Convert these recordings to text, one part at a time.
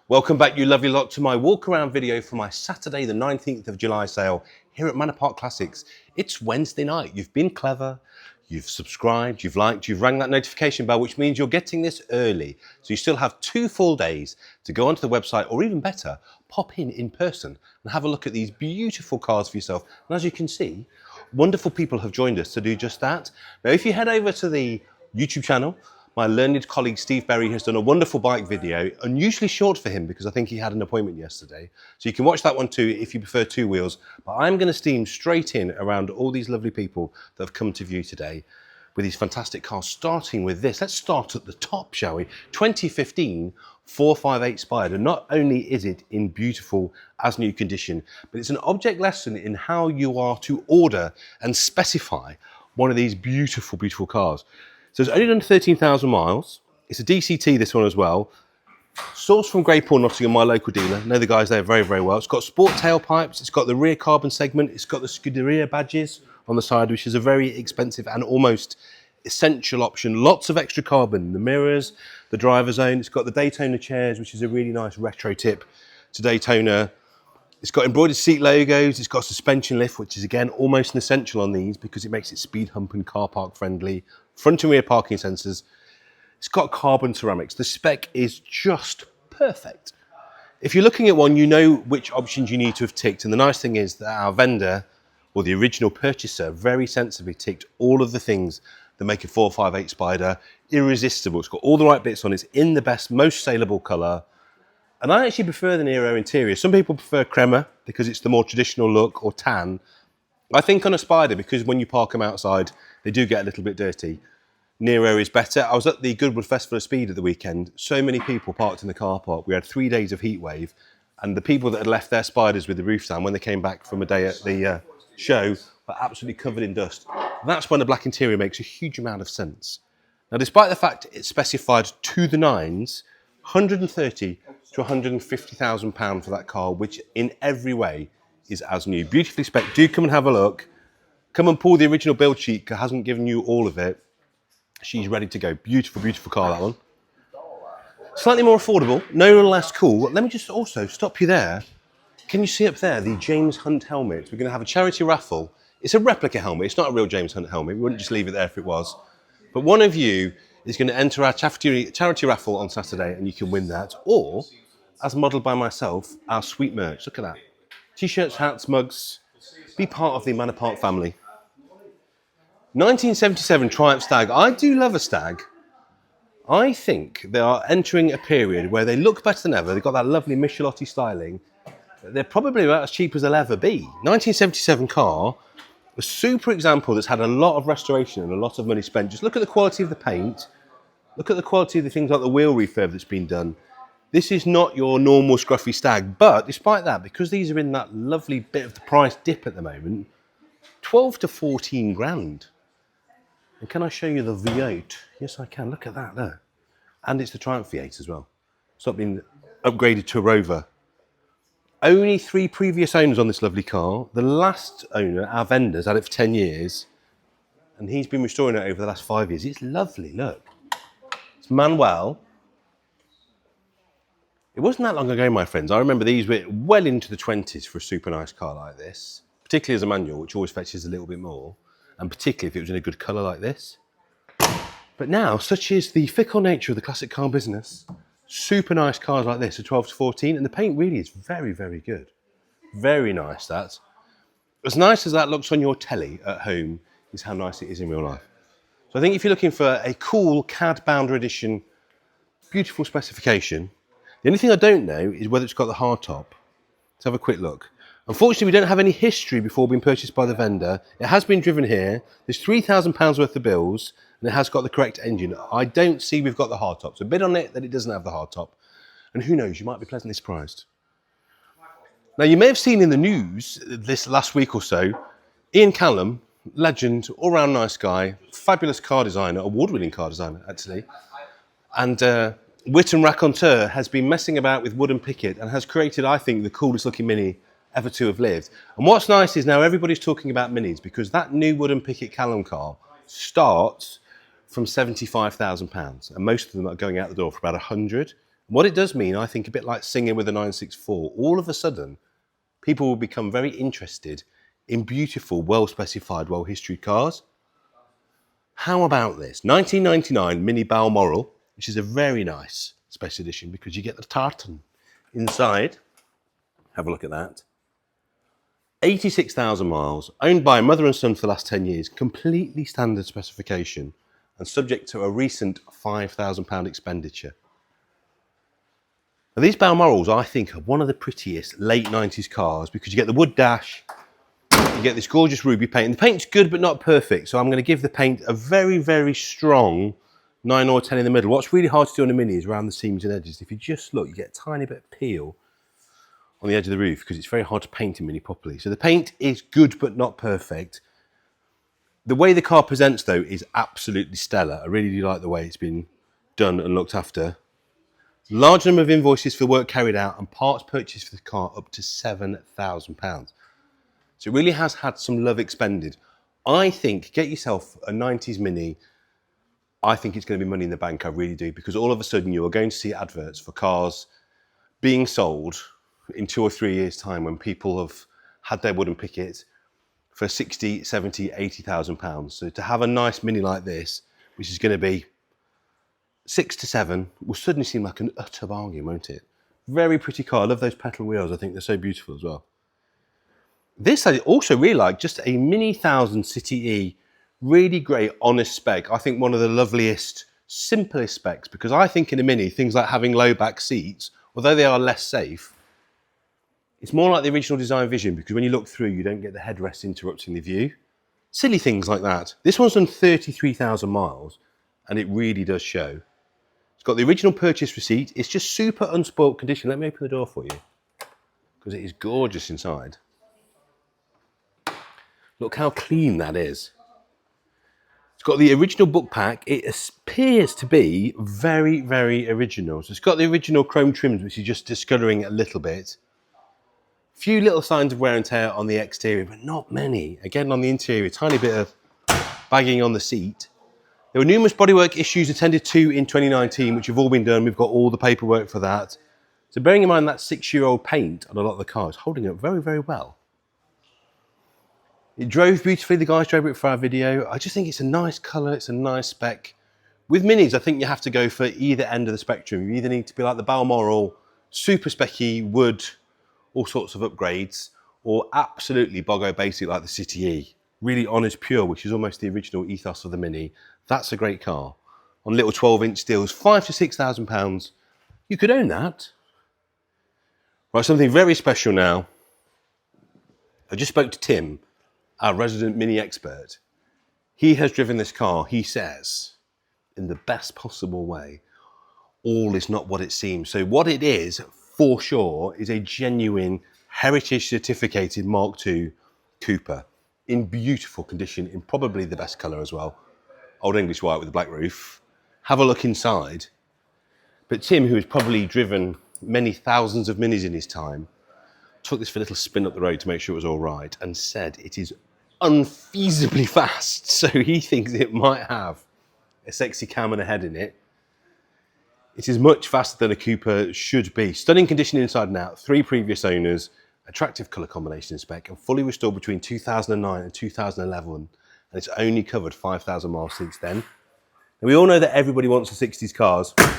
Welcome back, you lovely lot, to my walk around video for my Saturday the 19th of July sale here at Manor Park Classics. It's Wednesday night. You've been clever, you've subscribed, you've liked, you've rang that notification bell, which means you're getting this early. So you still have 2 full days to go onto the website, or even better, pop in person and have a look at these beautiful cars for yourself. And as you can see, wonderful people have joined us to do just that. Now, if you head over to the YouTube channel, my learned colleague Steve Berry has done a wonderful bike video, unusually short for him because I think he had an appointment yesterday. So you can watch that one too if you prefer 2 wheels. But I'm going to steam straight in around all these lovely people that have come to view today with these fantastic cars, starting with this. Let's start at the top, shall we? 2015 458 Spider. Not only is it in beautiful as new condition, but it's an object lesson in how you are to order and specify one of these beautiful, beautiful cars. So it's only done 13,000 miles. It's a DCT, this one as well. Sourced from Greypool, Nottingham, my local dealer. Know the guys there very, very well. It's got sport tailpipes. It's got the rear carbon segment. It's got the Scuderia badges on the side, which is a very expensive and almost essential option. Lots of extra carbon. The mirrors, the driver zone. It's got the Daytona chairs, which is a really nice retro tip to Daytona. It's got embroidered seat logos. It's got suspension lift, which is again almost an essential on these because it makes it speed hump and car park friendly. Front and rear parking sensors. It's got carbon ceramics. The spec is just perfect. If you're looking at one, you know which options you need to have ticked. And the nice thing is that our vendor, or the original purchaser, very sensibly ticked all of the things that make a 458 Spider irresistible. It's got all the right bits on. It's in the best, most saleable colour. And I actually prefer the Nero interior. Some people prefer crema because it's the more traditional look, or tan. I think on a Spider, because when you park them outside, they do get a little bit dirty. Nero is better. I was at the Goodwood Festival of Speed at the weekend. So many people parked in the car park. We had 3 days of heat wave, and the people that had left their Spiders with the roofs down when they came back from a day at the show were absolutely covered in dust. That's when a black interior makes a huge amount of sense. Now, despite the fact it's specified to the nines, 130 to 150,000 pounds for that car, which in every way is as new. Beautifully spec. Do come and have a look. Come and pull the original build sheet, because it hasn't given you all of it. She's ready to go. Beautiful, beautiful car, that one. Slightly more affordable, no less cool. Let me just also stop you there. Can you see up there the James Hunt helmet? We're going to have a charity raffle. It's a replica helmet. It's not a real James Hunt helmet. We wouldn't just leave it there if it was. But one of you is going to enter our charity raffle on Saturday, and you can win that. Or, as modelled by myself, our sweet merch. Look at that. T-shirts, hats, mugs. Be part of the Manor Park family. 1977 Triumph Stag. I do love a Stag. I think they are entering a period where they look better than ever. They've got that lovely Michelotti styling. They're probably about as cheap as they'll ever be. 1977 car, a super example that's had a lot of restoration and a lot of money spent. Just look at the quality of the paint. Look at the quality of the things like the wheel refurb that's been done. This is not your normal scruffy Stag, but despite that, because these are in that lovely bit of the price dip at the moment, 12 to 14 grand. And can I show you the V8? Yes, I can. Look at that there. And it's the Triumph V8 as well. It's not been upgraded to a Rover. Only 3 previous owners on this lovely car. The last owner, our vendors, had it for 10 years. And he's been restoring it over the last 5 years. It's lovely, look. It's Manuel. It wasn't that long ago, my friends. I remember these were well into the 20s for a super nice car like this. Particularly as a manual, which always fetches a little bit more. And particularly if it was in a good colour like this. But now, such is the fickle nature of the classic car business, super nice cars like this are 12 to 14, and the paint really is very, very good. Very nice, that. As nice as that looks on your telly at home is how nice it is in real life. So I think if you're looking for a cool CAD Bounder edition, beautiful specification, the only thing I don't know is whether it's got the hardtop. Let's have a quick look. Unfortunately, we don't have any history before being purchased by the vendor. It has been driven here. There's £3,000 worth of bills, and it has got the correct engine. I don't see we've got the hardtop. So a bit on it that it doesn't have the hardtop. And who knows, you might be pleasantly surprised. Now, you may have seen in the news this last week or so, Ian Callum, legend, all-round nice guy, fabulous car designer, award-winning car designer, actually, and wit and raconteur, has been messing about with wooden picket and has created, I think, the coolest-looking Mini ever to have lived. And what's nice is now everybody's talking about Minis, because that new wooden picket Callum car starts from £75,000, and most of them are going out the door for about 100. What it does mean, I think, a bit like singing with a 964, all of a sudden, people will become very interested in beautiful, well-specified, well-historied cars. How about this? 1999 Mini Balmoral, which is a very nice special edition because you get the tartan inside. Have a look at that. 86,000 miles, owned by a mother and son for the last 10 years, completely standard specification and subject to a recent £5,000 expenditure. Now, these Balmorals, I think, are one of the prettiest late 90s cars because you get the wood dash, you get this gorgeous ruby paint. And the paint's good but not perfect, so I'm going to give the paint a very, very strong 9 or 10 in the middle. What's really hard to do on a Mini is around the seams and edges. If you just look, you get a tiny bit of peel on the edge of the roof because it's very hard to paint a Mini properly. So the paint is good but not perfect. The way the car presents, though, is absolutely stellar. I really do like the way it's been done and looked after. Large number of invoices for work carried out and parts purchased for the car up to £7,000. So it really has had some love expended. I think, get yourself a 90s Mini. I think it's going to be money in the bank, I really do, because all of a sudden you are going to see adverts for cars being sold in 2 or 3 years' time when people have had their wooden picket for 60, 70, 80,000 pounds. So to have a nice Mini like this, which is going to be 6 to 7, will suddenly seem like an utter bargain, won't it? Very pretty car. I love those petrol wheels. I think they're so beautiful as well. This I also really like, just a Mini 1000 City E, really great, honest spec. I think one of the loveliest, simplest specs, because I think in a Mini, things like having low back seats, although they are less safe, it's more like the original design vision because when you look through, you don't get the headrest interrupting the view. Silly things like that. This one's done 33,000 miles and it really does show. It's got the original purchase receipt. It's just super unspoilt condition. Let me open the door for you because it is gorgeous inside. Look how clean that is. It's got the original book pack. It appears to be very, very original. So it's got the original chrome trims, which is just discolouring a little bit. Few little signs of wear and tear on the exterior, but not many. Again, on the interior, a tiny bit of bagging on the seat. There were numerous bodywork issues attended to in 2019, which have all been done. We've got all the paperwork for that. So bearing in mind that 6-year-old paint on a lot of the cars, holding up very, very well. It drove beautifully. The guys drove it for our video. I just think it's a nice colour. It's a nice spec. With Minis, I think you have to go for either end of the spectrum. You either need to be like the Balmoral, super specky, wood, all sorts of upgrades, or absolutely boggo basic like the City E. Really honest, pure, which is almost the original ethos of the Mini. That's a great car. On little 12-inch deals, £5,000 to £6,000. You could own that. Right, something very special now. I just spoke to Tim, our resident Mini expert. He has driven this car, he says, in the best possible way. All is not what it seems. So what it is, for sure, is a genuine heritage certificated Mark II Coupe in beautiful condition, in probably the best colour as well. Old English white with a black roof. Have a look inside. But Tim, who has probably driven many thousands of Minis in his time, took this for a little spin up the road to make sure it was all right and said it is unfeasibly fast. So he thinks it might have a sexy cam and a head in it. It is much faster than a Coupe should be. Stunning condition inside and out, 3 previous owners, attractive colour combination and spec, and fully restored between 2009 and 2011. And it's only covered 5,000 miles since then. And we all know that everybody wants the 60s cars. A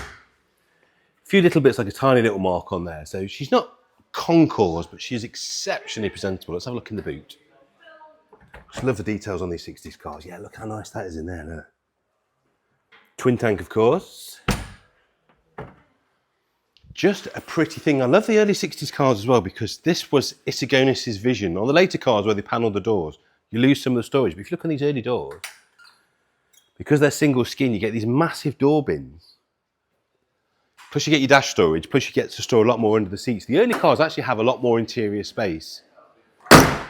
few little bits like a tiny little mark on there. So she's not concours, but she is exceptionally presentable. Let's have a look in the boot. Just love the details on these 60s cars. Yeah, look how nice that is in there. Look. Twin tank, of course. Just a pretty thing. I love the early 60s cars as well because this was Itagonis's vision. On the later cars where they panelled the doors, you lose some of the storage. But if you look on these early doors, because they're single skin, you get these massive door bins. Plus you get your dash storage, plus you get to store a lot more under the seats. The early cars actually have a lot more interior space.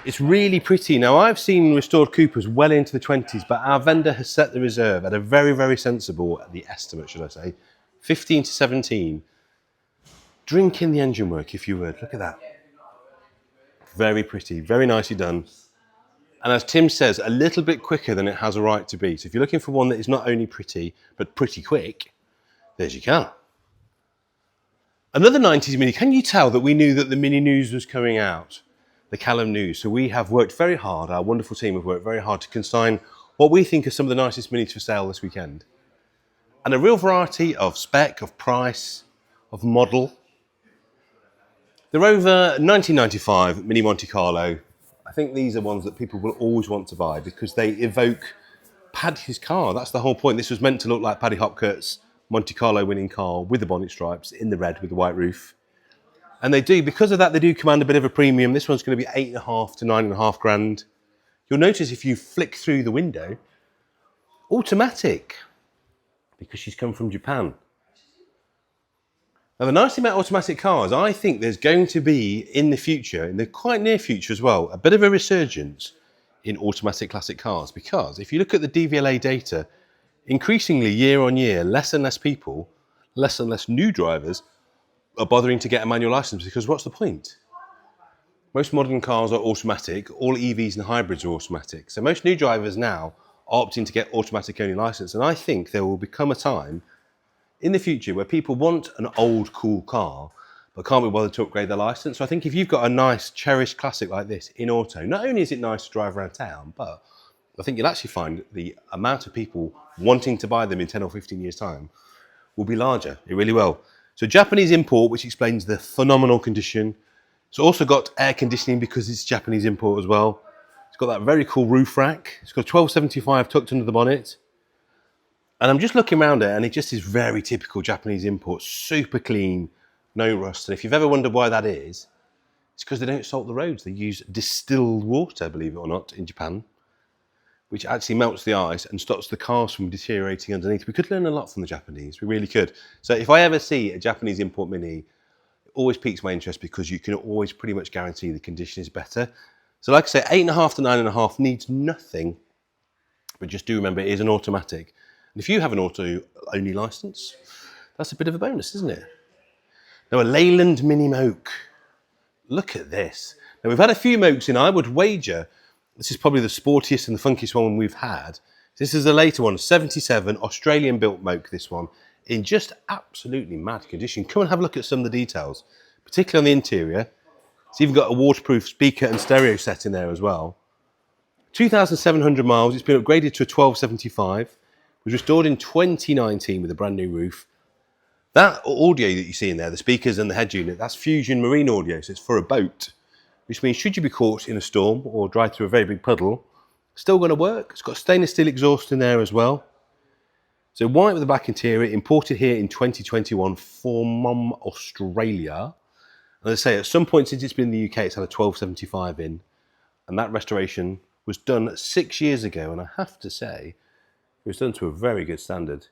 It's really pretty. Now I've seen restored Coupes well into the 20s, but our vendor has set the reserve at a very, very sensible, the estimate should I say, 15 to 17. Drink in the engine work if you would. Look at that. Very pretty, very nicely done. And as Tim says, a little bit quicker than it has a right to be. So if you're looking for one that is not only pretty, but pretty quick, there's your car. Another 90s Mini. Can you tell that we knew that the Mini news was coming out? The Callum news. So we have worked very hard, our wonderful team have worked very hard to consign what we think are some of the nicest Minis for sale this weekend. And a real variety of spec, of price, of model. The Rover 1995 Mini Monte Carlo. I think these are ones that people will always want to buy because they evoke Paddy's car. That's the whole point. This was meant to look like Paddy Hopkirk's Monte Carlo winning car with the bonnet stripes in the red with the white roof. And they do, because of that, they do command a bit of a premium. This one's going to be 8.5 to 9.5 grand. You'll notice if you flick through the window, automatic, because she's come from Japan. Now, the nice thing about automatic cars, I think there's going to be, in the future, in the quite near future as well, a bit of a resurgence in automatic classic cars. Because if you look at the DVLA data, increasingly year on year, less and less people, less and less new drivers are bothering to get a manual license, because what's the point? Most modern cars are automatic, all EVs and hybrids are automatic. So most new drivers now are opting to get automatic only license. And I think there will become a time in the future where people want an old cool car but can't be bothered to upgrade their license. So I think if you've got a nice cherished classic like this in auto, not only is it nice to drive around town, but I think you'll actually find the amount of people wanting to buy them in 10 or 15 years time will be larger. It really will. So Japanese import, which explains the phenomenal condition. It's also got air conditioning because it's Japanese import as well. It's got that very cool roof rack. It's got 1275 tucked under the bonnet. And I'm just looking around it, and it just is very typical Japanese import. Super clean, no rust. And if you've ever wondered why that is, it's because they don't salt the roads. They use distilled water, believe it or not, in Japan, which actually melts the ice and stops the cars from deteriorating underneath. We could learn a lot from the Japanese. We really could. So if I ever see a Japanese import Mini, it always piques my interest because you can always pretty much guarantee the condition is better. So like I say, 8.5 to 9.5 needs nothing, but just do remember it is an automatic. And if you have an auto-only licence, that's a bit of a bonus, isn't it? Now, a Leyland Mini Moke. Look at this. Now, we've had a few Mokes in. I would wager this is probably the sportiest and the funkiest one we've had. This is a later one, 77, Australian-built Moke, this one, in just absolutely mad condition. Come and have a look at some of the details, particularly on the interior. It's even got a waterproof speaker and stereo set in there as well. 2,700 miles. It's been upgraded to a 1275. Was restored in 2019 with a brand new roof. That audio that you see in there, the speakers and the head unit, that's Fusion Marine audio, so it's for a boat, which means should you be caught in a storm or drive through a very big puddle, still going to work. It's got stainless steel exhaust in there as well. So white with the black interior, imported here in 2021 from Australia. And as I say, at some point since it's been in the UK, it's had a 1275 in, and that restoration was done 6 years ago, and I have to say, it was done to a very good standard.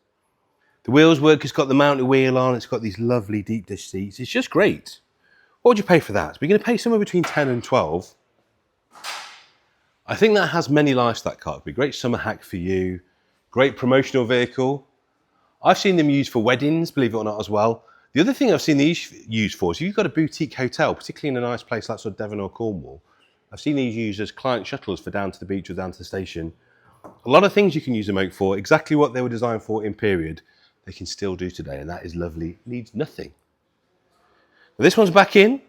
The wheels work, it's got the mounted wheel on, it's got these lovely deep dish seats. It's just great. What would you pay for that? We're going to pay somewhere between 10 and 12. I think that has many lives, that car. It'd be a great summer hack for you. Great promotional vehicle. I've seen them used for weddings, believe it or not, as well. The other thing I've seen these used for is if you've got a boutique hotel, particularly in a nice place like sort of Devon or Cornwall, I've seen these used as client shuttles for down to the beach or down to the station. A lot of things you can use a Moke for, exactly what they were designed for in period, they can still do today, and that is lovely. Needs nothing. Now, this one's back in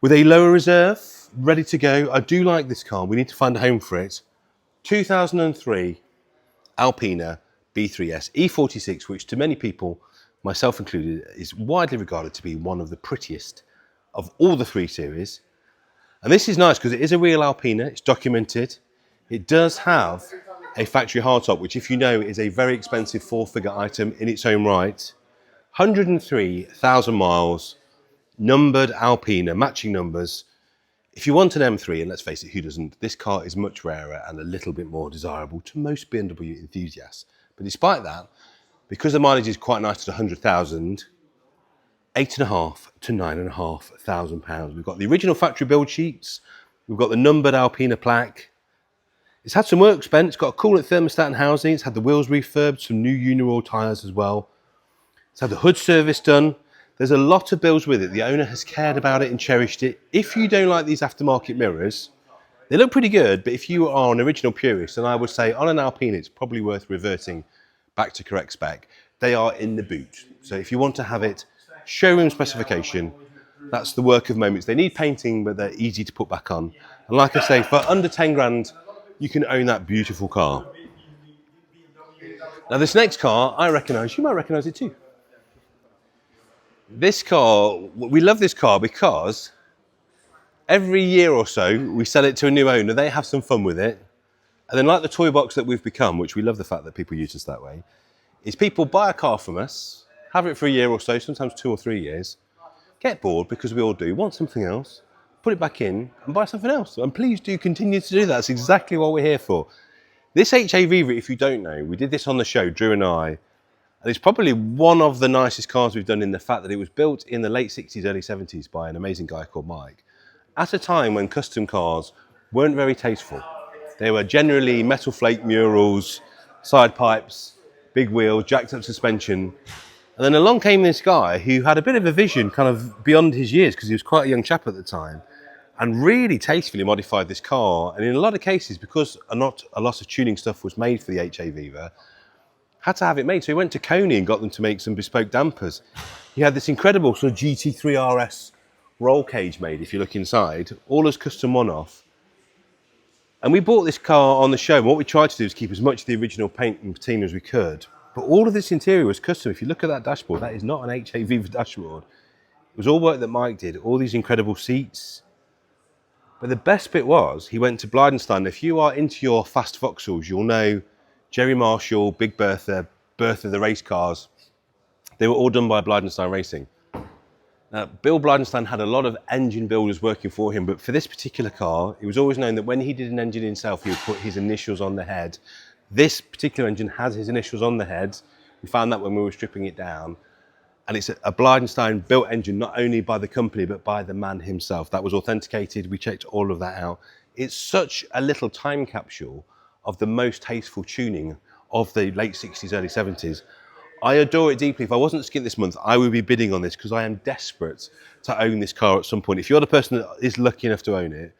with a lower reserve, ready to go. I do like this car. We need to find a home for it. 2003 Alpina B3 S E46, which to many people, myself included, is widely regarded to be one of the prettiest of all the 3 Series. And this is nice because it is a real Alpina. It's documented. It does have a factory hardtop, which, if you know, is a very expensive 4-figure item in its own right. 103,000 miles, numbered Alpina, matching numbers. If you want an M3, and let's face it, who doesn't, this car is much rarer and a little bit more desirable to most BMW enthusiasts. But despite that, because the mileage is quite nice at 100,000, 8.5 to 9,500 pounds. We've got the original factory build sheets. We've got the numbered Alpina plaque. It's had some work spent. It's got a coolant thermostat and housing. It's had the wheels refurbed, some new Uniroyal tyres as well. It's had the hood service done. There's a lot of builds with it. The owner has cared about it and cherished it. If you don't like these aftermarket mirrors, they look pretty good, but if you are an original purist, then I would say on an Alpina, it's probably worth reverting back to correct spec. They are in the boot. So if you want to have it showroom specification. That's the work of moments. They need painting, but they're easy to put back on. And like I say, for under 10 grand, you can own that beautiful car. Now this next car, I recognise, you might recognise it too. This car, we love this car because every year or so, we sell it to a new owner, they have some fun with it. And then like the toy box that we've become, which we love the fact that people use us that way, is people buy a car from us, have it for a year or so, sometimes 2 or 3 years, get bored, because we all do, want something else, put it back in and buy something else. And please do continue to do that. That's exactly what we're here for. This HA Viva, if you don't know, we did this on the show, Drew and I, and it's probably one of the nicest cars we've done in the fact that it was built in the late 60s, early 70s by an amazing guy called Mike, at a time when custom cars weren't very tasteful. They were generally metal flake murals, side pipes, big wheels, jacked up suspension. And then along came this guy who had a bit of a vision kind of beyond his years, because he was quite a young chap at the time, and really tastefully modified this car. And in a lot of cases, because not a lot of tuning stuff was made for the HA Viva, had to have it made. So he went to Coney and got them to make some bespoke dampers. He had this incredible sort of GT3 RS roll cage made, if you look inside, all as custom one-off. And we bought this car on the show, and what we tried to do is keep as much of the original paint and patina as we could. But all of this interior was custom. If you look at that dashboard, that is not an HA Viva dashboard. It was all work that Mike did, all these incredible seats. But the best bit was, he went to Blydenstein. If you are into your fast Vauxhalls, you'll know Jerry Marshall, Big Bertha, Bertha the race cars. They were all done by Blydenstein Racing. Now, Bill Blydenstein had a lot of engine builders working for him, but for this particular car, it was always known that when he did an engine himself, he would put his initials on the head. This particular engine has his initials on the head. We found that when we were stripping it down. And it's a Blydenstein built engine, not only by the company, but by the man himself. That was authenticated. We checked all of that out. It's such a little time capsule of the most tasteful tuning of the late 60s, early 70s. I adore it deeply. If I wasn't skint this month, I would be bidding on this, because I am desperate to own this car at some point. If you're the person that is lucky enough to own it,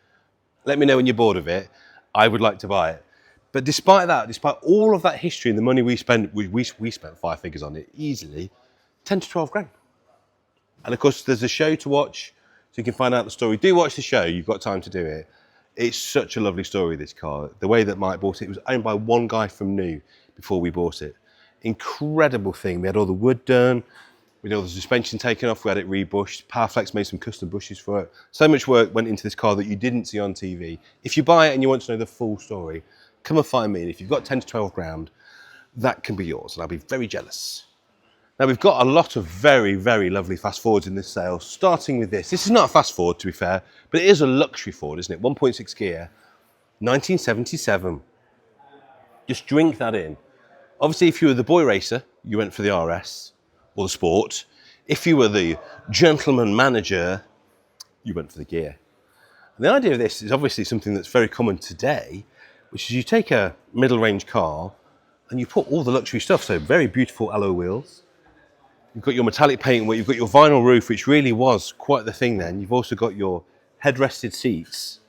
let me know when you're bored of it. I would like to buy it. But despite that, despite all of that history and the money we spent, we spent 5 figures on it easily, 10 to 12 grand. And of course, there's a show to watch, so you can find out the story. Do watch the show, you've got time to do it. It's such a lovely story, this car. The way that Mike bought it, it was owned by one guy from New before we bought it. Incredible thing. We had all the wood done, we had all the suspension taken off, we had it rebushed. Powerflex made some custom bushes for it. So much work went into this car that you didn't see on TV. If you buy it and you want to know the full story, come and find me. And if you've got 10 to 12 grand, that can be yours, and I'll be very jealous. Now, we've got a lot of very, very lovely fast forwards in this sale, starting with this. This is not a fast forward, to be fair, but it is a luxury Ford, isn't it? 1.6 Ghia, 1977. Just drink that in. Obviously, if you were the boy racer, you went for the RS or the Sport. If you were the gentleman manager, you went for the Ghia. And the idea of this is obviously something that's very common today, which is you take a middle range car and you put all the luxury stuff, so very beautiful alloy wheels. You've got your metallic paintwork, you've got your vinyl roof, which really was quite the thing then. You've also got your head-rested seats.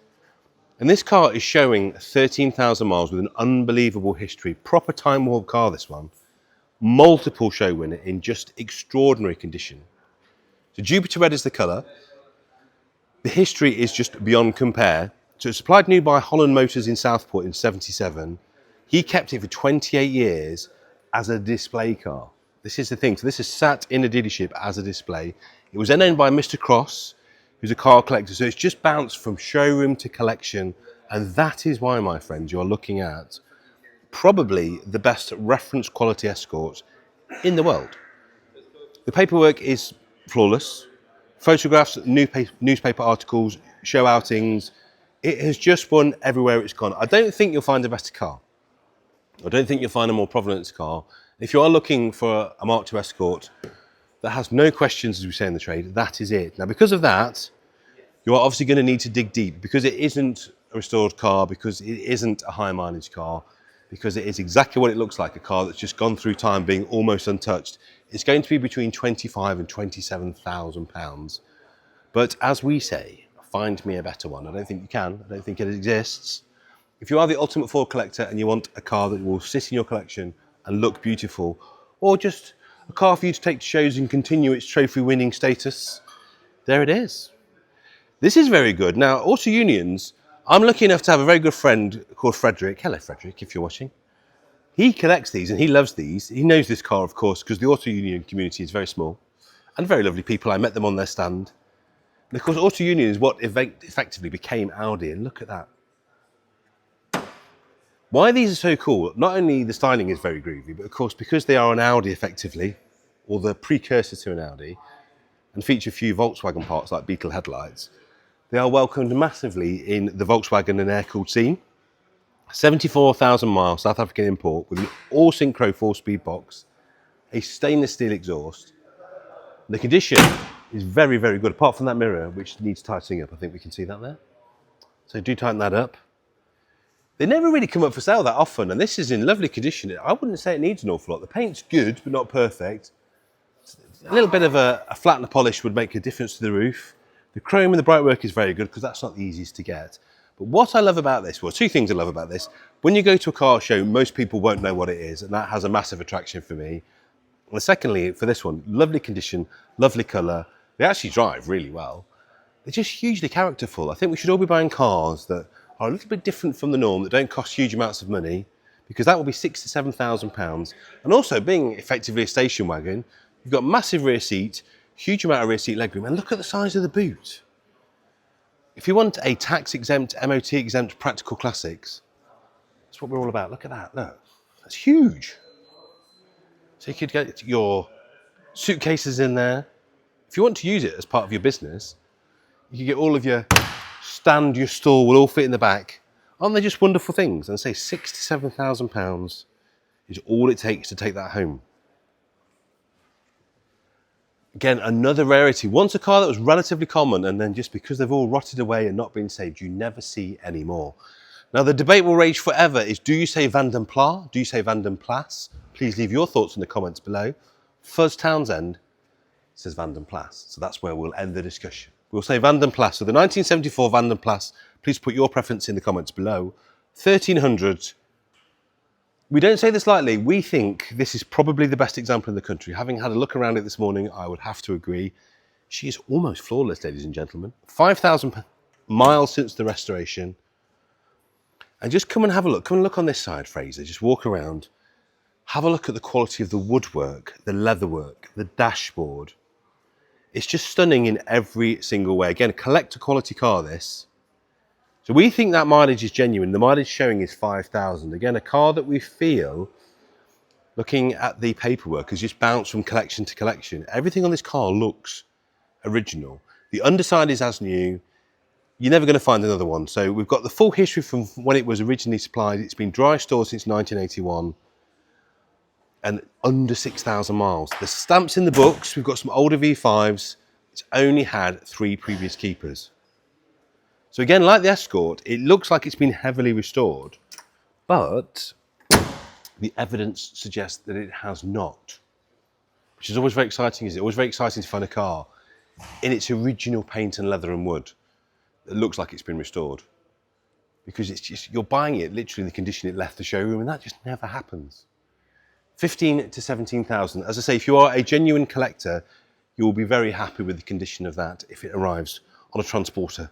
And this car is showing 13,000 miles with an unbelievable history. Proper time warp car, this one. Multiple show winner in just extraordinary condition. So Jupiter Red is the colour. The history is just beyond compare. So it's supplied new by Holland Motors in Southport in 77. He kept it for 28 years as a display car. This is the thing. So this is sat in a dealership as a display. It was then owned by Mr. Cross, who's a car collector. So it's just bounced from showroom to collection. And that is why, my friends, you're looking at probably the best reference quality Escort in the world. The paperwork is flawless. Photographs, newspaper articles, show outings. It has just won everywhere it's gone. I don't think you'll find a better car. I don't think you'll find a more provenance car. If you are looking for a Mark II Escort that has no questions, as we say in the trade, that is it. Now, because of that, you are obviously going to need to dig deep, because it isn't a restored car, because it isn't a high mileage car, because it is exactly what it looks like, a car that's just gone through time being almost untouched. It's going to be between 25 and 27,000 pounds. But as we say, find me a better one. I don't think you can. I don't think it exists. If you are the ultimate Ford collector and you want a car that will sit in your collection and look beautiful, or just a car for you to take to shows and continue its trophy winning status. There it is. This is very good. Now, Auto Unions, I'm lucky enough to have a very good friend called Frederick. Hello, Frederick, if you're watching. He collects these and he loves these. He knows this car, of course, because the Auto Union community is very small and very lovely people. I met them on their stand. And of course, Auto Union is what effectively became Audi, and look at that. Why these are so cool, not only the styling is very groovy, but of course, because they are an Audi effectively, or the precursor to an Audi, and feature a few Volkswagen parts like Beetle headlights, they are welcomed massively in the Volkswagen and air-cooled scene. 74,000 mile South African import with an all-synchro 4-speed box, a stainless steel exhaust. The condition is very, very good, apart from that mirror, which needs tightening up. I think we can see that there. So do tighten that up. They never really come up for sale that often, and this is in lovely condition. I wouldn't say it needs an awful lot. The paint's good, but not perfect. A little bit of a flat and a polish would make a difference to the roof. The chrome and the bright work is very good because that's not the easiest to get. But what I love about this, well, two things I love about this. When you go to a car show, most people won't know what it is, and that has a massive attraction for me. And secondly, for this one, lovely condition, lovely colour. They actually drive really well. They're just hugely characterful. I think we should all be buying cars that are a little bit different from the norm, that don't cost huge amounts of money, because that will be £6,000 to £7,000. And also, being effectively a station wagon, you've got massive rear seat, huge amount of rear seat legroom, and look at the size of the boot. If you want a tax-exempt, MOT-exempt practical classics, that's what we're all about. Look at that, look. That's huge. So you could get your suitcases in there. If you want to use it as part of your business, you can get all of your stand, your stall will all fit in the back. Aren't they just wonderful things? And say £6,000 to £7,000 is all it takes to take that home. Again, another rarity. Once a car that was relatively common, and then just because they've all rotted away and not been saved, you never see any more. Now, the debate will rage forever is, do you say Vanden Plas? Do you say Vanden Plas? Please leave your thoughts in the comments below. Fuzz Townsend says Vanden Plas, so that's where we'll end the discussion. We'll say Vanden Plas. So the 1974 Vanden Plas, please put your preference in the comments below. 1300. We don't say this lightly. We think this is probably the best example in the country. Having had a look around it this morning, I would have to agree. She is almost flawless, ladies and gentlemen. 5,000 miles since the restoration. And just come and have a look. Come and look on this side, Fraser. Just walk around. Have a look at the quality of the woodwork, the leatherwork, the dashboard. It's just stunning in every single way. Again, a collector quality car, this. So we think that mileage is genuine. The mileage showing is 5,000. Again, a car that we feel, looking at the paperwork, has just bounced from collection to collection. Everything on this car looks original. The underside is as new. You're never going to find another one. So we've got the full history from when it was originally supplied. It's been dry stored since 1981 and under 6,000 miles. The stamps in the books. We've got some older V5s. It's only had 3 previous keepers. So again, like the Escort, it looks like it's been heavily restored, but the evidence suggests that it has not, which is always very exciting, isn't it? Always very exciting to find a car in its original paint and leather and wood that looks like it's been restored, because it's just, you're buying it literally in the condition it left the showroom, and that just never happens. 15 to 17,000. As I say, if you are a genuine collector, you will be very happy with the condition of that if it arrives on a transporter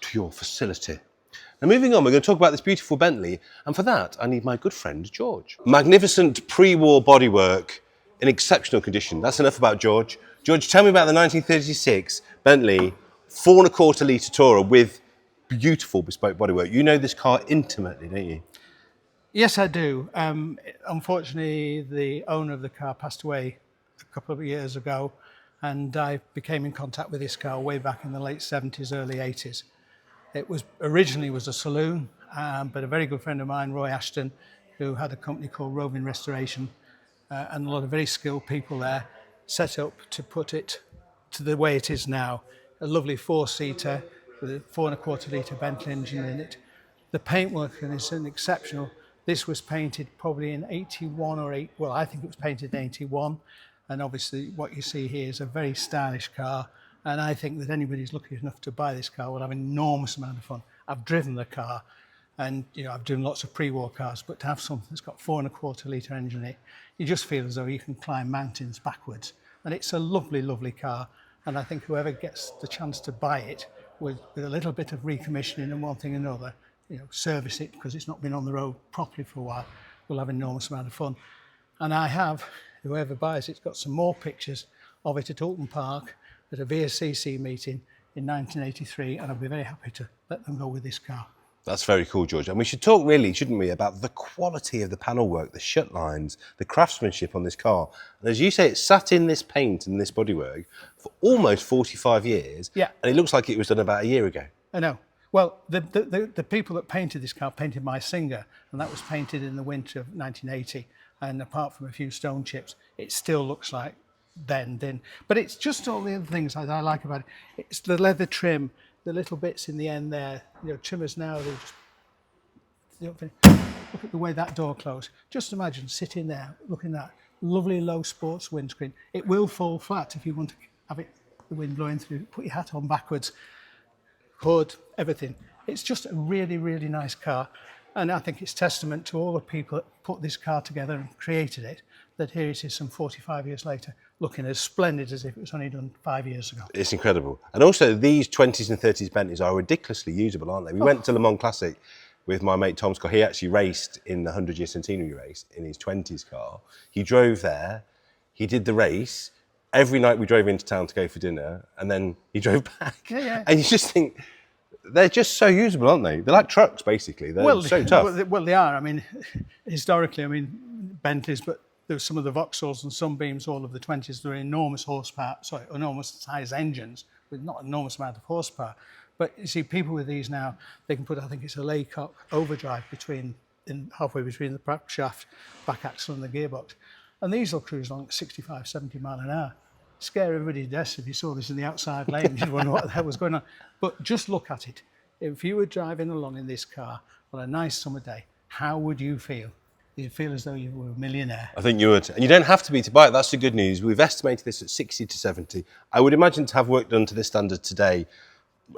to your facility. Now, moving on, we're going to talk about this beautiful Bentley, and for that, I need my good friend, George. Magnificent pre-war bodywork in exceptional condition. That's enough about George. George, tell me about the 1936 Bentley 4.25 litre Tourer with beautiful bespoke bodywork. You know this car intimately, don't you? Yes, I do. Unfortunately, the owner of the car passed away a couple of years ago, and I became in contact with this car way back in the late 70s, early 80s. It was originally was a saloon, but a very good friend of mine, Roy Ashton, who had a company called Rover Restoration, and a lot of very skilled people there, set up to put it to the way it is now. A lovely 4-seater with a 4.25 litre Bentley engine in it. The paintwork is exceptional. This was painted probably in 81 or 8, well, I think it was painted in 81. And obviously what you see here is a very stylish car. And I think that anybody who's lucky enough to buy this car will have an enormous amount of fun. I've driven the car. And I've done lots of pre-war cars, but to have something that's got 4.25 litre engine in it, you just feel as though you can climb mountains backwards. And it's a lovely, lovely car. And I think whoever gets the chance to buy it with a little bit of recommissioning and one thing and another, service it because it's not been on the road properly for a while, will have an enormous amount of fun. And I have, whoever buys it's got some more pictures of it at Alton Park at a VSCC meeting in 1983, and I'll be very happy to let them go with this car. That's very cool, George. And we should talk really, shouldn't we, about the quality of the panel work, the shut lines, the craftsmanship on this car. And as you say, it's sat in this paint and this bodywork for almost 45 years. Yeah. And it looks like it was done about a year ago. I know. Well, the people that painted this car painted my Singer, and that was painted in the winter of 1980. And apart from a few stone chips, it still looks like then. But it's just all the other things I like about it. It's the leather trim, the little bits in the end there. Trimmers now, they just look at the way that door closed. Just imagine sitting there looking at that lovely low sports windscreen. It will fall flat if you want to have it, the wind blowing through. Put your hat on backwards, hood, everything. It's just a really, really nice car. And I think it's testament to all the people that put this car together and created it, that here it is some 45 years later, looking as splendid as if it was only done 5 years ago. It's incredible. And also these 20s and 30s Bentleys are ridiculously usable, aren't they? We went to Le Mans Classic with my mate Tom Scott. He actually raced in the 100-year centenary race in his 20s car. He drove there, he did the race. Every night we drove into town to go for dinner, and then he drove back. Yeah. And you just think, they're just so usable, aren't they? They're like trucks, basically. They're so tough. Well, they are. I mean, historically, Bentleys, but there's some of the Vauxhalls and Sunbeams, all of the 20s, they're enormous horsepower, enormous size engines with not an enormous amount of horsepower. But you see, people with these now, they can put, I think it's a Laycock overdrive halfway between the prop shaft, back axle and the gearbox. And these will cruise along at 65, 70 mile an hour. Scare everybody to death if you saw this in the outside lane. You'd wonder what the hell was going on. But just look at it. If you were driving along in this car on a nice summer day, how would you feel? You'd feel as though you were a millionaire. I think you would. And you don't have to be to buy it. That's the good news. We've estimated this at 60 to 70. I would imagine to have work done to this standard today,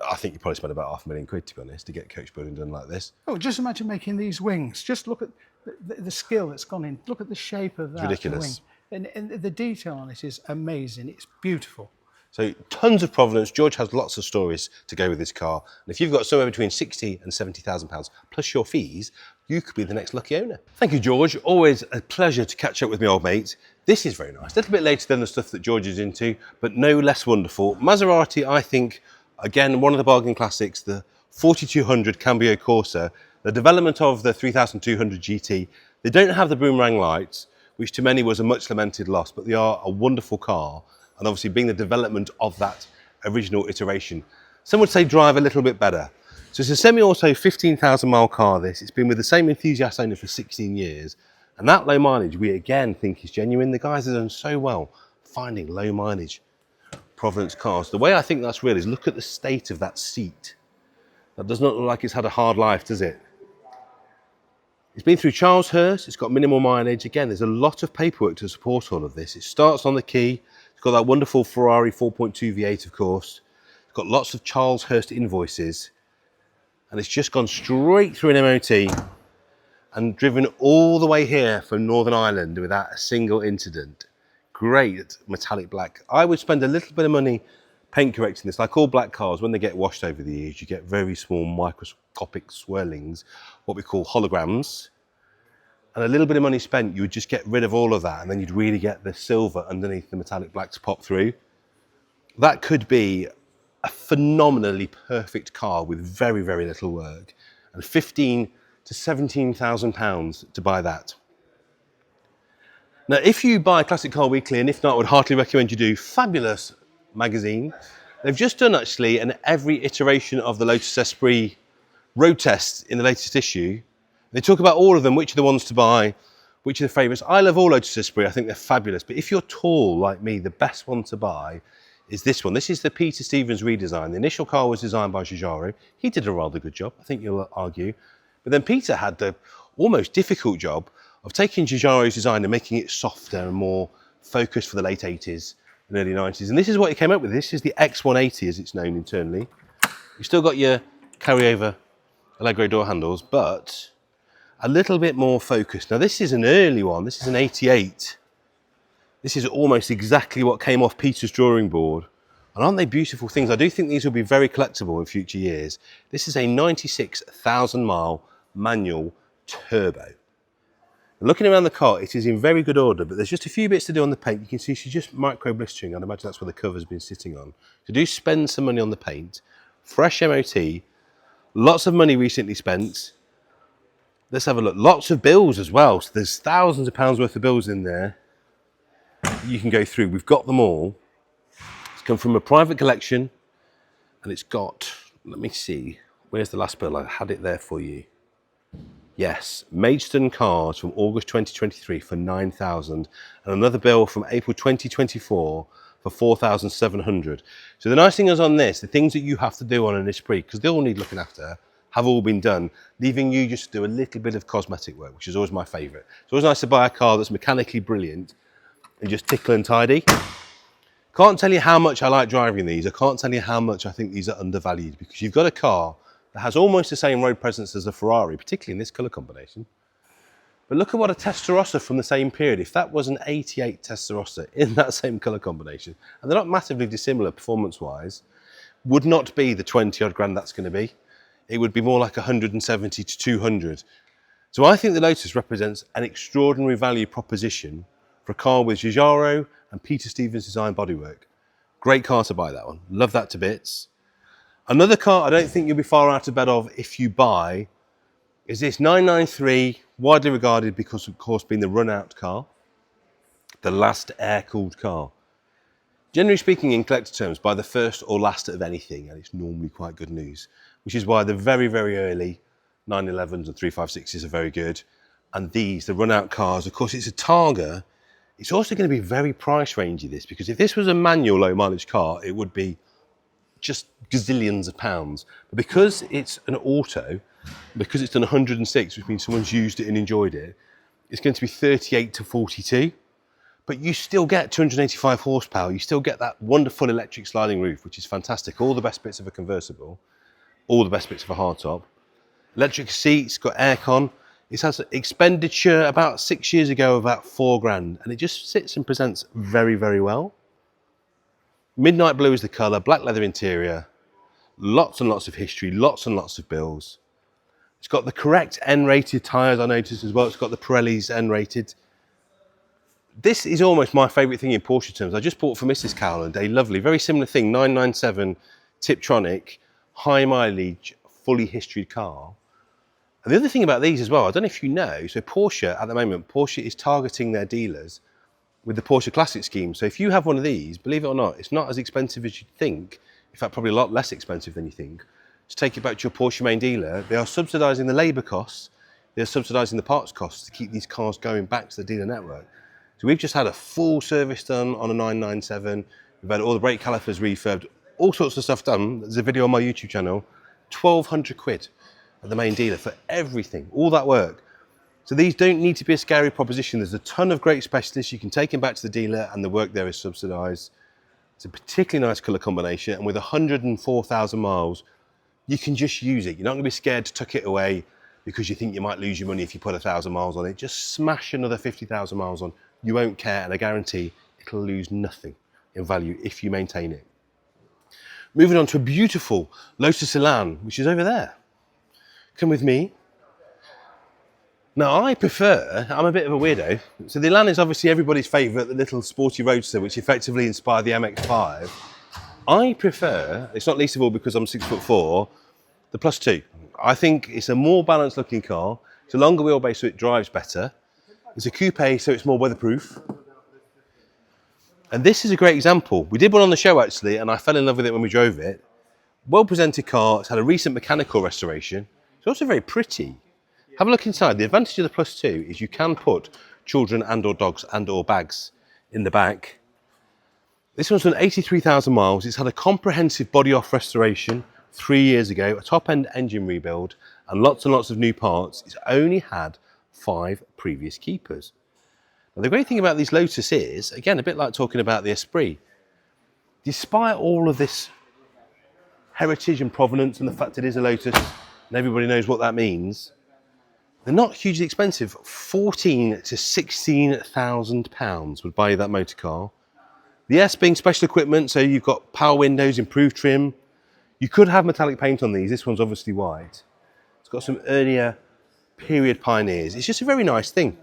I think you probably spend about £500,000, to be honest, to get coach building done like this. Oh, just imagine making these wings. Just look at the skill that's gone in. Look at the shape of that Ridiculous. wing. And the detail on it is amazing. It's beautiful. So tons of provenance. George has lots of stories to go with this car. And if you've got somewhere between £60,000 and £70,000 plus your fees, you could be the next lucky owner. Thank you, George. Always a pleasure to catch up with my old mate. This is very nice. A little bit later than the stuff that George is into, but no less wonderful. Maserati, I think, again, one of the bargain classics, the 4200 Cambiocorsa, the development of the 3200 GT. They don't have the boomerang lights, which to many was a much lamented loss, but they are a wonderful car. And obviously being the development of that original iteration. Some would say drive a little bit better. So it's a semi-auto 15,000 mile car this. It's been with the same enthusiast owner for 16 years. And that low mileage we again think is genuine. The guys have done so well finding low mileage provenance cars. The way I think that's real is look at the state of that seat. That does not look like it's had a hard life, does it? It's been through Charles Hurst, it's got minimal mileage. Again, there's a lot of paperwork to support all of this. It starts on the key. It's got that wonderful Ferrari 4.2 V8, of course. It's got lots of Charles Hurst invoices. And it's just gone straight through an MOT and driven all the way here from Northern Ireland without a single incident. Great metallic black. I would spend a little bit of money paint correcting this. Like all black cars, when they get washed over the years, you get very small microscopic swirlings, what we call holograms. And a little bit of money spent, you would just get rid of all of that, and then you'd really get the silver underneath the metallic black to pop through. That could be a phenomenally perfect car with very, very little work, and £15,000 to £17,000 to buy that. Now, if you buy Classic Car Weekly, and if not, I would heartily recommend you do, fabulous magazine. They've just done actually every iteration of the Lotus Esprit road test in the latest issue. They talk about all of them, which are the ones to buy, which are the favourites. I love all Lotus Esprit, I think they're fabulous. But if you're tall like me, the best one to buy is this one. This is the Peter Stevens redesign. The initial car was designed by Giugiaro. He did a rather good job, I think you'll argue. But then Peter had the almost difficult job of taking Giugiaro's design and making it softer and more focused for the late 80s and early 90s. And this is what he came up with. This is the X180, as it's known internally. You've still got your carryover Allegro door handles, but a little bit more focused. Now this is an early one, this is an 88. This is almost exactly what came off Peter's drawing board. And aren't they beautiful things? I do think these will be very collectible in future years. This is a 96,000 mile manual turbo. And looking around the car, it is in very good order, but there's just a few bits to do on the paint. You can see she's just micro blistering. I'd imagine that's where the cover's been sitting on. So do spend some money on the paint. Fresh MOT, lots of money recently spent. Let's have a look. Lots of bills as well. So there's thousands of pounds worth of bills in there. You can go through. We've got them all. It's come from a private collection, and it's got, let me see, where's the last bill? I had it there for you. Yes, Maidstone cars from August 2023 for 9,000, and another bill from April 2024 for 4,700. So the nice thing is on this, the things that you have to do on an Esprit, because they all need looking after, have all been done, leaving you just to do a little bit of cosmetic work, which is always my favourite. It's always nice to buy a car that's mechanically brilliant and just tickle and tidy. Can't tell you how much I like driving these. I can't tell you how much I think these are undervalued, because you've got a car that has almost the same road presence as a Ferrari, particularly in this colour combination. But look at what a Testarossa from the same period, if that was an 88 Testarossa in that same colour combination, and they're not massively dissimilar performance-wise, would not be the 20 odd grand that's going to be. It would be more like 170 to 200. So I think the Lotus represents an extraordinary value proposition for a car with Giugiaro and Peter Stevens design bodywork. Great car to buy, that one. Love that to bits. Another car I don't think you'll be far out of bed of if you buy is this 993, widely regarded because of course being the run-out car, the last air-cooled car. Generally speaking, in collector terms, buy the first or last of anything, and it's normally quite good news, which is why the very, very early 911s and 356s are very good. And these, the run-out cars, of course, it's a Targa. It's also going to be very price rangey, this, because if this was a manual low mileage car, it would be just gazillions of pounds. But because it's an auto, because it's done 106, which means someone's used it and enjoyed it, it's going to be 38 to 42. But you still get 285 horsepower. You still get that wonderful electric sliding roof, which is fantastic. All the best bits of a convertible, all the best bits of a hardtop. Electric seats, got aircon. It has expenditure about 6 years ago, about 4 grand. And it just sits and presents very, very well. Midnight blue is the colour, black leather interior, lots and lots of history, lots and lots of bills. It's got the correct N-rated tyres, I noticed as well. It's got the Pirelli's N-rated. This is almost my favourite thing in Porsche terms. I just bought for Mrs. Cowland a lovely, very similar thing, 997 Tiptronic, high mileage, fully historied car. And the other thing about these as well, I don't know if you know, so Porsche at the moment, Porsche is targeting their dealers with the Porsche Classic scheme. So if you have one of these, believe it or not, it's not as expensive as you'd think. In fact, probably a lot less expensive than you think. To take it back to your Porsche main dealer, they are subsidising the labour costs, they're subsidising the parts costs to keep these cars going back to the dealer network. So we've just had a full service done on a 997. We've had all the brake calipers refurbed, all sorts of stuff done. There's a video on my YouTube channel, 1,200 quid at the main dealer for everything, all that work. So these don't need to be a scary proposition. There's a ton of great specialists. You can take them back to the dealer and the work there is subsidised. It's a particularly nice colour combination, and with 104,000 miles, you can just use it. You're not going to be scared to tuck it away because you think you might lose your money if you put 1,000 miles on it. Just smash another 50,000 miles on. You won't care, and I guarantee it'll lose nothing in value if you maintain it. Moving on to a beautiful Lotus Elan, which is over there. Come with me. Now, I'm a bit of a weirdo. So the Elan is obviously everybody's favourite, the little sporty roadster, which effectively inspired the MX-5. I prefer, it's not least of all because I'm 6'4", the Plus 2. I think it's a more balanced looking car. It's a longer wheelbase, so it drives better. It's a coupe, so it's more weatherproof. And this is a great example. We did one on the show actually, and I fell in love with it when we drove it. Well presented car, it's had a recent mechanical restoration. It's also very pretty. Have a look inside. The advantage of the Plus 2 is you can put children and or dogs and or bags in the back. This one's done 83,000 miles. It's had a comprehensive body off restoration 3 years ago, a top end engine rebuild, and lots of new parts. It's only had 5 previous keepers. Now the great thing about these Lotus is, again, a bit like talking about the Esprit, despite all of this heritage and provenance and the fact it is a Lotus, and everybody knows what that means, they're not hugely expensive. 14 to 16,000 pounds would buy you that motor car. The S being special equipment, so you've got power windows, improved trim. You could have metallic paint on these. This one's obviously white. It's got some earlier period pioneers. It's just a very nice thing.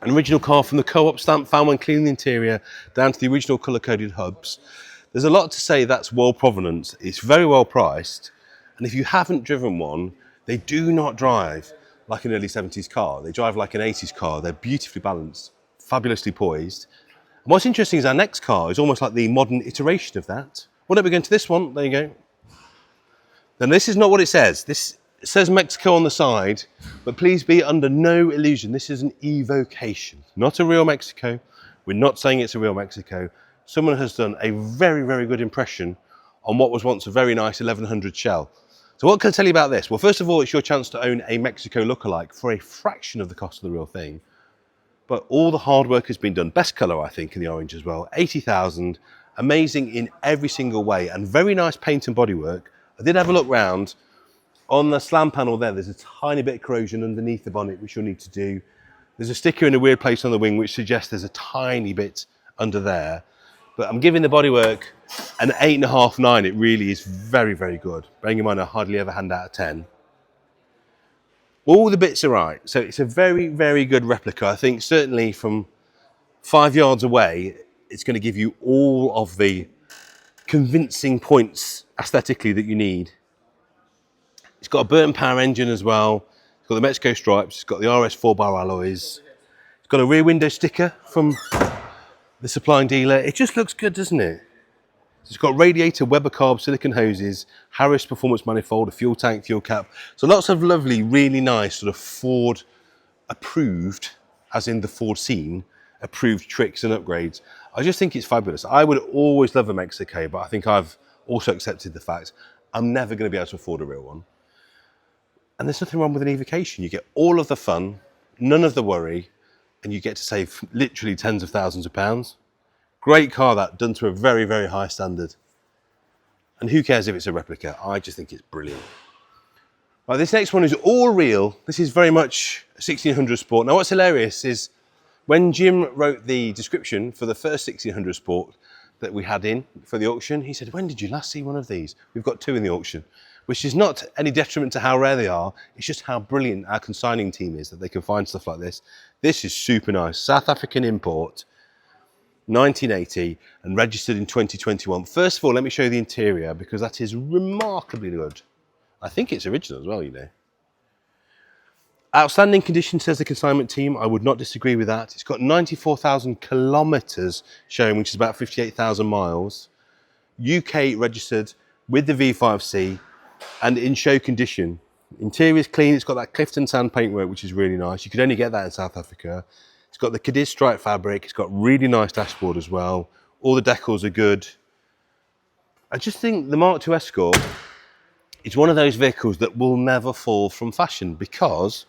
An original car from the Co-op stamp, found when cleaning the interior, down to the original colour-coded hubs. There's a lot to say that's world provenance. It's very well priced. And if you haven't driven one, they do not drive like an early 70s car. They drive like an 80s car. They're beautifully balanced, fabulously poised. And what's interesting is our next car is almost like the modern iteration of that. Why don't we go into this one? There you go. Then this is not what it says. This says Mexico on the side, but please be under no illusion. This is an Evocation, not a real Mexico. We're not saying it's a real Mexico. Someone has done a very, very good impression on what was once a very nice 1100 shell. So what can I tell you about this? Well, first of all, it's your chance to own a Mexico lookalike for a fraction of the cost of the real thing. But all the hard work has been done. Best colour, I think, in the orange as well. 80,000, amazing in every single way, and very nice paint and bodywork. I did have a look round. On the slam panel there, there's a tiny bit of corrosion underneath the bonnet, which you'll need to do. There's a sticker in a weird place on the wing, which suggests there's a tiny bit under there. But I'm giving the bodywork an 8.5, 9. It really is very, very good. Bearing in mind, I hardly ever hand out a 10. All the bits are right. So it's a very, very good replica. I think certainly from 5 yards away, it's going to give you all of the convincing points aesthetically that you need. It's got a Burton power engine as well. It's got the Mexico stripes. It's got the RS 4-bar alloys. It's got a rear window sticker from the supplying dealer. It just looks good, doesn't it? It's got radiator, Weber carb, silicone hoses, Harris performance manifold, a fuel tank, fuel cap. So lots of lovely, really nice sort of Ford approved, as in the Ford scene, approved tricks and upgrades. I just think it's fabulous. I would always love a Mexico, but I think I've also accepted the fact I'm never going to be able to afford a real one. And there's nothing wrong with an Evocation. You get all of the fun, none of the worry, and you get to save literally tens of thousands of pounds. Great car that, done to a very, very high standard. And who cares if it's a replica? I just think it's brilliant. Right, this next one is all real. This is very much a 1600 Sport. Now what's hilarious is when Jim wrote the description for the first 1600 Sport that we had in for the auction, he said, when did you last see one of these? We've got 2 in the auction, which is not any detriment to how rare they are. It's just how brilliant our consigning team is that they can find stuff like this. This is super nice. South African import, 1980, and registered in 2021. First of all, let me show you the interior because that is remarkably good. I think it's original as well, you know. Outstanding condition, says the consignment team. I would not disagree with that. It's got 94,000 kilometres showing, which is about 58,000 miles. UK registered with the V5C and in show condition. Interior is clean. It's got that Clifton sand paintwork, which is really nice. You could only get that in South Africa. It's got the Cadiz stripe fabric. It's got really nice dashboard as well. All the decals are good. I just think the Mark II Escort is one of those vehicles that will never fall from fashion because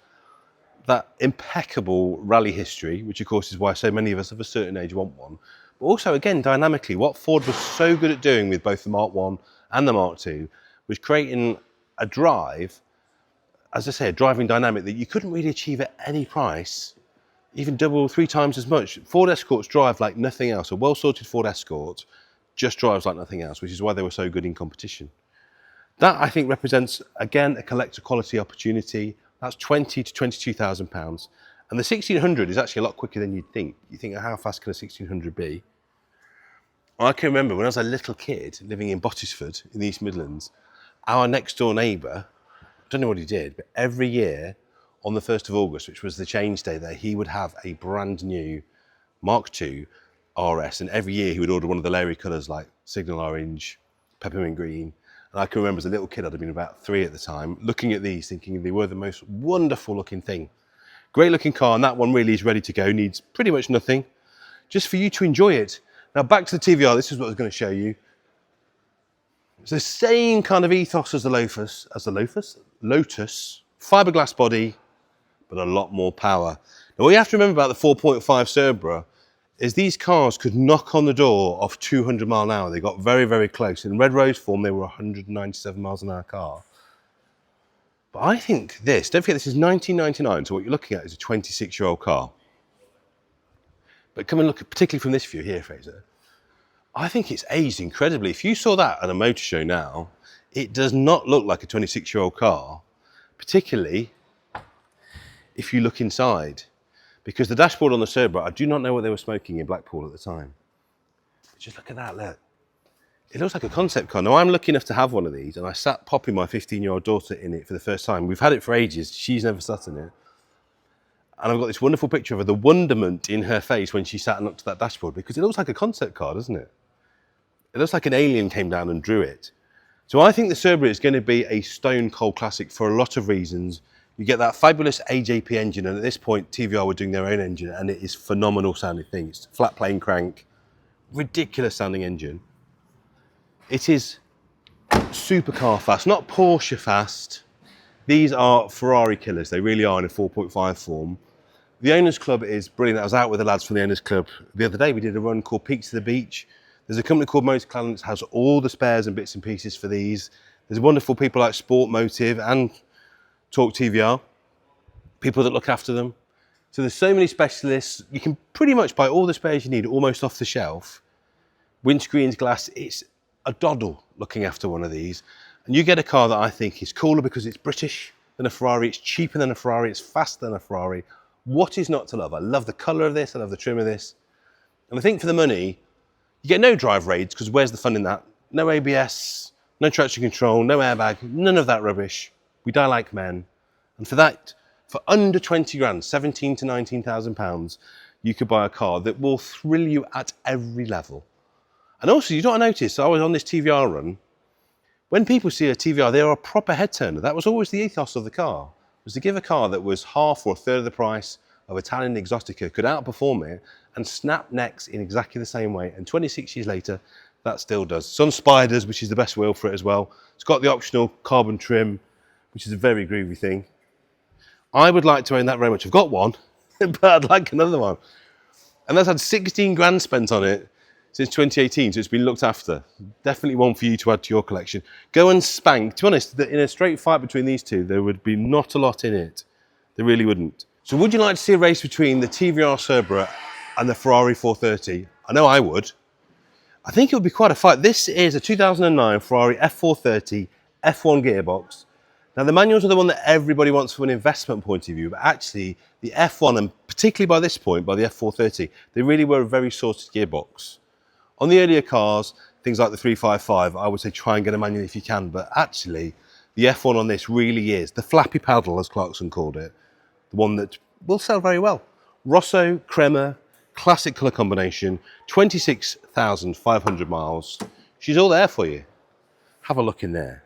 that impeccable rally history, which of course is why so many of us of a certain age want one, but also again dynamically, what Ford was so good at doing with both the Mark I and the Mark II was creating a drive, as I say, a driving dynamic that you couldn't really achieve at any price, even 2 or 3 times as much. Ford Escorts drive like nothing else. A well-sorted Ford Escort just drives like nothing else, which is why they were so good in competition. That, I think, represents, again, a collector quality opportunity. That's 20 to 22,000 pounds. And the 1600 is actually a lot quicker than you'd think. You think, how fast can a 1600 be? I can remember when I was a little kid living in Bottisford in the East Midlands, our next door neighbour, I don't know what he did, but every year on the 1st of August, which was the change day there, he would have a brand new Mark II RS. And every year he would order one of the Larry colours like Signal Orange, Peppermint Green. And I can remember as a little kid, I'd have been about 3 at the time, looking at these, thinking they were the most wonderful looking thing. Great looking car, and that one really is ready to go, needs pretty much nothing, just for you to enjoy it. Now back to the TVR, this is what I was going to show you. It's the same kind of ethos as the Lotus, fiberglass body, but a lot more power. Now what you have to remember about the 4.5 Cerbera is these cars could knock on the door off 200 mile an hour. They got very, very close. In red rose form, they were 197 miles an hour car. But I think this, don't forget this is 1999, so what you're looking at is a 26-year-old car. But come and look, particularly from this view here, Fraser, I think it's aged incredibly. If you saw that at a motor show now, it does not look like a 26-year-old car, particularly if you look inside. Because the dashboard on the Cerbera, I do not know what they were smoking in Blackpool at the time. But just look at that, look. It looks like a concept car. Now, I'm lucky enough to have one of these, and I sat popping my 15-year-old daughter in it for the first time. We've had it for ages. She's never sat in it. And I've got this wonderful picture of her, the wonderment in her face when she sat and looked at that dashboard, because it looks like a concept car, doesn't it? It looks like an alien came down and drew it. So I think the Cerbera is going to be a stone cold classic for a lot of reasons. You get that fabulous AJP engine, and at this point, TVR were doing their own engine, and it is phenomenal sounding thing. It's flat plane crank, ridiculous sounding engine. It is supercar fast, not Porsche fast. These are Ferrari killers. They really are in a 4.5 form. The Owners Club is brilliant. I was out with the lads from the Owners Club the other day. We did a run called Peaks to the Beach. There's a company called Motor Cowland that has all the spares and bits and pieces for these. There's wonderful people like Sport Motive and Talk TVR, people that look after them. So there's so many specialists. You can pretty much buy all the spares you need almost off the shelf. Windscreens, glass, it's a doddle looking after one of these. And you get a car that I think is cooler because it's British than a Ferrari, it's cheaper than a Ferrari, it's faster than a Ferrari. What is not to love? I love the colour of this, I love the trim of this. And I think for the money, you get no drive raids, because where's the fun in that? No ABS, no traction control, no airbag, none of that rubbish. We die like men. And for that, for under 20 grand, 17 to 19,000 pounds, you could buy a car that will thrill you at every level. And also, you don't notice, I was on this TVR run, when people see a TVR, they are a proper head turner. That was always the ethos of the car, was to give a car that was half or a third of the price of Italian Exotica, could outperform it and snap necks in exactly the same way. And 26 years later, that still does. It's on Spiders, which is the best wheel for it as well. It's got the optional carbon trim, which is a very groovy thing. I would like to own that very much. I've got one, but I'd like another one. And that's had 16 grand spent on it since 2018, so it's been looked after. Definitely one for you to add to your collection. Go and spank. To be honest, in a straight fight between these two, there would be not a lot in it. There really wouldn't. So would you like to see a race between the TVR Cerbera and the Ferrari 430? I know I would. I think it would be quite a fight. This is a 2009 Ferrari F430 F1 gearbox. Now, the manuals are the one that everybody wants from an investment point of view, but actually the F1, and particularly by this point, by the F430, they really were a very sorted gearbox. On the earlier cars, things like the 355, I would say try and get a manual if you can, but actually the F1 on this really is the flappy paddle, as Clarkson called it, the one that will sell very well. Rosso, Crema, classic colour combination, 26,500 miles. She's all there for you. Have a look in there.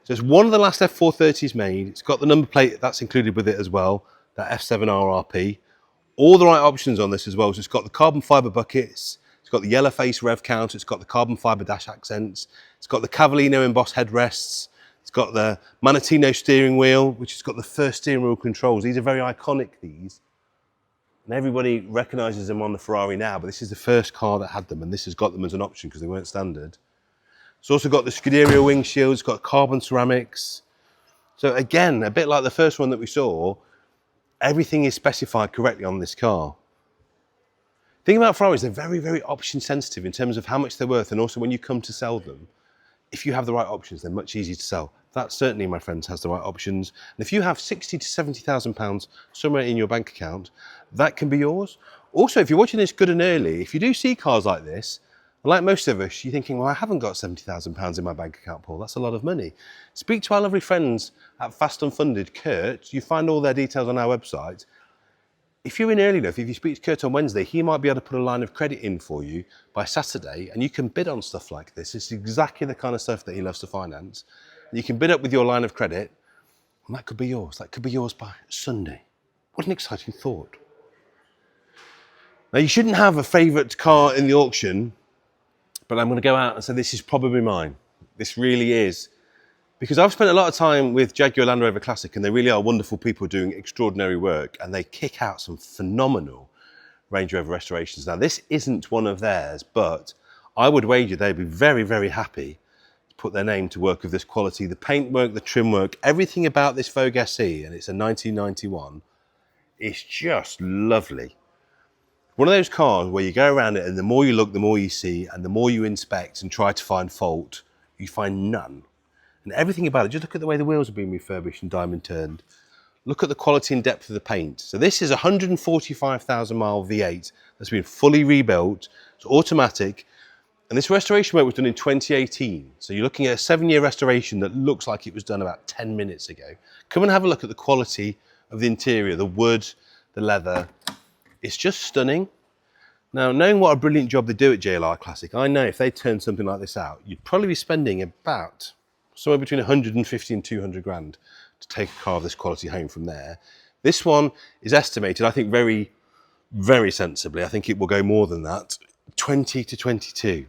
So it's one of the last F430s made. It's got the number plate that's included with it as well, that F7RRP. All the right options on this as well. So it's got the carbon fibre buckets, it's got the yellow face rev counter, it's got the carbon fibre dash accents, it's got the Cavallino embossed headrests, it's got the Manatino steering wheel, which has got the first steering wheel controls. These are very iconic, these. And everybody recognises them on the Ferrari now, but this is the first car that had them, and this has got them as an option because they weren't standard. It's also got the Scuderia wing shields, it's got carbon ceramics. So again, a bit like the first one that we saw, everything is specified correctly on this car. The thing about Ferraris, they're very, very option sensitive in terms of how much they're worth, and also when you come to sell them, if you have the right options, they're much easier to sell. That certainly, my friends, has the right options. And if you have 60 to 70,000 pounds somewhere in your bank account, that can be yours. Also, if you're watching this good and early, if you do see cars like this, like most of us, you're thinking, well, I haven't got 70,000 pounds in my bank account, Paul. That's a lot of money. Speak to our lovely friends at Fast Unfunded, Kurt. You find all their details on our website. If you're in early enough, if you speak to Kurt on Wednesday, he might be able to put a line of credit in for you by Saturday, and you can bid on stuff like this. It's exactly the kind of stuff that he loves to finance. And you can bid up with your line of credit, and that could be yours. That could be yours by Sunday. What an exciting thought. Now, you shouldn't have a favourite car in the auction, but I'm going to go out and say this is probably mine. This really is. Because I've spent a lot of time with Jaguar Land Rover Classic, and they really are wonderful people doing extraordinary work, and they kick out some phenomenal Range Rover restorations. Now, this isn't one of theirs, but I would wager they'd be very, very happy to put their name to work of this quality. The paintwork, the trim work, everything about this Vogue SE, and it's a 1991, it's just lovely. One of those cars where you go around it and the more you look, the more you see, and the more you inspect and try to find fault, you find none. And everything about it, just look at the way the wheels have been refurbished and diamond turned. Look at the quality and depth of the paint. So this is a 145,000 mile V8 that's been fully rebuilt. It's automatic. And this restoration work was done in 2018. So you're looking at a 7-year restoration that looks like it was done about 10 minutes ago. Come and have a look at the quality of the interior, the wood, the leather. It's just stunning. Now, knowing what a brilliant job they do at JLR Classic, I know if they turned something like this out, you'd probably be spending about somewhere between 150 and 200 grand to take a car of this quality home from there. This one is estimated, I think very, very sensibly, I think it will go more than that, 20 to 22.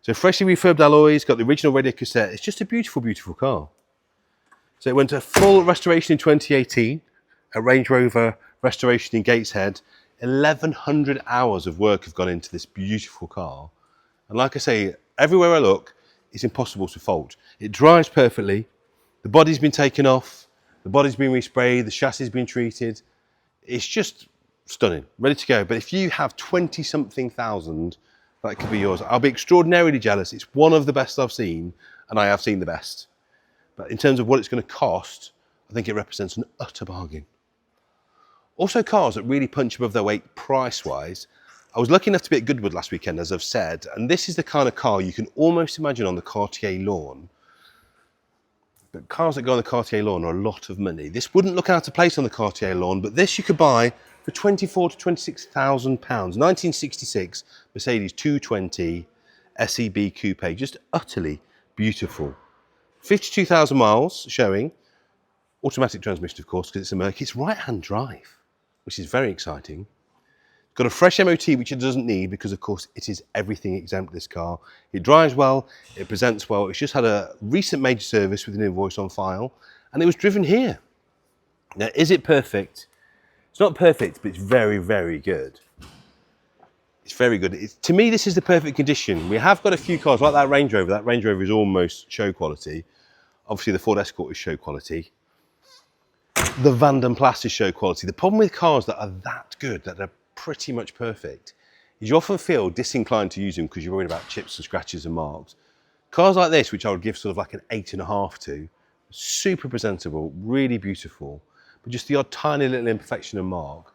So freshly refurbed alloys, got the original radio cassette. It's just a beautiful, beautiful car. So it went to full restoration in 2018, a Range Rover restoration in Gateshead. 1,100 hours of work have gone into this beautiful car. And like I say, everywhere I look, it's impossible to fault. It drives perfectly. The body's been taken off. The body's been resprayed. The chassis's been treated. It's just stunning, ready to go. But if you have 20-something thousand, that could be yours. I'll be extraordinarily jealous. It's one of the best I've seen, and I have seen the best. But in terms of what it's going to cost, I think it represents an utter bargain. Also, cars that really punch above their weight price-wise. I was lucky enough to be at Goodwood last weekend, as I've said, and this is the kind of car you can almost imagine on the Cartier lawn. But cars that go on the Cartier lawn are a lot of money. This wouldn't look out of place on the Cartier lawn, but this you could buy for £24,000 to £26,000. 1966 Mercedes 220 SEB Coupe, just utterly beautiful. 52,000 miles showing. Automatic transmission, of course, because it's a Merc. It's right-hand drive, which is very exciting. Got a fresh MOT, which it doesn't need because, of course, it is everything exempt, this car. It drives well, it presents well. It's just had a recent major service with an invoice on file, and it was driven here. Now, is it perfect? It's not perfect, but it's very, very good. It's very good. To me, this is the perfect condition. We have got a few cars like that Range Rover. That Range Rover is almost show quality. Obviously, the Ford Escort is show quality. The Vanden Plas is show quality. The problem with cars that are that good, that are pretty much perfect, is you often feel disinclined to use them because you're worried about chips and scratches and marks. Cars like this, which I would give sort of like an 8.5 to, super presentable, really beautiful, but just the odd tiny little imperfection and mark,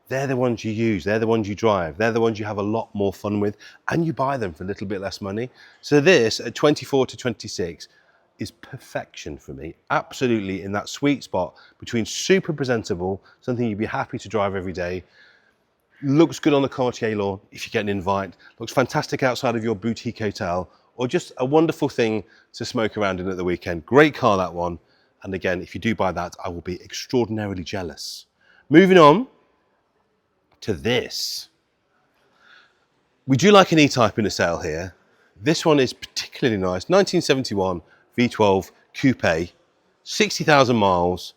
they're the ones you use, they're the ones you drive, they're the ones you have a lot more fun with, and you buy them for a little bit less money. So this, at 24 to 26, is perfection for me, absolutely in that sweet spot between super presentable, something you'd be happy to drive every day, looks good on the Cartier lawn if you get an invite, looks fantastic outside of your boutique hotel, or just a wonderful thing to smoke around in at the weekend. Great car, that one. And again, if you do buy that, I will be extraordinarily jealous. Moving on to this. We do like an E-Type in the sale here. This one is particularly nice. 1971 V12 Coupe, 60,000 miles.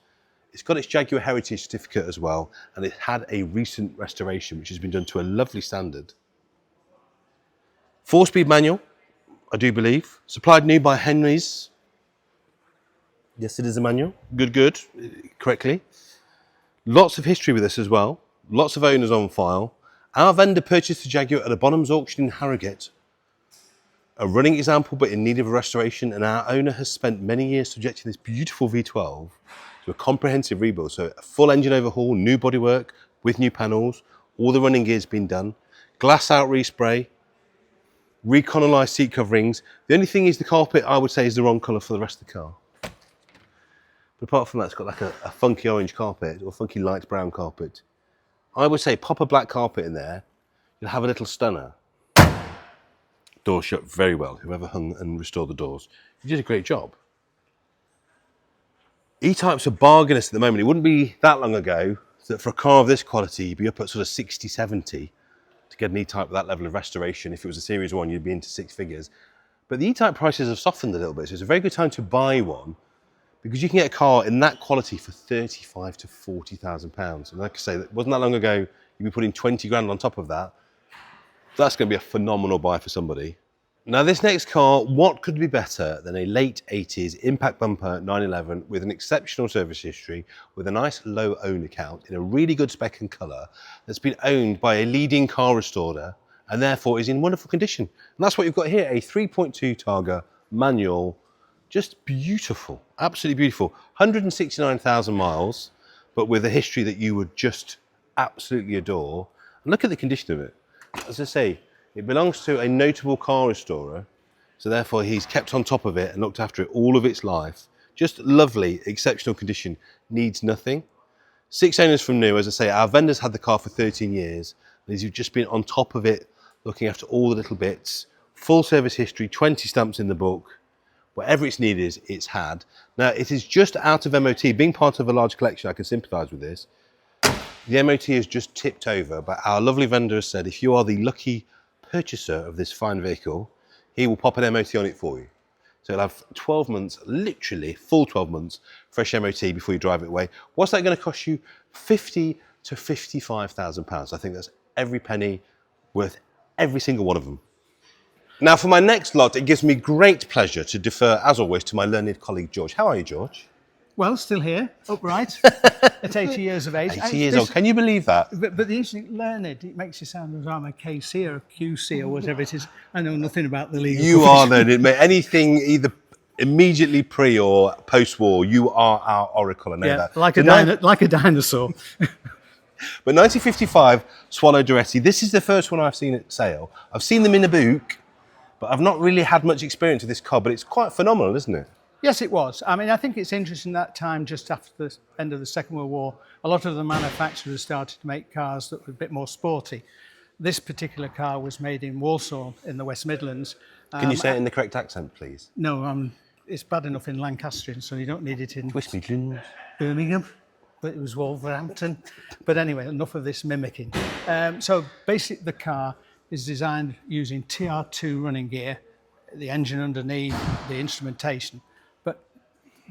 It's got its Jaguar Heritage Certificate as well, and it had a recent restoration, which has been done to a lovely standard. 4-speed manual, I do believe. Supplied new by Henry's. Yes, it is a manual. Good, correctly. Lots of history with this as well. Lots of owners on file. Our vendor purchased the Jaguar at a Bonhams auction in Harrogate. A running example, but in need of a restoration, and our owner has spent many years subjecting this beautiful V12 to a comprehensive rebuild. So a full engine overhaul, new bodywork with new panels, all the running gear's been done, glass out respray, recolonized seat coverings. The only thing is the carpet, I would say, is the wrong colour for the rest of the car. But apart from that, it's got like a funky orange carpet or funky light brown carpet. I would say pop a black carpet in there, you'll have a little stunner. Doors shut very well. Whoever hung and restored the doors, you did a great job. E-Types are bargainous at the moment. It wouldn't be that long ago that for a car of this quality, you'd be up at sort of 60, 70 to get an E-Type with that level of restoration. If it was a Series 1, you'd be into 6 figures. But the E-Type prices have softened a little bit, so it's a very good time to buy one because you can get a car in that quality for £35,000 to £40,000. And like I say, it wasn't that long ago, you'd be putting 20 grand on top of that. That's going to be a phenomenal buy for somebody. Now this next car, what could be better than a late 80s impact bumper 911 with an exceptional service history, with a nice low owner count in a really good spec and colour, that's been owned by a leading car restorer and therefore is in wonderful condition. And that's what you've got here, a 3.2 Targa manual, just beautiful, absolutely beautiful. 169,000 miles, but with a history that you would just absolutely adore. And look at the condition of it. As I say, it belongs to a notable car restorer, so therefore he's kept on top of it and looked after it all of its life. Just lovely, exceptional condition, needs nothing. 6 owners from new. As I say, our vendor's had the car for 13 years. And he's just been on top of it, looking after all the little bits. Full service history, 20 stamps in the book. Whatever it's needed, it's had. Now, it is just out of MOT. Being part of a large collection, I can sympathise with this. The MOT is just tipped over, but our lovely vendor has said if you are the lucky purchaser of this fine vehicle, he will pop an MOT on it for you. So you'll have 12 months, literally full 12 months, fresh MOT before you drive it away. What's that going to cost you? 50 to 55,000 pounds. I think that's every penny, worth every single one of them. Now for my next lot, it gives me great pleasure to defer, as always, to my learned colleague George. How are you, George? Well, still here, upright, at 80 years of age. 80 years old, can you believe that? But the interesting, learned, it makes you sound as I'm a KC or a QC or whatever it is. I know nothing about the legal You are learned, mate. Anything either immediately pre or post-war, you are our oracle, I know that. Like a dinosaur. But 1955 Swallow Duretti, this is the first one I've seen at sale. I've seen them in a book, but I've not really had much experience with this car, but it's quite phenomenal, isn't it? Yes, it was. I mean, I think it's interesting that time, just after the end of the Second World War, a lot of the manufacturers started to make cars that were a bit more sporty. This particular car was made in Walsall in the West Midlands. Can you say it in the correct accent, please? No, it's bad enough in Lancastrian, so you don't need it in West Midlands. Birmingham, but it was Wolverhampton. But anyway, enough of this mimicking. So basically the car is designed using TR2 running gear, the engine underneath, the instrumentation.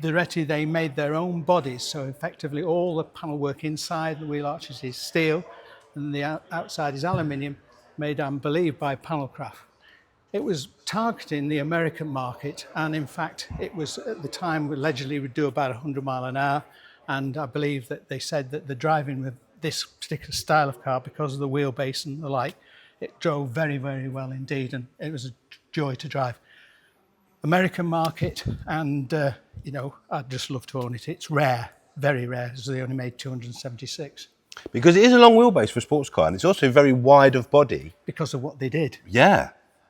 Duretti, they made their own bodies, so effectively all the panel work inside the wheel arches is steel and the outside is aluminium, made, I believe, by Panelcraft. It was targeting the American market, and in fact it was at the time allegedly would do about 100 miles an hour, and I believe that they said that the driving with this particular style of car, because of the wheelbase and the like, it drove very, very well indeed, and it was a joy to drive. American market, and you know, I'd just love to own it. It's rare, very rare, as they only made 276. Because it is a long wheelbase for a sports car, and it's also very wide of body. Because of what they did. Yeah.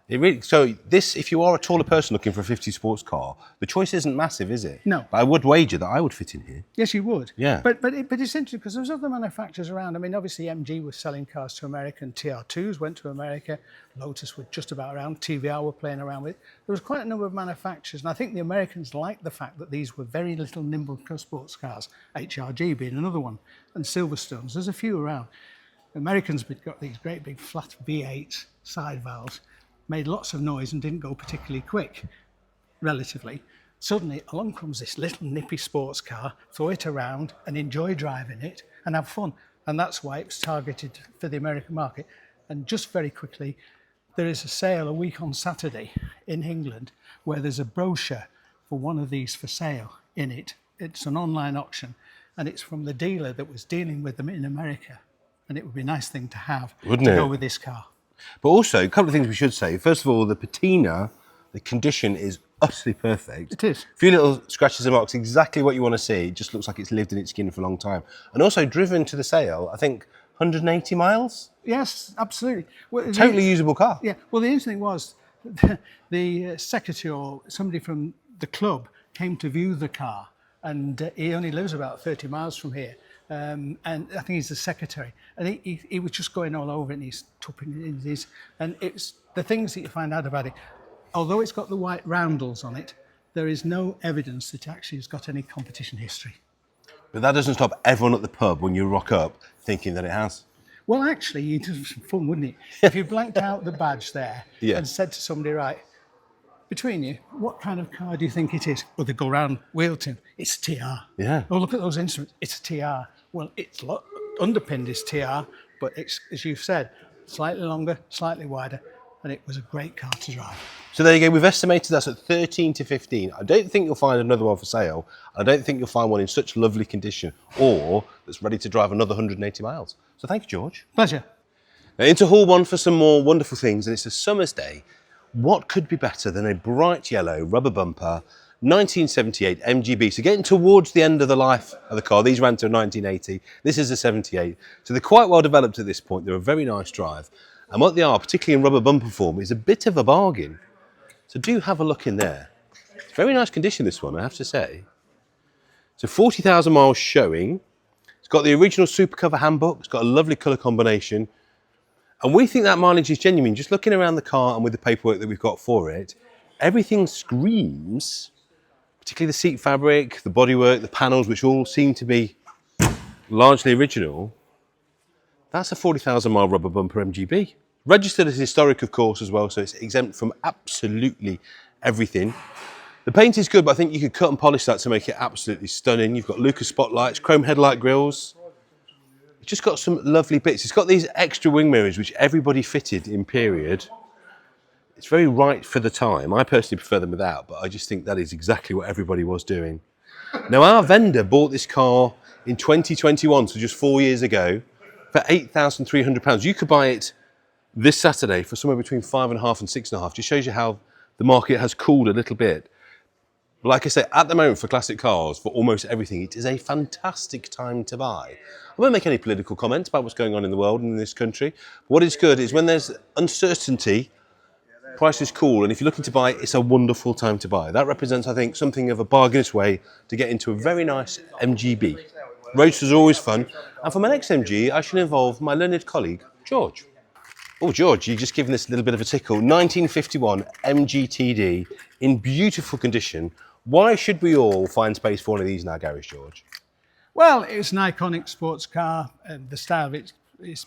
It really, so this, if you are a taller person looking for a 50 sports car, the choice isn't massive, is it? No. But I would wager that I would fit in here. Yes, you would. Yeah. But it's interesting because there's other manufacturers around. I mean, obviously MG was selling cars to America, and TR2s went to America. Lotus were just about around. TVR were playing around with. There was quite a number of manufacturers, and I think the Americans liked the fact that these were very little nimble sports cars, HRG being another one, and Silverstones. There's a few around. Americans got these great big flat V8 side valves, made lots of noise and didn't go particularly quick, relatively. Suddenly, along comes this little nippy sports car, throw it around and enjoy driving it and have fun. And that's why it's targeted for the American market. And just very quickly, there is a sale a week on Saturday in England where there's a brochure for one of these for sale in it. It's an online auction, and it's from the dealer that was dealing with them in America. And it would be a nice thing to have to go with this car. But also, a couple of things we should say. First of all, the patina, the condition is utterly perfect. It is. A few little scratches and marks, exactly what you want to see. It just looks like it's lived in its skin for a long time. And also driven to the sale, I think, 180 miles? Yes, absolutely. Well, totally usable car. Yeah. Well, the interesting thing was the secretary or somebody from the club came to view the car, and he only lives about 30 miles from here. And I think he's the secretary, and he was just going all over it, and he's tupping it in his, and it's the things that you find out about it. Although it's got the white roundels on it, there is no evidence that it actually has got any competition history. But that doesn't stop everyone at the pub when you rock up thinking that it has. Well, actually, you'd have some fun, wouldn't it? If you blanked out the badge there and said to somebody, right, between you, what kind of car do you think it is? Well, they go round Wheelton, it's a TR. Yeah. Oh, look at those instruments, it's a TR. Well, it's underpinned is TR, but it's, as you've said, slightly longer, slightly wider, and it was a great car to drive. So there you go, we've estimated that's at 13 to 15. I don't think you'll find another one for sale. I don't think you'll find one in such lovely condition or that's ready to drive another 180 miles. So thank you, George. Pleasure. Now into Hall 1 for some more wonderful things, and it's a summer's day. What could be better than a bright yellow rubber bumper 1978 MGB? So getting towards the end of the life of the car. These ran to 1980. This is a 78. So they're quite well developed at this point. They're a very nice drive. And what they are, particularly in rubber bumper form, is a bit of a bargain. So do have a look in there. It's very nice condition, this one, I have to say. So 40,000 miles showing. It's got the original super cover handbook. It's got a lovely colour combination. And we think that mileage is genuine. Just looking around the car and with the paperwork that we've got for it, everything screams, particularly the seat fabric, the bodywork, the panels, which all seem to be largely original. That's a 40,000 mile rubber bumper MGB. Registered as historic, of course, as well, so it's exempt from absolutely everything. The paint is good, but I think you could cut and polish that to make it absolutely stunning. You've got Lucas spotlights, chrome headlight grills. It's just got some lovely bits. It's got these extra wing mirrors, which everybody fitted in period. It's very right for the time. I personally prefer them without, but I just think that is exactly what everybody was doing. Now, our vendor bought this car in 2021, so just 4 years ago, for £8,300. You could buy it this Saturday for somewhere between 5.5 and 6.5. Just shows you how the market has cooled a little bit. But like I say, at the moment for classic cars, for almost everything, it is a fantastic time to buy. I won't make any political comments about what's going on in the world and in this country. But what is good is when there's uncertainty, price is cool, and if you're looking to buy, it's a wonderful time to buy. That represents, I think, something of a bargainous way to get into a very nice MGB. Roadsters are always fun, and for my next MG, I shall involve my learned colleague, George. Oh, George, you've just given this a little bit of a tickle. 1951 MGTD in beautiful condition. Why should we all find space for one of these in our garage, George? Well, it's an iconic sports car. The style of it is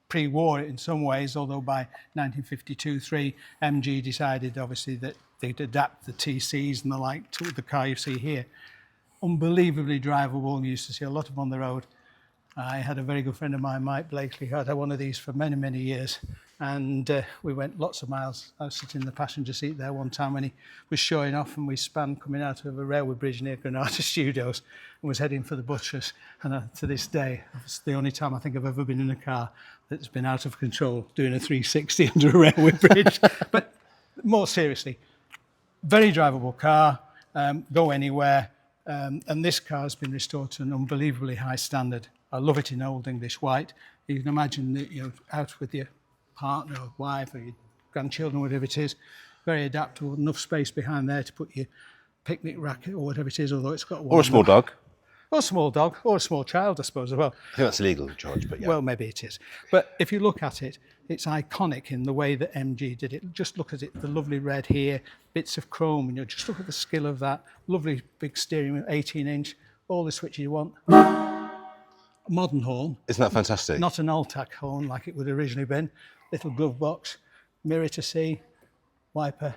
pre-war in some ways, although by 1952-3, MG decided, obviously, that they'd adapt the TCs and the like to the car you see here. Unbelievably drivable. You used to see a lot of them on the road. I had a very good friend of mine, Mike Blakely, who had one of these for many, many years. And we went lots of miles. I was sitting in the passenger seat there one time when he was showing off, and we span coming out of a railway bridge near Granada Studios and was heading for the butchers. And to this day, it's the only time I think I've ever been in a car that's been out of control doing a 360 under a railway bridge. But more seriously, very drivable car, go anywhere. And this car has been restored to an unbelievably high standard. I love it in old English white. You can imagine that you're out with your partner or wife or your grandchildren, whatever it is. Very adaptable, enough space behind there to put your picnic racket or whatever it is, although it's got one. Or a small dog. Or a small dog, or a small child, I suppose, as well. I think that's illegal, George, but yeah. Well, maybe it is. But if you look at it, it's iconic in the way that MG did it. Just look at it, the lovely red here, bits of chrome, and just look at the skill of that. Lovely big steering wheel, 18-inch, all the switches you want. Modern horn. Isn't that fantastic? Not an Alltag horn like it would have originally been. Little glove box, mirror to see, wiper,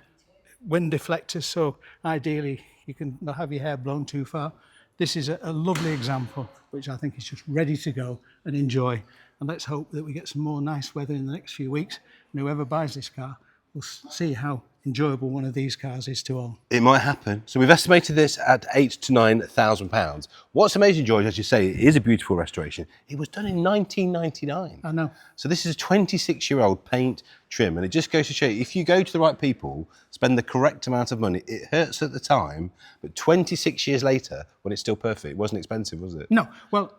wind deflectors, so ideally you can not have your hair blown too far. This is a lovely example, which I think is just ready to go and enjoy. And let's hope that we get some more nice weather in the next few weeks, and whoever buys this car will see how enjoyable one of these cars is to own. It might happen. So we've estimated this at £8,000 to £9,000. What's amazing, George, as you say, it is a beautiful restoration. It was done in 1999. I know. So this is a 26-year-old paint trim, and it just goes to show you, if you go to the right people, spend the correct amount of money, it hurts at the time, but 26 years later, when it's still perfect, it wasn't expensive, was it? No. Well,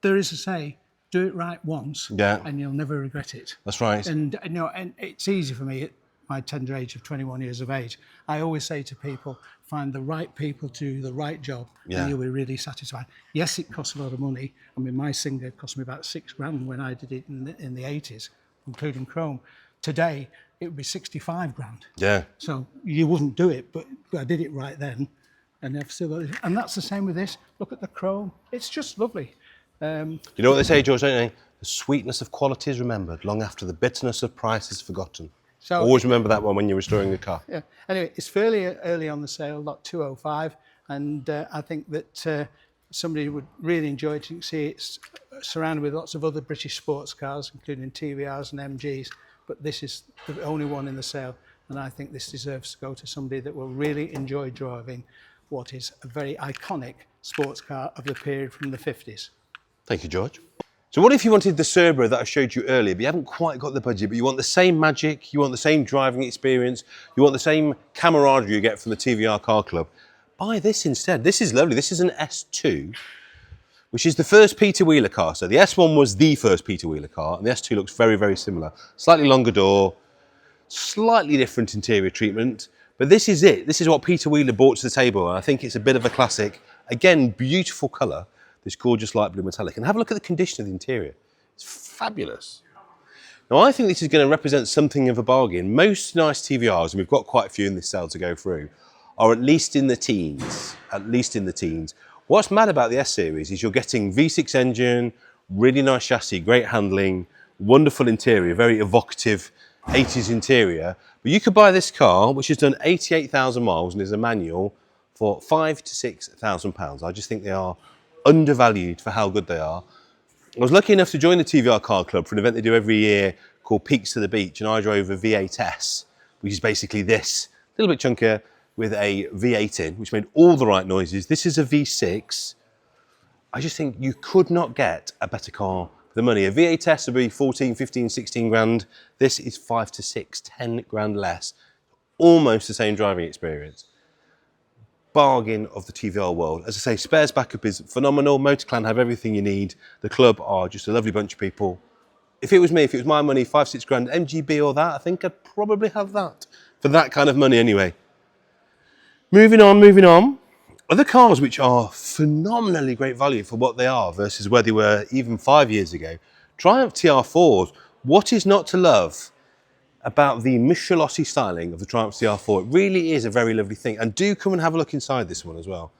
there is a say, do it right once, Yeah. and you'll never regret it. That's right. And and it's easy for me at my tender age of 21 years of age. I always say to people, find the right people to do the right job, Yeah. and you'll be really satisfied. Yes, it costs a lot of money. I mean, my Singer cost me about £6,000 when I did it in the 80s, including chrome. Today, it would be 65 grand. Yeah. So you wouldn't do it, but I did it right then, and I've still got it. And that's the same with this. Look at the chrome. It's just lovely. You know what they say, George, don't they? The sweetness of quality is remembered long after the bitterness of price is forgotten. So always remember that one when you're restoring a car. Yeah. Anyway, it's fairly early on the sale, lot 205, and I think that somebody would really enjoy it. You can see it's surrounded with lots of other British sports cars, including TVRs and MGs. but this is the only one in the sale, and I think this deserves to go to somebody that will really enjoy driving what is a very iconic sports car of the period from the 50s. Thank you, George. So what if you wanted the Cerbera that I showed you earlier, but you haven't quite got the budget, but you want the same magic, you want the same driving experience, you want the same camaraderie you get from the TVR Car Club? Buy this instead. This is lovely. This is an S2, which is the first Peter Wheeler car. So the S1 was the first Peter Wheeler car, and the S2 looks very, very similar. Slightly longer door, slightly different interior treatment, but this is it. This is what Peter Wheeler brought to the table, and I think it's a bit of a classic. Again, beautiful colour, this gorgeous light blue metallic. And have a look at the condition of the interior. It's fabulous. Now, I think this is going to represent something of a bargain. Most nice TVRs, and we've got quite a few in this sale to go through, are at least in the teens, What's mad about the S-Series is you're getting V6 engine, really nice chassis, great handling, wonderful interior, very evocative 80s interior. But you could buy this car, which has done 88,000 miles and is a manual, for £5,000 to £6,000. I just think they are undervalued for how good they are. I was lucky enough to join the TVR Car Club for an event they do every year called Peaks to the Beach, and I drove a V8 S, which is basically this, a little bit chunkier, with a V8 in, which made all the right noises. This is a V6. I just think you could not get a better car for the money. A V8 S would be 14, 15, 16 grand. This is 5 to 6, 10 grand less. Almost the same driving experience. Bargain of the TVR world. As I say, spares backup is phenomenal. MotorClan have everything you need. The club are just a lovely bunch of people. If it was me, if it was my money, 5, 6 grand, MGB or that, I think I'd probably have that for that kind of money anyway. Moving on. Other cars which are phenomenally great value for what they are versus where they were even 5 years ago. Triumph TR4s. What is not to love about the Michelotti styling of the Triumph TR4? It really is a very lovely thing. And do come and have a look inside this one as well.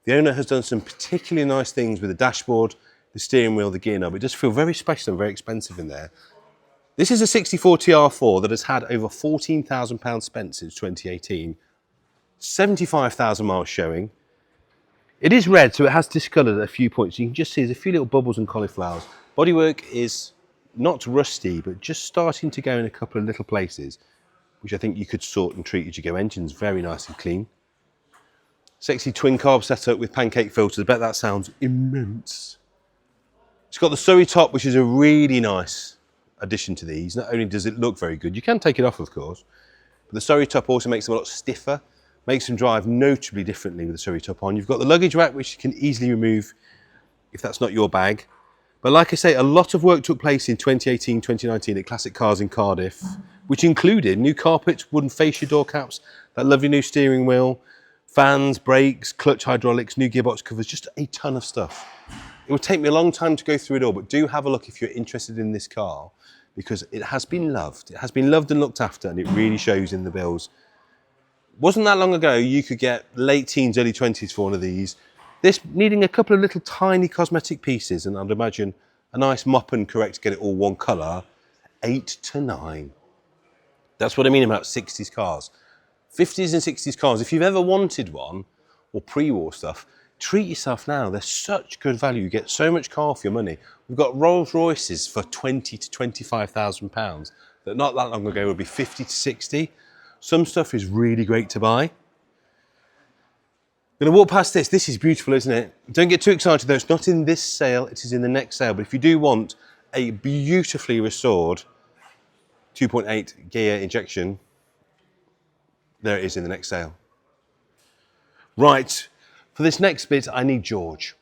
The owner has done some particularly nice things with the dashboard, the steering wheel, the gear knob. It does feel very special and very expensive in there. This is a 64 TR4 that has had over £14,000 spent since 2018. 75,000 miles showing. It is red, so it has discoloured at a few points. You can just see there's a few little bubbles and cauliflowers. Bodywork is not rusty, but just starting to go in a couple of little places, which I think you could sort and treat as you go. Engine's very nice and clean. Sexy twin carb setup with pancake filters. I bet that sounds immense. It's got the Surrey top, which is a really nice addition to these. Not only does it look very good, you can take it off, of course, but the Surrey top also makes them a lot stiffer, makes them drive notably differently with the Surrey top on. You've got the luggage rack, which you can easily remove if that's not your bag. But like I say, a lot of work took place in 2018, 2019 at Classic Cars in Cardiff, which included new carpets, wooden fascia door caps, that lovely new steering wheel, fans, brakes, clutch hydraulics, new gearbox covers, just a ton of stuff. It would take me a long time to go through it all, but do have a look if you're interested in this car, because it has been loved. It has been loved and looked after, and it really shows in the bills. Wasn't that long ago you could get late teens, early 20s for one of these. This needing a couple of little tiny cosmetic pieces, and I'd imagine a nice mop and correct to get it all one colour, 8 to 9. That's what I mean about 60s cars. 50s and 60s cars, if you've ever wanted one, or pre-war stuff, treat yourself now. They're such good value. You get so much car for your money. We've got Rolls Royces for 20 to 25,000 pounds that not that long ago would be 50 to 60. Some stuff is really great to buy. I'm going to walk past this. This is beautiful, isn't it? Don't get too excited though. It's not in this sale. It is in the next sale. But if you do want a beautifully restored 2.8 Ghia injection, there it is in the next sale. Right, for this next bit, I need George.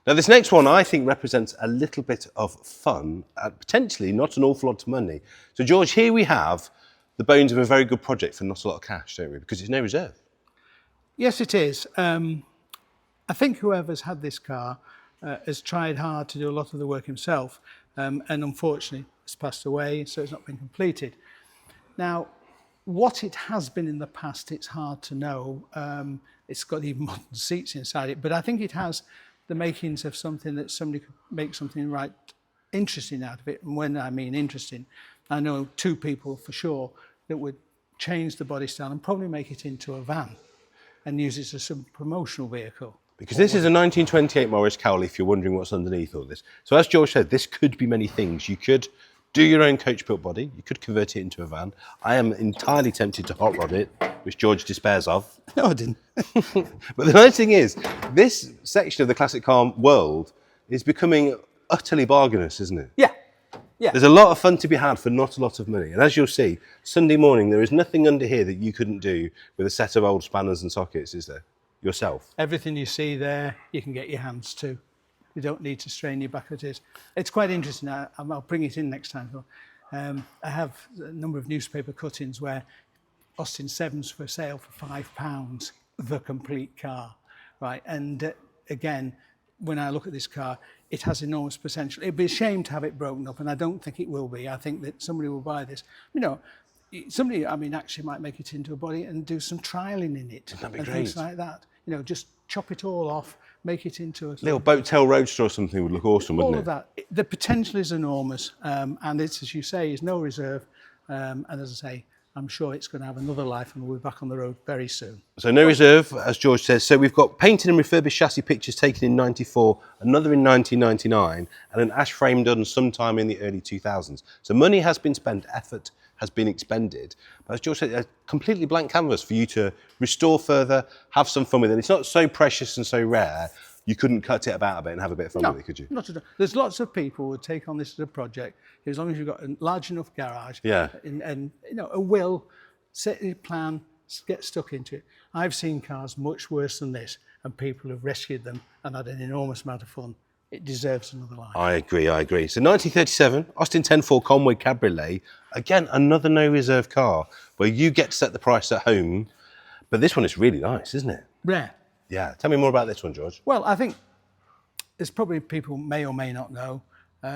Now this next one I think represents a little bit of fun, potentially not an awful lot of money. So George, here we have the bones of a very good project for not a lot of cash, don't we? Because it's no reserve. Yes, it is. I think whoever's had this car has tried hard to do a lot of the work himself, and unfortunately has passed away, so it's not been completed. Now, what it has been in the past, it's hard to know. It's got even modern seats inside it, but I think it has the makings of something that somebody could make something right interesting out of it. And when I mean interesting, I know two people for sure that would change the body style and probably make it into a van and use it as a promotional vehicle. Because this is a 1928 Morris Cowley, if you're wondering what's underneath all this. So as George said, this could be many things. You could do your own coach built body. You could convert it into a van. I am entirely tempted to hot rod it, which George despairs of. No, I didn't. But the nice thing is, this section of the classic car world is becoming utterly bargainous, isn't it? Yeah. Yeah. There's a lot of fun to be had for not a lot of money. And as you'll see, Sunday morning, there is nothing under here that you couldn't do with a set of old spanners and sockets, is there? Yourself. Everything you see there, you can get your hands to. You don't need to strain your back at it. It's quite interesting. I'll bring it in next time. I have a number of newspaper cuttings where Austin 7's for sale for £5, the complete car, right? And again, when I look at this car, it has enormous potential. It'd be a shame to have it broken up, and I don't think it will be. I think that somebody will buy this. You know, somebody, I mean, actually might make it into a body and do some trialing in it. That'd be and great. Things like that. You know, just chop it all off, make it into a Little boat tail roadster or something would look awesome, wouldn't it? all of that. The potential is enormous, and it's, as you say, is no reserve. And as I say, I'm sure it's going to have another life, and we'll be back on the road very soon. So no reserve, as George says. So we've got painted and refurbished chassis pictures taken in '94, another in 1999, and an ash frame done sometime in the early 2000s. So money has been spent, effort has been expended. But as George said, a completely blank canvas for you to restore further, have some fun with it. It's not so precious and so rare, you couldn't cut it about a bit and have a bit of fun with it, could you? Not at all. There's lots of people who would take on this as a project, as long as you've got a large enough garage and you know, a will, set your plan, get stuck into it. I've seen cars much worse than this, and people have rescued them and had an enormous amount of fun. It deserves another life. I agree. So 1937, Austin 10-4 Conway Cabriolet. Again, another no reserve car where you get to set the price at home. But this one is really nice, isn't it? Rare. Yeah. Tell me more about this one, George. Well, I think there's probably people may or may not know,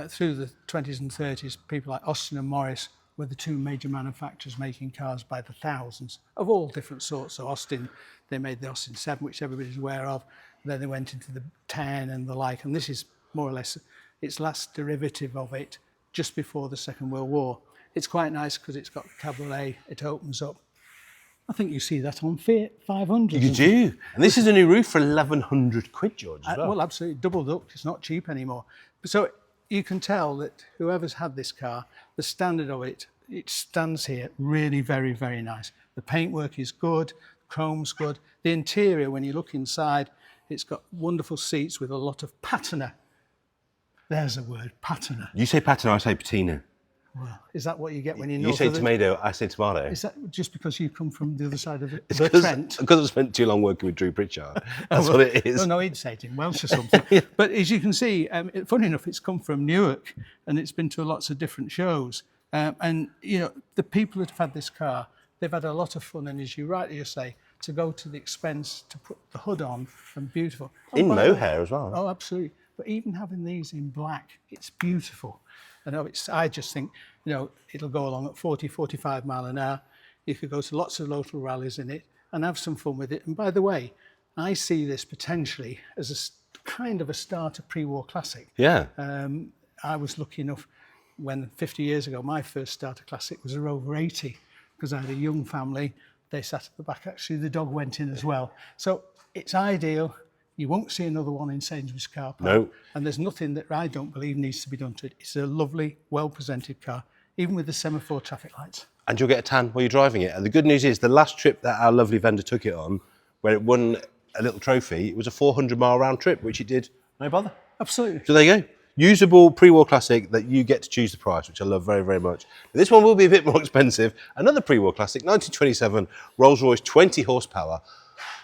through the 20s and 30s, people like Austin and Morris were the two major manufacturers making cars by the thousands of all different sorts. So Austin, they made the Austin 7, which everybody's aware of. Then they went into the 10 and the like, and this is more or less its last derivative of it, just before the Second World War. It's quite nice because it's got cabriolet, it opens up. I think you see that on Fiat 500. You do. And this is a new roof for 1,100 quid, George, as well. Well, absolutely, double duct, it's not cheap anymore. So you can tell that whoever's had this car, the standard of it, it stands here really very, very nice. The paintwork is good, chrome's good. The interior, when you look inside, it's got wonderful seats with a lot of patina. There's a word, patina. You say patina, I say patina. Well, is that what you get when you You say tomato, I say tomato. Is that just because you come from the other side of the Trent? Because I spent too long working with Drew Pritchard. That's what it is. Well, no, he'd say it in Welsh or something. But as you can see, funny enough, it's come from Newark and it's been to lots of different shows. And, you know, the people that have had this car, they've had a lot of fun. And as you rightly say, to go to the expense to put the hood on and beautiful. In mohair as well. Oh, absolutely. But even having these in black, it's beautiful. And I just think, you know, it'll go along at 40, 45 mile an hour. You could go to lots of local rallies in it and have some fun with it. And by the way, I see this potentially as a kind of a starter pre-war classic. Yeah. I was lucky enough when 50 years ago, my first starter classic was a Rover 80 because I had a young family. They sat at the back. Actually, the dog went in as well. So it's ideal. You won't see another one in Sainsbury's car park. No. And there's nothing that I don't believe needs to be done to it. It's a lovely, well-presented car, even with the semaphore traffic lights. And you'll get a tan while you're driving it. And the good news is the last trip that our lovely vendor took it on, where it won a little trophy, it was a 400-mile round trip, which it did no bother. Absolutely. So there you go. Usable pre-war classic that you get to choose the price, which I love very, very much. But this one will be a bit more expensive. Another pre-war classic, 1927, Rolls-Royce 20 horsepower.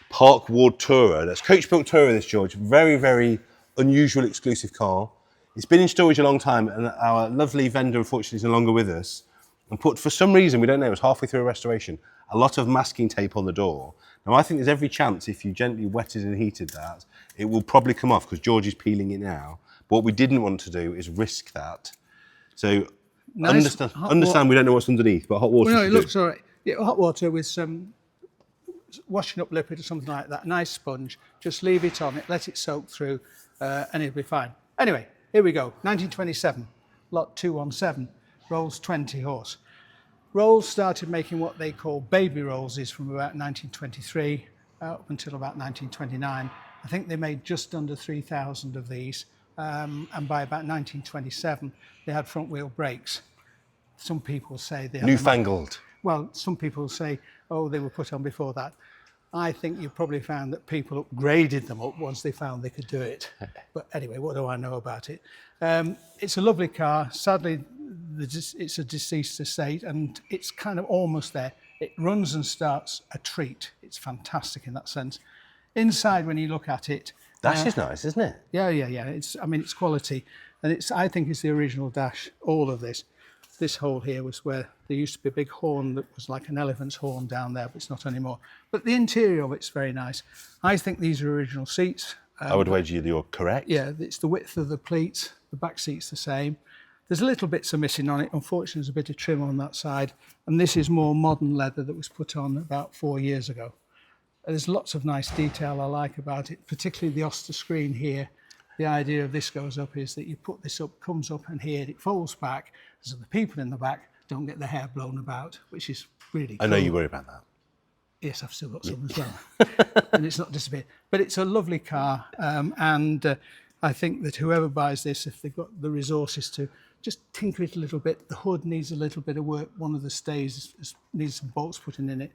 Park Ward Tourer. That's coach built Tourer, this, George. Very, very unusual, exclusive car. It's been in storage a long time, and our lovely vendor, unfortunately, is no longer with us. And put, for some reason, we don't know, it was halfway through a restoration, a lot of masking tape on the door. Now, I think there's every chance if you gently wetted and heated that, it will probably come off, because George is peeling it now. But what we didn't want to do is risk that. So, Nice understand we don't know what's underneath, but hot water. Well, no, it looks all right. Yeah, hot water with some washing up liquid or something like that, nice sponge, just leave it on it, let it soak through, and it'll be fine. Anyway, here we go, 1927, lot 217, Rolls 20 horse. Rolls started making what they call baby Rollses from about 1923 up until about 1929. I think they made just under 3,000 of these, and by about 1927, they had front wheel brakes. some people say they are Newfangled. well, some people say, oh, they were put on before that. I think you probably found that people upgraded them up once they found they could do it. But anyway, what do I know about it? It's a lovely car. Sadly, it's a deceased estate, and it's kind of almost there. It runs and starts a treat. It's fantastic in that sense. Inside, when you look at it, Dash is nice, isn't it? yeah. I mean, it's quality, and I think it's the original dash. All of this. This hole here was where there used to be a big horn that was like an elephant's horn down there, but it's not anymore. But the interior of it's very nice. I think these are original seats. I would wager you're correct. Yeah, it's the width of the pleats. The back seat's the same. There's a little bits are missing on it. Unfortunately, there's a bit of trim on that side. And this is more modern leather that was put on about 4 years ago. There's lots of nice detail I like about it, particularly the Oster screen here. The idea of this goes up is that you put this up, comes up, and here it folds back, so the people in the back don't get their hair blown about, which is really cool. I know you worry about that. Yes, I've still got some as well. And it's not disappeared. But it's a lovely car, and I think that whoever buys this, if they've got the resources to just tinker it a little bit, the hood needs a little bit of work. One of the stays needs some bolts putting in it.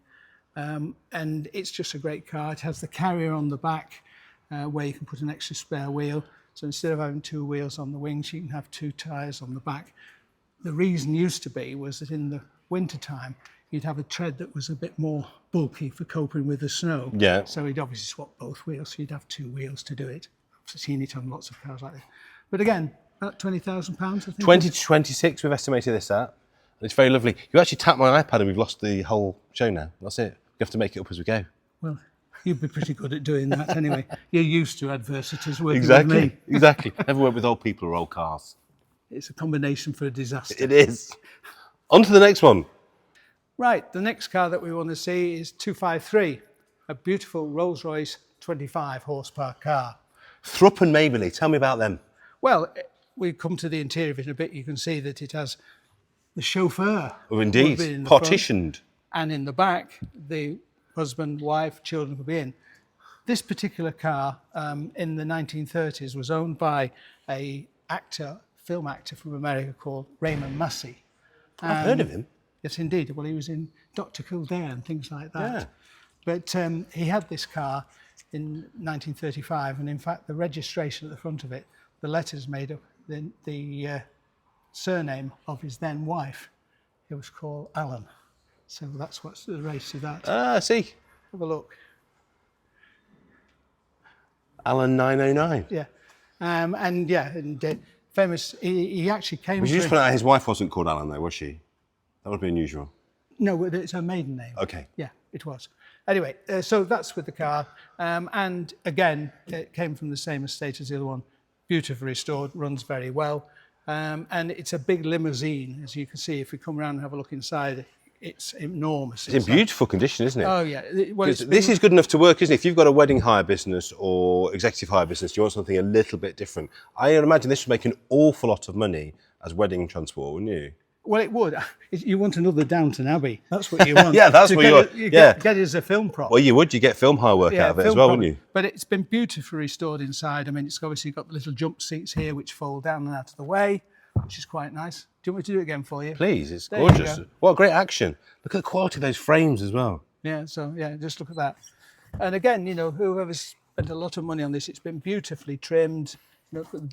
And it's just a great car. It has the carrier on the back where you can put an extra spare wheel. So instead of having 2 wheels on the wings, you can have 2 tyres on the back. The reason used to be was that in the winter time, you'd have a tread that was a bit more bulky for coping with the snow. Yeah. So you'd obviously swap both wheels, so you'd have 2 wheels to do it. I've seen it on lots of cars like this. But again, about £20,000, I think. 20 to 26, we've estimated this at. And it's very lovely. You actually tapped my iPad and we've lost the whole show now. That's it. You have to make it up as we go. Well, you'd be pretty good at doing that anyway. You're used to adversities working with me. Exactly. Never work with old people or old cars. It's a combination for a disaster. It is. On to the next one. Right, the next car that we want to see is 253, a beautiful Rolls-Royce 25 horsepower car. Thrupp and Maberly, tell me about them. Well, we come to the interior of it in a bit. You can see that it has the chauffeur. Oh, indeed. In the Partitioned. front, and in the back, the husband, wife, children will be in. This particular car in the 1930s was owned by a film actor from America called Raymond Massey. I've heard of him. Yes, indeed. Well, he was in Dr. Kildare and things like that. Yeah. But he had this car in 1935, and in fact, the registration at the front of it, the letters made up the surname of his then wife. It was called Alan. So that's what's the race to that. Ah, I see. Have a look. Alan 909. Yeah. And famous, he actually came Would you just point out his wife wasn't called Alan though, was she? That would be unusual. No, it's her maiden name. Okay. Yeah, it was. Anyway, so that's with the car. And again, it came from the same estate as the other one. Beautifully restored, runs very well. And it's a big limousine, as you can see. If we come around and have a look inside, it's enormous. It's in beautiful condition, isn't it? Oh, yeah. Well, this is good enough to work, isn't it? If you've got a wedding hire business or executive hire business, you want something a little bit different. I imagine this would make an awful lot of money as wedding transport, wouldn't you? Well, it would. You want another Downton Abbey. That's what you want. Yeah, that's what you want. Get it as a film prop. Well, you would. You get film hire work out of it as well, wouldn't you? But it's been beautifully restored inside. I mean, it's obviously got the little jump seats here which fold down and out of the way, which is quite nice. Do you want me to do it again for you? Please, it's There gorgeous. you go. What great action. Look at the quality of those frames as well. Yeah, so yeah, just look at that. And again, whoever's spent a lot of money on this, it's been beautifully trimmed.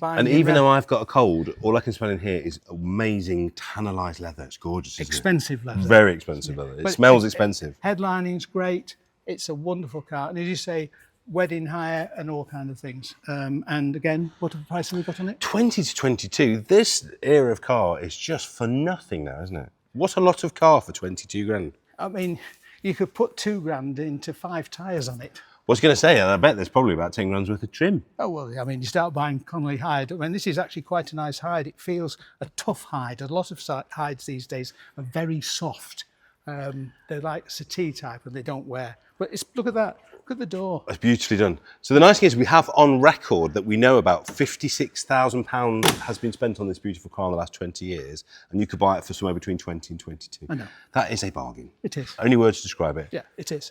And even though I've got a cold, all I can smell in here is amazing tannalized leather. It's gorgeous, isn't expensive leather. Very expensive leather. It smells expensive. Headlining's great. It's a wonderful car. And as you say, wedding hire and all kind of things. And again, what price have we got on it? 20 to 22. This era of car is just for nothing now, isn't it? What a lot of car for 22 grand. I mean, you could put 2 grand into 5 tyres on it. I was going to say, I bet there's probably about 10 grand's worth of trim. Oh, well, I mean, you start buying Connolly hide. I mean, this is actually quite a nice hide. It feels a tough hide. A lot of hides these days are very soft. They're like settee type and they don't wear. But look at that. Look at the door. That's beautifully done. So the nice thing is we have on record that we know about £56,000 has been spent on this beautiful car in the last 20 years, and you could buy it for somewhere between 20 and 22. I know. That is a bargain. It is. Only words to describe it. Yeah, it is.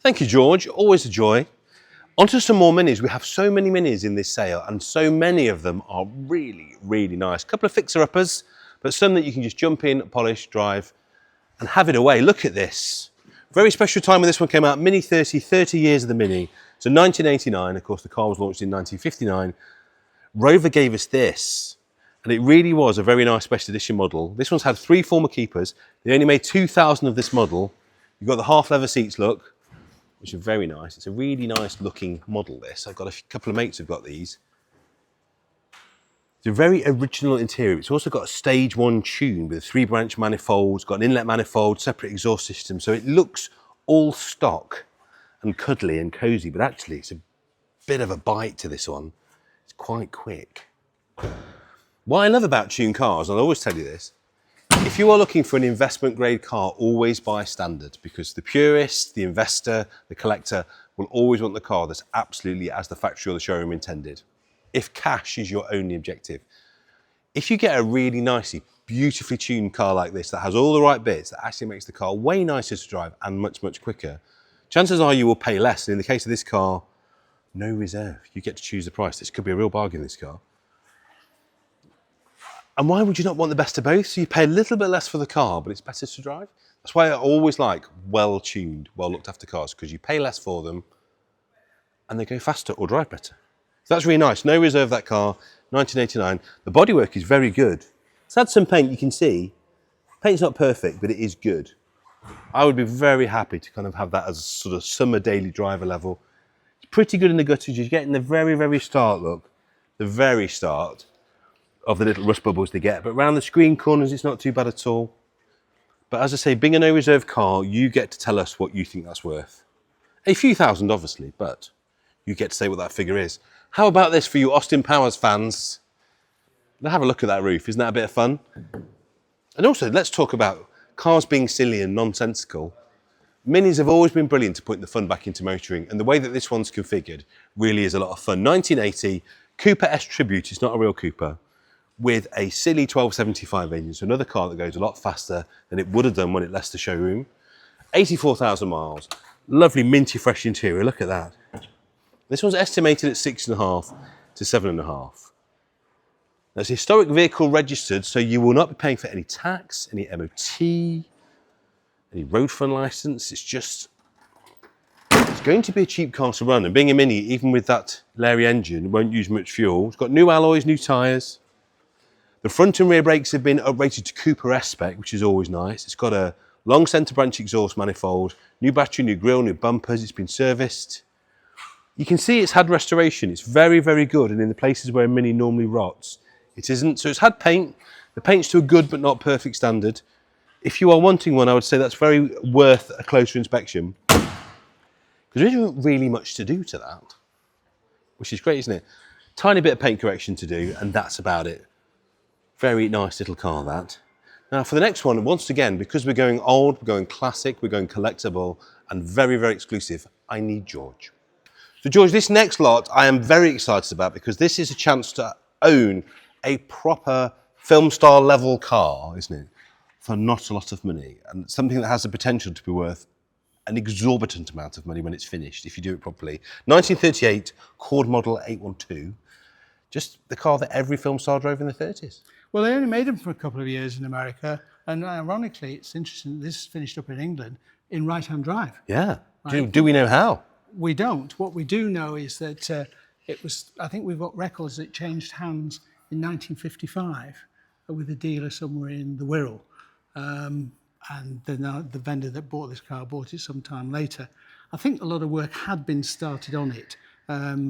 Thank you, George. Always a joy. On to some more minis. We have so many minis in this sale, and so many of them are really, really nice. A couple of fixer-uppers. but some that you can just jump in, polish, drive, and have it away. Look at this. Very special time when this one came out. Mini 30 years of the Mini. So 1989, of course, the car was launched in 1959. Rover gave us this, and it really was a very nice special edition model. This one's had 3 former keepers. They only made 2,000 of this model. You've got the half leather seats, look, which are very nice. It's a really nice looking model, this. I've got a couple of mates who've got these. It's a very original interior. It's also got a stage 1 tune with a 3-branch manifold, got an inlet manifold, separate exhaust system. So it looks all stock and cuddly and cozy, but actually it's a bit of a bite to this one. It's quite quick. What I love about tuned cars, and I always tell you this, if you are looking for an investment grade car, always buy standard, because the purist, the investor, the collector will always want the car that's absolutely as the factory or the showroom intended. If cash is your only objective. If you get a really nicely, beautifully tuned car like this that has all the right bits, that actually makes the car way nicer to drive and much, much quicker, chances are you will pay less. And in the case of this car, no reserve. You get to choose the price. This could be a real bargain, this car. And why would you not want the best of both? So you pay a little bit less for the car, but it's better to drive. That's why I always like well-tuned, well-looked-after cars, because you pay less for them and they go faster or drive better. So that's really nice. No reserve, that car, 1989. The bodywork is very good. It's had some paint, you can see. Paint's not perfect, but it is good. I would be very happy to kind of have that as a sort of summer daily driver level. It's pretty good in the gutters. You're getting the very, very start, look. The very start of the little rust bubbles they get. But around the screen corners, it's not too bad at all. But as I say, being a no reserve car, you get to tell us what you think that's worth. A few thousand, obviously, but you get to say what that figure is. How about this for you Austin Powers fans? Now have a look at that roof. Isn't that a bit of fun? And also, let's talk about cars being silly and nonsensical. Minis have always been brilliant to put the fun back into motoring, and the way that this one's configured really is a lot of fun. 1980, Coupe S Tribute, it's not a real Cooper, with a silly 1275 engine, so another car that goes a lot faster than it would have done when it left the showroom. 84,000 miles, lovely minty fresh interior, look at that. This one's estimated at 6.5 to 7.5. Now, it's a historic vehicle registered, so you will not be paying for any tax, any MOT, any road fund licence. It's going to be a cheap car to run, and being a Mini, even with that Larry engine, won't use much fuel. It's got new alloys, new tyres. The front and rear brakes have been uprated to Cooper S spec, which is always nice. It's got a long centre branch exhaust manifold, new battery, new grille, new bumpers. It's been serviced. You can see it's had restoration. It's very, very good. And in the places where a Mini normally rots, it isn't. So it's had paint. The paint's to a good but not perfect standard. If you are wanting one, I would say that's very worth a closer inspection, because there isn't really much to do to that, which is great, isn't it? Tiny bit of paint correction to do, and that's about it. Very nice little car, that. Now, for the next one, once again, because we're going old, we're going classic, we're going collectible, and very, very exclusive, I need George. So, George, this next lot I am very excited about, because this is a chance to own a proper film star level car, isn't it? For not a lot of money, and something that has the potential to be worth an exorbitant amount of money when it's finished, if you do it properly. 1938 Cord Model 812, just the car that every film star drove in the 30s. Well, they only made them for a couple of years in America, and ironically, it's interesting, this finished up in England in right-hand drive. Yeah. Right? Do we know how? We don't. What we do know is that it was, I think we've got records that changed hands in 1955 with a dealer somewhere in the Wirral. And then the vendor that bought this car bought it some time later. I think a lot of work had been started on it,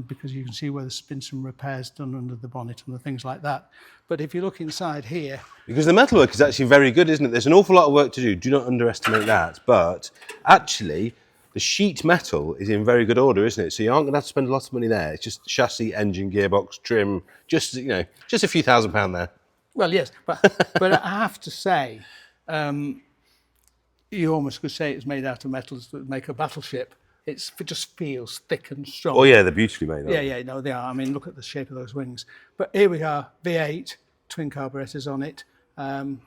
because you can see where there's been some repairs done under the bonnet and the things like that. But if you look inside here... Because the metalwork is actually very good, isn't it? There's an awful lot of work to do not underestimate that. But actually, the sheet metal is in very good order, isn't it? So you aren't going to have to spend a lot of money there. It's just chassis, engine, gearbox, trim, just a few £1,000 there. Well, yes, but I have to say, you almost could say it's made out of metals that make a battleship. It just feels thick and strong. Oh yeah, they're beautifully made. Yeah, no, they are. I mean, look at the shape of those wings. But here we are, V8, twin carburetors on it, and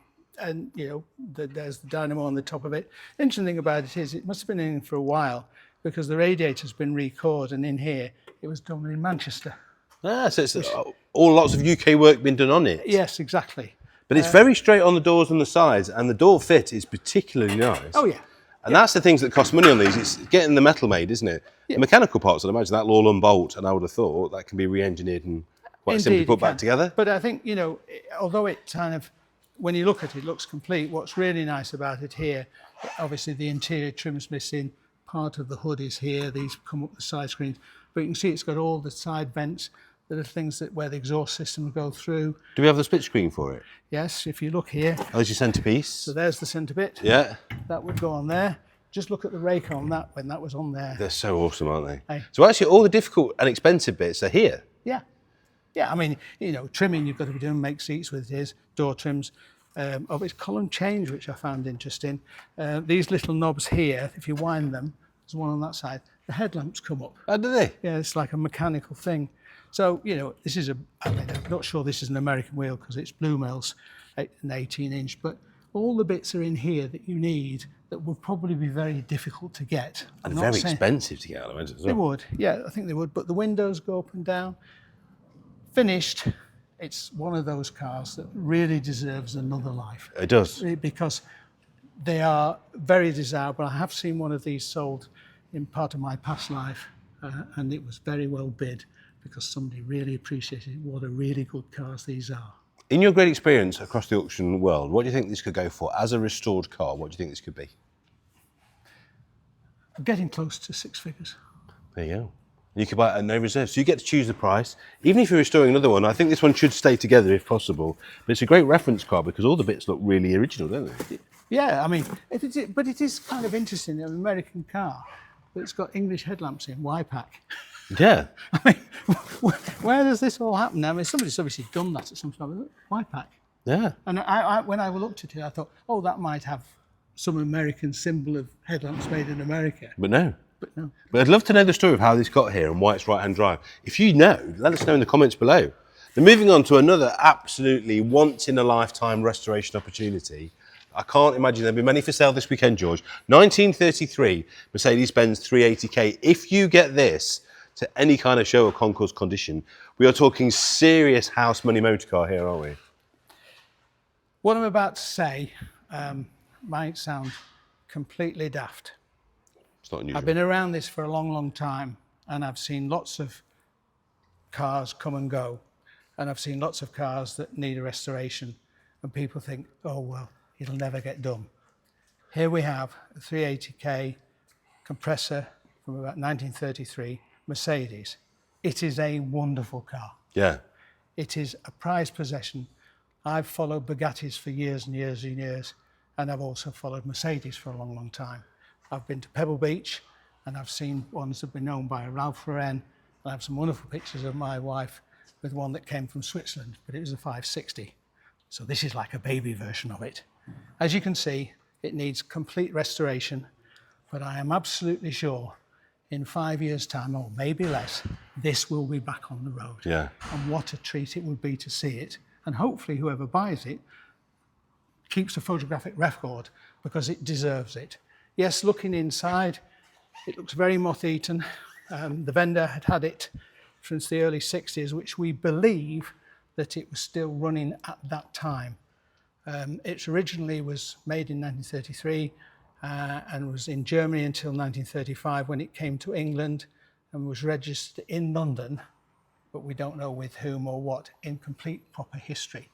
there's the dynamo on the top of it. Interesting thing about it is it must have been in for a while, because the radiator's been recored, and in here it was done in Manchester. Ah, so it's lots of UK work been done on it. Yes, exactly. But it's very straight on the doors and the sides, and the door fit is particularly nice. Oh, yeah. And that's the things that cost money on these. It's getting the metal made, isn't it? Yeah. The mechanical parts, I'd imagine that'll all unbolt, and I would have thought that can be re-engineered and quite simply put back together. But I think, you know, although it kind of, when you look at it, it looks complete, what's really nice about it here, obviously the interior trim's missing, part of the hood is here, these come up the side screens, but you can see it's got all the side vents. There are things that where the exhaust system go through. Do we have the split screen for it? Yes, if you look here. Oh, there's your centrepiece. So there's the centre bit. Yeah. That would go on there. Just look at the rake on that when that was on there. They're so awesome, aren't they? Hey. So actually all the difficult and expensive bits are here. Yeah. Yeah, I mean, you know, trimming you've got to be doing, make seats with his, door trims. Of its column change, which I found interesting. These little knobs here, if you wind them, there's one on that side, the headlamps come up. Oh, do they? Yeah, it's like a mechanical thing. So, you know, this is I mean, I'm not sure this is an American wheel because it's Blue Mills, an 18-inch, but all the bits are in here that you need that would probably be very difficult to get. And very expensive to get, I imagine, as well. They would, yeah, I think they would. But the windows go up and down. Finished, it's one of those cars that really deserves another life. It does. Because they are very desirable. I have seen one of these sold in part of my past life, and it was very well bid because somebody really appreciated what a really good cars these are. In your great experience across the auction world, what do you think this could go for? As a restored car, what do you think this could be? I'm getting close to 6 figures. There you go. You could buy it at no reserve, so you get to choose the price. Even if you're restoring another one, I think this one should stay together if possible. But it's a great reference car because all the bits look really original, don't they? Yeah, I mean, but it is kind of interesting, an American car, but it's got English headlamps in, Y-pack. Yeah. I mean, where does this all happen? I mean, somebody's obviously done that at some time. Y-pack. Yeah. And when I looked at it, I thought, oh, that might have some American symbol of headlamps made in America. But no. But no. But I'd love to know the story of how this got here and why it's right-hand drive. If you know, let us know in the comments below. Then moving on to another absolutely once-in-a-lifetime restoration opportunity. I can't imagine there'll be many for sale this weekend, George. 1933 Mercedes-Benz 380k. If you get this to any kind of show or concours condition, we are talking serious house money motor car here, aren't we? What I'm about to say might sound completely daft. It's not unusual. I've been around this for a long, long time, and I've seen lots of cars come and go, and I've seen lots of cars that need a restoration, and people think, oh, well, it'll never get done. Here we have a 380k compressor from about 1933, Mercedes. It is a wonderful car. Yeah. It is a prized possession. I've followed Bugattis for years and years and years, and I've also followed Mercedes for a long, long time. I've been to Pebble Beach, and I've seen ones that have been owned by Ralph Lauren. I have some wonderful pictures of my wife with one that came from Switzerland, but it was a 560. So this is like a baby version of it. As you can see, it needs complete restoration, but I am absolutely sure in 5 years' time, or maybe less, this will be back on the road. Yeah. And what a treat it would be to see it. And hopefully whoever buys it keeps a photographic record because it deserves it. Yes, looking inside, it looks very moth-eaten. The vendor had had it since the early 60s, which we believe that it was still running at that time. It originally was made in 1933 and was in Germany until 1935 when it came to England and was registered in London, but we don't know with whom or what in complete proper history.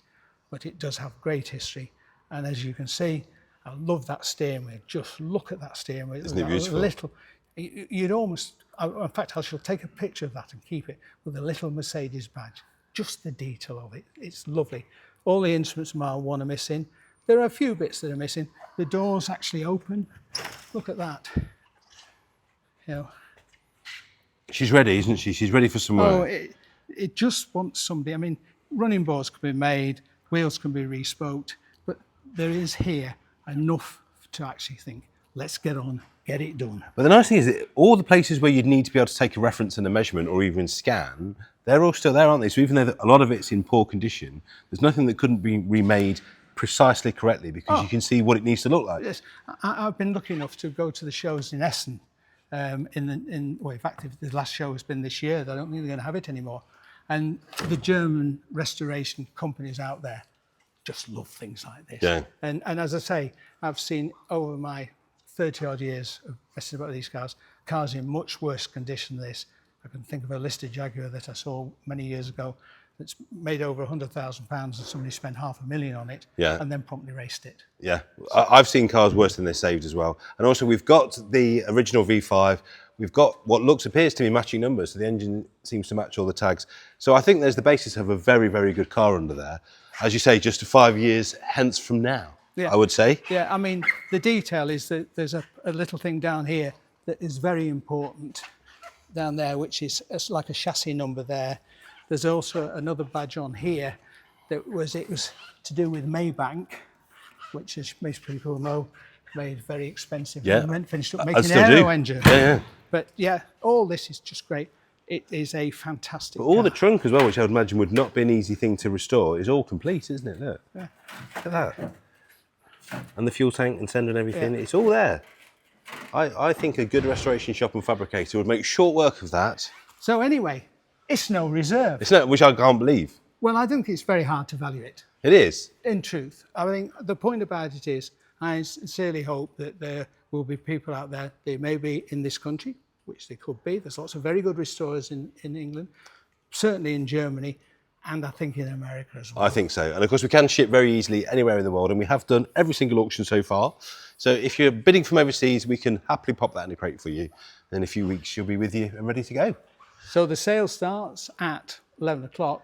But it does have great history. And as you can see, I love that steering wheel. Just look at that steering wheel. Isn't it beautiful? You'd almost, in fact, I shall take a picture of that and keep it with a little Mercedes badge. Just the detail of it, it's lovely. All the instruments mile 1 are missing. There are a few bits that are missing. The doors actually open. Look at that. You know. She's ready, isn't she? She's ready for some work. Oh, it just wants somebody. I mean, running boards can be made, wheels can be respoked, but there is here enough to actually think, let's get on, get it done. But the nice thing is that all the places where you'd need to be able to take a reference and a measurement or even scan, they're all still there, aren't they? So even though a lot of it's in poor condition, there's nothing that couldn't be remade precisely correctly because you can see what it needs to look like. Yes, I've been lucky enough to go to the shows in Essen. Well, in fact, the last show has been this year. I don't think they're going to have it anymore. And the German restoration companies out there, just love things like this. Yeah. And as I say, I've seen over my 30 odd years of messing about these cars in much worse condition than this. I can think of a listed Jaguar that I saw many years ago that's made over £100,000 and somebody spent £500,000 on it and then promptly raced it. Yeah, I've seen cars worse than they saved as well. And also we've got the original V5, we've got what appears to be matching numbers, so the engine seems to match all the tags. So I think there's the basis of a very, very good car under there. As you say, just 5 years hence from now, I would say. Yeah, I mean, the detail is that there's a little thing down here that is very important down there, which is like a chassis number there. There's also another badge on here that it was to do with Maybank, which, as most people know, made very expensive. Yeah, and finished up making aero engine. Yeah. But yeah, all this is just great. It is a fantastic But all car. the trunk as well, which I would imagine would not be an easy thing to restore, is all complete, isn't it? Look, look at that. And the fuel tank and sender and everything, it's all there. I think a good restoration shop and fabricator would make short work of that. So anyway, it's no reserve. It's not, which I can't believe. Well, I think it's very hard to value it. It is. In truth, I think the point about it is, I sincerely hope that there will be people out there, they may be in this country, which they could be. There's lots of very good restorers in England, certainly in Germany, and I think in America as well. I think so. And of course, we can ship very easily anywhere in the world, and we have done every single auction so far. So if you're bidding from overseas, we can happily pop that in a crate for you. And in a few weeks, she'll be with you and ready to go. So the sale starts at 11 o'clock.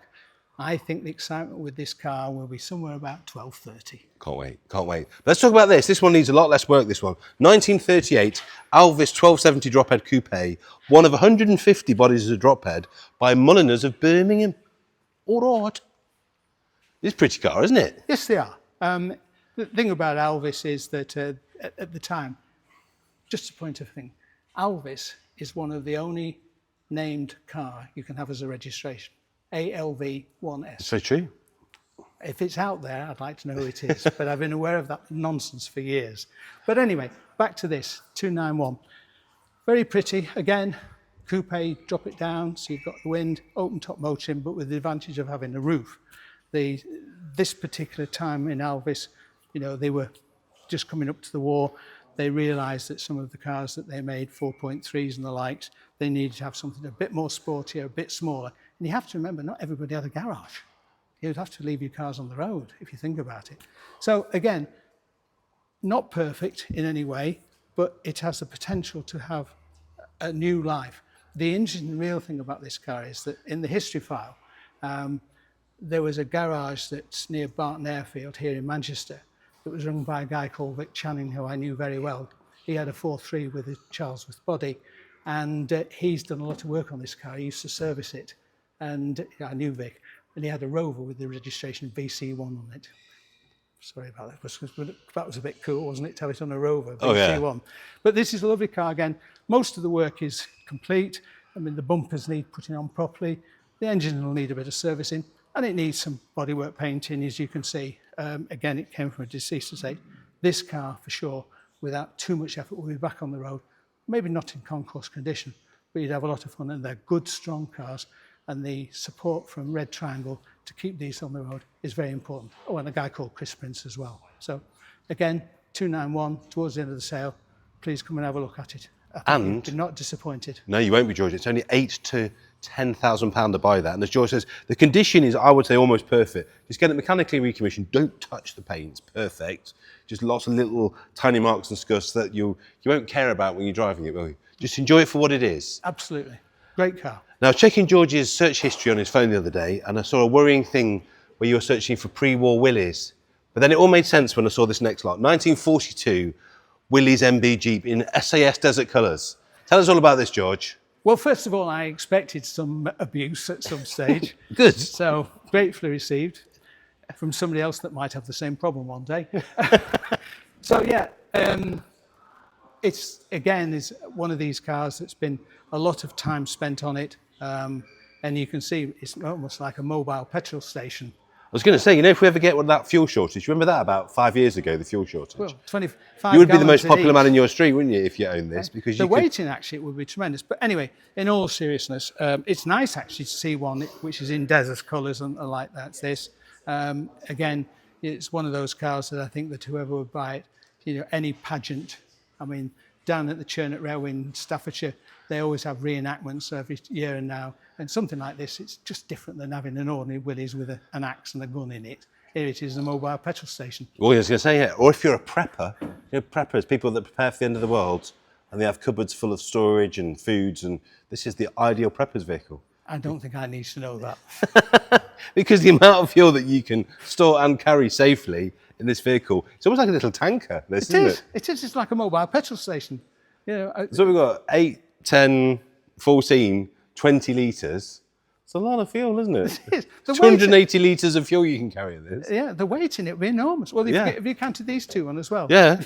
I think the excitement with this car will be somewhere about 12:30. Can't wait, can't wait. Let's talk about this. This one needs a lot less work, this one. 1938 Alvis 1270 drophead coupe, one of 150 bodies as a drophead by Mulliners of Birmingham. All right. It's a pretty car, isn't it? Yes, they are. The thing about Alvis is that at the time, just a point of thing, Alvis is one of the only named car you can have as a registration. ALV1S. It's very true. If it's out there, I'd like to know who it is, but I've been aware of that nonsense for years. But anyway, back to this, 291. Very pretty, again, coupe, drop it down, so you've got the wind, open top motoring, but with the advantage of having a roof. This particular time in Alvis, you know, they were just coming up to the war. They realised that some of the cars that they made, 4.3s and the likes, they needed to have something a bit more sportier, a bit smaller. And you have to remember, not everybody had a garage. You'd have to leave your cars on the road, if you think about it. So again, not perfect in any way, but it has the potential to have a new life. The interesting real thing about this car is that in the history file, there was a garage that's near Barton Airfield here in Manchester that was run by a guy called Vic Channing, who I knew very well. He had a 4.3 with a Charlesworth body, and he's done a lot of work on this car. He used to service it, and I knew Vic, and he had a Rover with the registration VC1 on it. Sorry about that, that was a bit cool, wasn't it, to have it on a Rover, VC1. Oh, yeah. But this is a lovely car again. Most of the work is complete. I mean, the bumpers need putting on properly. The engine will need a bit of servicing, and it needs some bodywork painting, as you can see. Again, it came from a deceased estate. This car, for sure, without too much effort, will be back on the road. Maybe not in concourse condition, but you'd have a lot of fun, and they're good, strong cars, and the support from Red Triangle to keep these on the road is very important. Oh, and a guy called Chris Prince as well. So, again, 291, towards the end of the sale. Please come and have a look at it. And you're not disappointed. No, you won't be, George. It's only £8,000 to £10,000 to buy that. And as George says, the condition is, I would say, almost perfect. Just get it mechanically recommissioned. Don't touch the paint. It's perfect. Just lots of little tiny marks and scuffs that you won't care about when you're driving it, will you? Just enjoy it for what it is. Absolutely. Great car. Now, I was checking George's search history on his phone the other day, and I saw a worrying thing where you were searching for pre-war Willys. But then it all made sense when I saw this next lot. 1942 Willys MB Jeep in SAS Desert colours. Tell us all about this, George. Well, first of all, I expected some abuse at some stage. Good. So, gratefully received from somebody else that might have the same problem one day. So, yeah, it's, again, is one of these cars that's been a lot of time spent on it. And you can see it's almost like a mobile petrol station. I was going to say, you know, if we ever get one of that fuel shortage, remember that about 5 years ago, the fuel shortage? Well, 25 You would be the most popular each. man in your street, wouldn't you, if you owned this? Because the waiting, actually, would be tremendous. But anyway, in all seriousness, it's nice, actually, to see one which is in desert colours and like that's this. Again, it's one of those cars that I think that whoever would buy it, you know, any pageant, I mean, down at the Churnet Railway in Staffordshire, they always have reenactments every year and now. And something like this, it's just different than having an ordinary Willys with an axe and a gun in it. Here it is, a mobile petrol station. Well, I was going to say, yeah. Or if you're a prepper, you know, preppers, people that prepare for the end of the world, and they have cupboards full of storage and foods, and this is the ideal prepper's vehicle. I don't think I need to know that. Because the amount of fuel that you can store and carry safely in this vehicle, it's almost like a little tanker. This, isn't it? It is. It's like a mobile petrol station. You know, So we've got 8, 10, 14, 20 litres. It's a lot of fuel, isn't it? It is. 280 litres of fuel you can carry in this. Yeah, the weight in it would be enormous. Well, if you counted these two on as well. Yeah.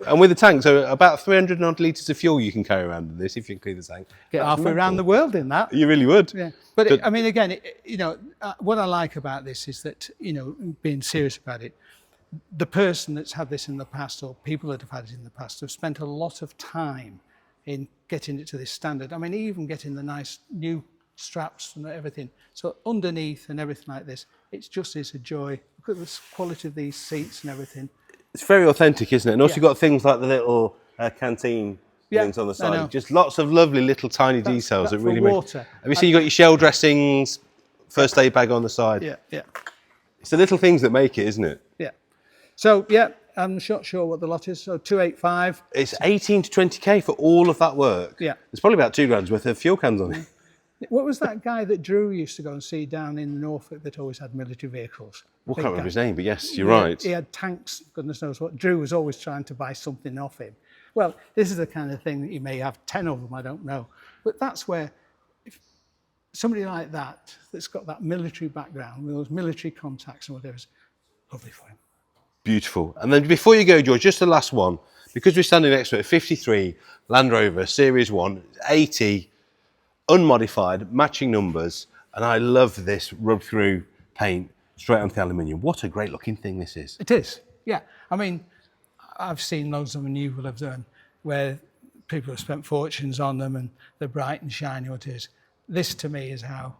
And with the tank, so about 300 odd litres of fuel you can carry around in this if you include the tank. Get halfway around the world in that. You really would. Yeah. But I mean, again, you know, what I like about this is that, you know, being serious about it, the person that's had this in the past, or people that have had it in the past, have spent a lot of time in getting it to this standard. I mean, even getting the nice new straps and everything. So underneath and everything like this, it's a joy. Look at the quality of these seats and everything. It's very authentic, isn't it? And also you've got things like the little canteen things on the side. Just lots of lovely little tiny details that really make... water. Have you seen you've got your shell dressings, first aid bag on the side? Yeah, yeah. It's the little things that make it, isn't it? Yeah. So, yeah, I'm not sure what the lot is. So 285. It's 18 to 20k for all of that work. Yeah. There's probably about £2 worth of fuel cans on it. What was that guy that Drew used to go and see down in Norfolk that always had military vehicles? Well, I can't remember his name, but yes, you're right. He had tanks, goodness knows what. Drew was always trying to buy something off him. Well, this is the kind of thing that you may have 10 of them, I don't know. But that's where if somebody like that, that's got that military background, with those military contacts and whatever, is lovely for him. Beautiful. And then before you go, George, just the last one, because we're standing next to it, 53 Land Rover Series 1, 80, unmodified, matching numbers, and I love this rub-through paint straight onto the aluminium. What a great looking thing this is. It is, yeah. I mean, I've seen loads of them, and you will have done, where people have spent fortunes on them and they're bright and shiny, what it is. This, to me, is how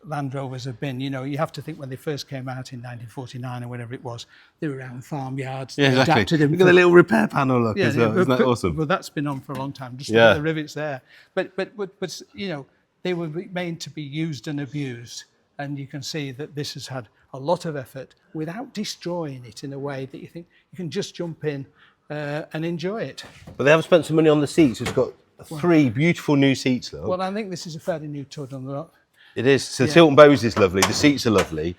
Land Rovers have been. You know, you have to think when they first came out in 1949 or whatever it was, they were around farmyards. Yeah, exactly. Adapted them. Look at the little repair panel look as well. Isn't that awesome? Well, that's been on for a long time. Just look at the rivets there. But you know, they were made to be used and abused, and you can see that this has had a lot of effort without destroying it in a way that you think you can just jump in and enjoy it. But they have spent some money on the seats. It's got 3 beautiful new seats, look. Well, I think this is a fairly new Tud on the rock. It is. So the tilt and bows is lovely. The seats are lovely.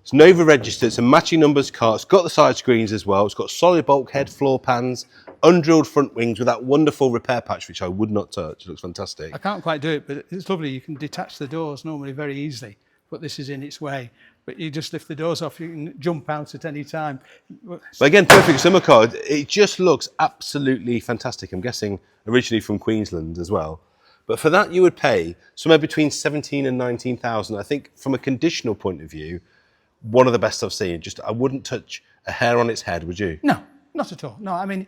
It's Nova registered. It's a matching numbers car. It's got the side screens as well. It's got solid bulkhead, floor pans, undrilled front wings with that wonderful repair patch, which I would not touch. It looks fantastic. I can't quite do it, but it's lovely. You can detach the doors normally very easily, but this is in its way. But you just lift the doors off, you can jump out at any time. But again, perfect summer car. It just looks absolutely fantastic. I'm guessing originally from Queensland as well. But for that, you would pay somewhere between 17 and 19,000. I think from a conditional point of view, one of the best I've seen. Just, I wouldn't touch a hair on its head, would you? No, not at all. No, I mean,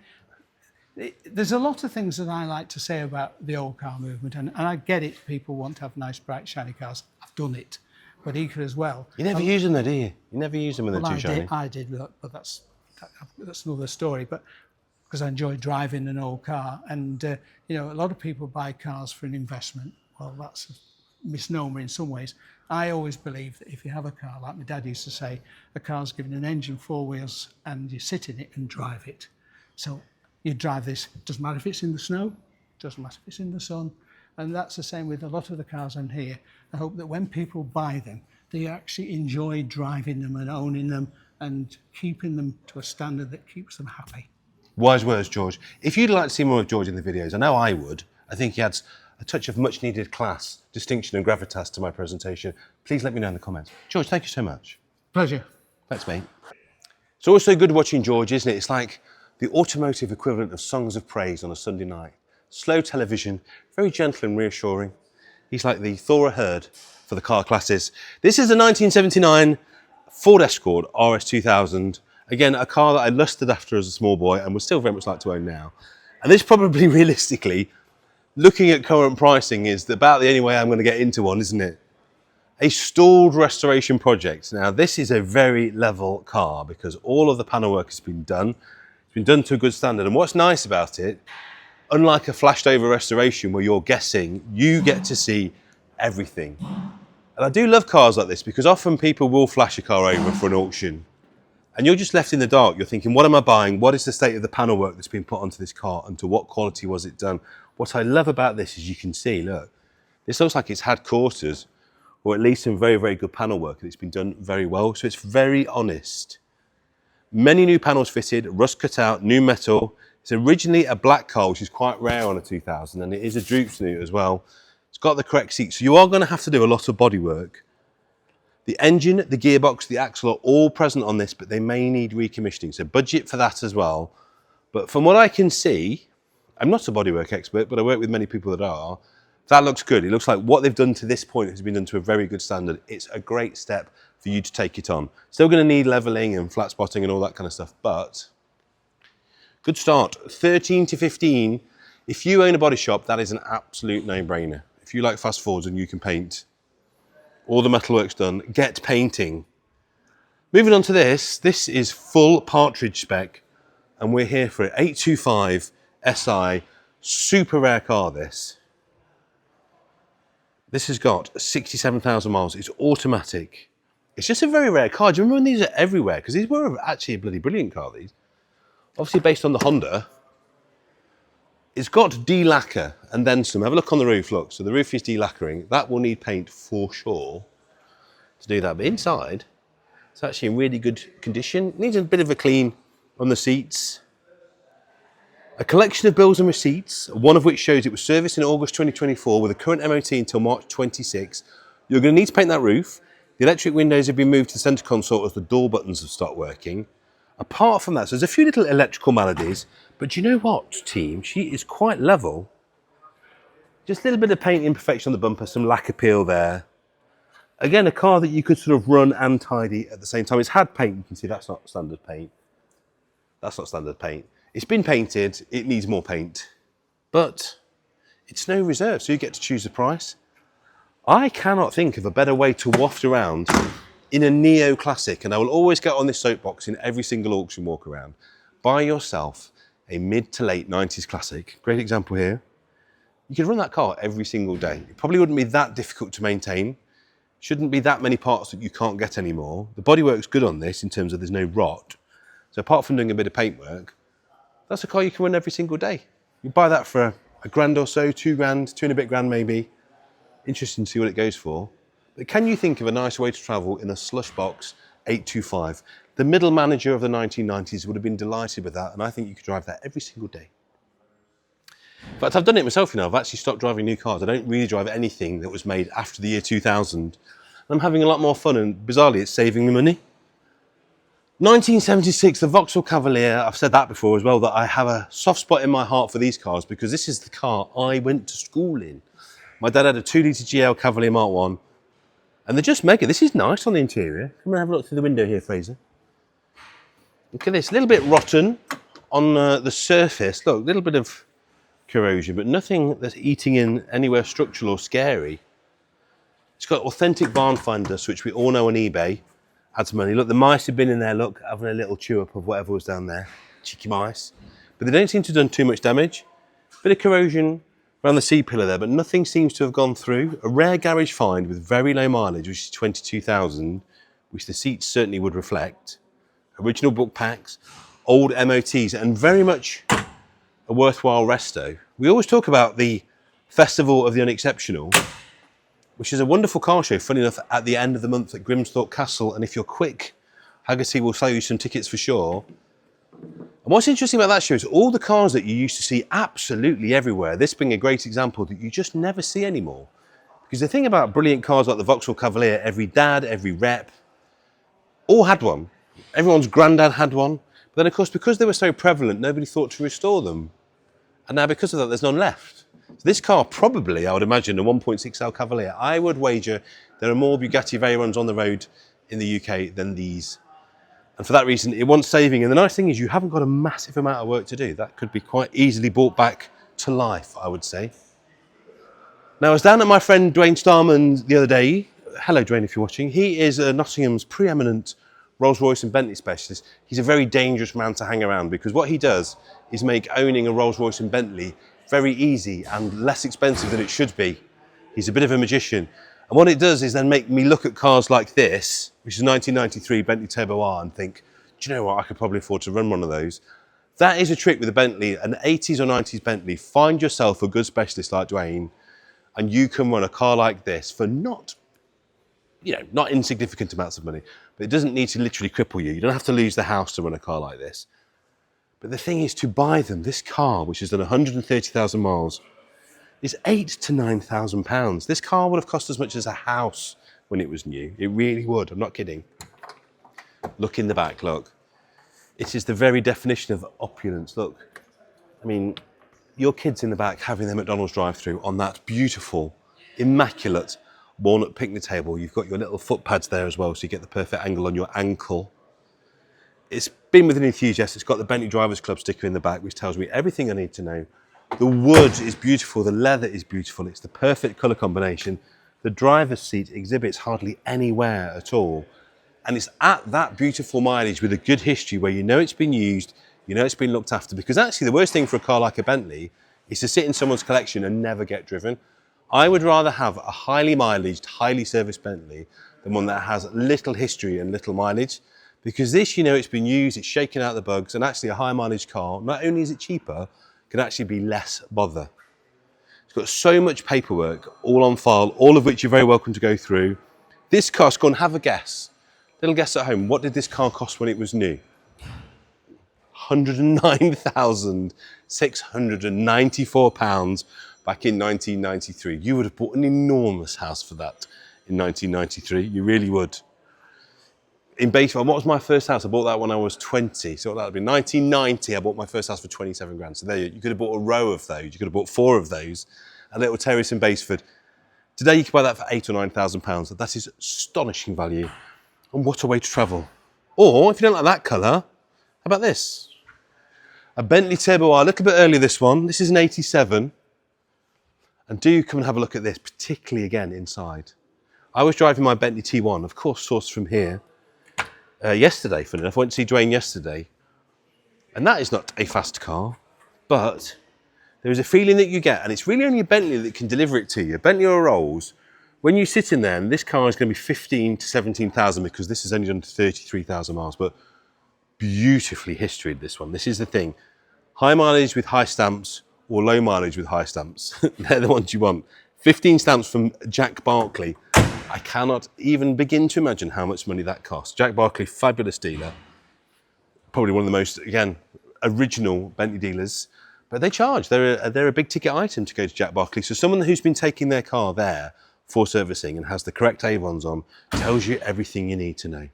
there's a lot of things that I like to say about the old car movement, and I get it. People want to have nice, bright, shiny cars. I've done it. But equally as well. You never use them though, do you? You never use them when they're too shiny. I did, but that's another story. But because I enjoy driving an old car, and you know, a lot of people buy cars for an investment. Well, that's a misnomer in some ways. I always believe that if you have a car, like my dad used to say, a car's given an engine, 4 wheels, and you sit in it and drive it. So you drive this. Doesn't matter if it's in the snow. Doesn't matter if it's in the sun. And that's the same with a lot of the cars on here. I hope that when people buy them, they actually enjoy driving them and owning them and keeping them to a standard that keeps them happy. Wise words, George. If you'd like to see more of George in the videos, I know I would. I think he adds a touch of much needed class, distinction and gravitas to my presentation. Please let me know in the comments. George, thank you so much. Pleasure. Thanks, mate. It's also good watching George, isn't it? It's like the automotive equivalent of songs of praise on a Sunday night. Slow television, very gentle and reassuring. He's like the Thora Hird for the car classes. This is a 1979 Ford Escort RS 2000. Again, a car that I lusted after as a small boy and would still very much like to own now. And this probably realistically, looking at current pricing, is about the only way I'm going to get into one, isn't it? a stalled restoration project. Now, this is a very level car because all of the panel work has been done. It's been done to a good standard. And what's nice about it, unlike a flashed over restoration where you're guessing, you get to see everything. And I do love cars like this because often people will flash a car over for an auction and you're just left in the dark. You're thinking, what am I buying? What is the state of the panel work that's been put onto this car and to what quality was it done? What I love about this is you can see, look, this looks like it's had quarters or at least some very, very good panel work and it's been done very well. So it's very honest. Many new panels fitted, rust cut out, new metal. It's originally a black car, which is quite rare on a 2000, and it is a droop snoot as well. It's got the correct seat, so you are going to have to do a lot of body work. The engine, the gearbox, the axle are all present on this, but they may need recommissioning, so budget for that as well. But from what I can see, I'm not a bodywork expert, but I work with many people that are. That looks good. It looks like what they've done to this point has been done to a very good standard. It's a great step for you to take it on. Still going to need leveling and flat spotting and all that kind of stuff, but good start. 13 to 15. If you own a body shop, that is an absolute no-brainer. If you like fast forwards and you can paint, all the metalwork's done, get painting. Moving on to this is full partridge spec, and we're here for it. 825 SI, super rare car this. This has got 67,000 miles. It's automatic. It's just a very rare car. Do you remember when these are everywhere? Because these were actually a bloody brilliant car, these. Obviously based on the Honda. It's got de-lacquer and then some. Have a look on the roof, look. So the roof is de-lacquering. That will need paint for sure to do that. But inside, it's actually in really good condition. It needs a bit of a clean on the seats. A collection of bills and receipts, one of which shows it was serviced in August 2024 with a current MOT until March 26. You're going to need to paint that roof. The electric windows have been moved to the centre console as the door buttons have stopped working. Apart from that, so there's a few little electrical maladies, but you know what, team? She is quite level. Just a little bit of paint imperfection on the bumper, some lacquer peel there. Again, a car that you could sort of run and tidy at the same time. It's had paint, you can see that's not standard paint. That's not standard paint. It's been painted, it needs more paint, but it's no reserve, so you get to choose the price. I cannot think of a better way to waft around in a Neo Classic, and I will always get on this soapbox in every single auction walk around. Buy yourself a mid to late 90s Classic. Great example here. You could run that car every single day. It probably wouldn't be that difficult to maintain. Shouldn't be that many parts that you can't get anymore. The bodywork's good on this in terms of there's no rot. So apart from doing a bit of paintwork, that's a car you can run every single day. You buy that for a grand or so, 2 grand, 2 and a bit grand maybe. Interesting to see what it goes for. But can you think of a nice way to travel in a slush box 825? The middle manager of the 1990s would have been delighted with that, and I think you could drive that every single day. In fact, I've done it myself, you know. I've actually stopped driving new cars. I don't really drive anything that was made after the year 2000. I'm having a lot more fun, and bizarrely, it's saving me money. 1976, the Vauxhall Cavalier. I've said that before as well, that I have a soft spot in my heart for these cars because this is the car I went to school in. My dad had a 2-litre GL Cavalier Mark 1, and they're just mega. This is nice on the interior. Come and have a look through the window here, Fraser. Look at this, a little bit rotten on the surface. Look, a little bit of corrosion, but nothing that's eating in anywhere structural or scary. It's got authentic barn find dust, which we all know on eBay adds money. Look, the mice have been in there, look, having a little chew up of whatever was down there. Cheeky mice. But they don't seem to have done too much damage. Bit of corrosion around the C-pillar there, but nothing seems to have gone through. A rare garage find with very low mileage, which is 22,000, which the seats certainly would reflect. Original book packs, old MOTs, and very much a worthwhile resto. We always talk about the Festival of the Unexceptional, which is a wonderful car show, funny enough, at the end of the month at Grimsthorpe Castle. And if you're quick, Haggerty will sell you some tickets for sure. And what's interesting about that show is all the cars that you used to see absolutely everywhere, this being a great example that you just never see anymore. Because the thing about brilliant cars like the Vauxhall Cavalier, every dad, every rep, all had one. Everyone's granddad had one. But then, of course, because they were so prevalent, nobody thought to restore them. And now because of that, there's none left. So this car probably, I would imagine, a 1.6L Cavalier. I would wager there are more Bugatti Veyrons on the road in the UK than these. And for that reason, it wants saving. And the nice thing is you haven't got a massive amount of work to do. That could be quite easily brought back to life, I would say. Now, I was down at my friend Dwayne Starman's the other day hello Dwayne if you're watching. He is Nottingham's preeminent Rolls-Royce and Bentley specialist. He's a very dangerous man to hang around because what he does is make owning a Rolls-Royce and Bentley very easy and less expensive than it should be. He's a bit of a magician. And what it does is then make me look at cars like this, which is 1993 Bentley Turbo R, and think, do you know what, I could probably afford to run one of those. That is a trick with a Bentley, an 80s or 90s Bentley. Find yourself a good specialist like Dwayne, and you can run a car like this for not insignificant amounts of money, but it doesn't need to literally cripple you. You don't have to lose the house to run a car like this. But the thing is, to buy them, this car, which has done 130,000 miles, is £8,000 to £9,000. This car would have cost as much as a house when it was new. It really would, I'm not kidding. Look in the back, look. It is the very definition of opulence, look. I mean, your kids in the back having their McDonald's drive-through on that beautiful, immaculate walnut picnic table. You've got your little foot pads there as well, so you get the perfect angle on your ankle. It's been with an enthusiast. It's got the Bentley Drivers Club sticker in the back, which tells me everything I need to know. The wood is beautiful, the leather is beautiful, it's the perfect colour combination. The driver's seat exhibits hardly any wear at all. And it's at that beautiful mileage with a good history where you know it's been used, you know it's been looked after. Because actually the worst thing for a car like a Bentley is to sit in someone's collection and never get driven. I would rather have a highly mileaged, highly serviced Bentley than one that has little history and little mileage. Because this, you know, it's been used, it's shaken out the bugs, and actually a high mileage car, not only is it cheaper, can actually be less bother. It's got so much paperwork, all on file, all of which you're very welcome to go through. This car's gone, have a guess. Little guess at home, what did this car cost when it was new? £109,694 back in 1993. You would have bought an enormous house for that in 1993, you really would. In baseball, what was my first house? I bought that when I was 20, so that would be 1990. I bought my first house for 27 grand. So there you could have bought a row of those. You could have bought 4 of those, a little terrace in Basford. Today you can buy that for £8,000 or £9,000. That is astonishing value. And what a way to travel. Or if you don't like that colour, how about this? A Bentley Turbo R, a little bit earlier this one. This is an 87. And do come and have a look at this, particularly again inside. I was driving my Bentley T1, of course sourced from here. Yesterday, funny enough. I went to see Dwayne yesterday. And that is not a fast car, but there is a feeling that you get, and it's really only a Bentley that can deliver it to you. A Bentley or a Rolls, when you sit in there, and this car is going to be 15 to 17,000 because this has only done 33,000 miles, but beautifully historied, this one. This is the thing. High mileage with high stamps or low mileage with high stamps. They're the ones you want. 15 stamps from Jack Barkley. I cannot even begin to imagine how much money that costs. Jack Barkley, fabulous dealer. Probably one of the most, again, original Bentley dealers. But they charge. They're a big ticket item to go to Jack Barkley. So someone who's been taking their car there for servicing and has the correct Avons on tells you everything you need to know.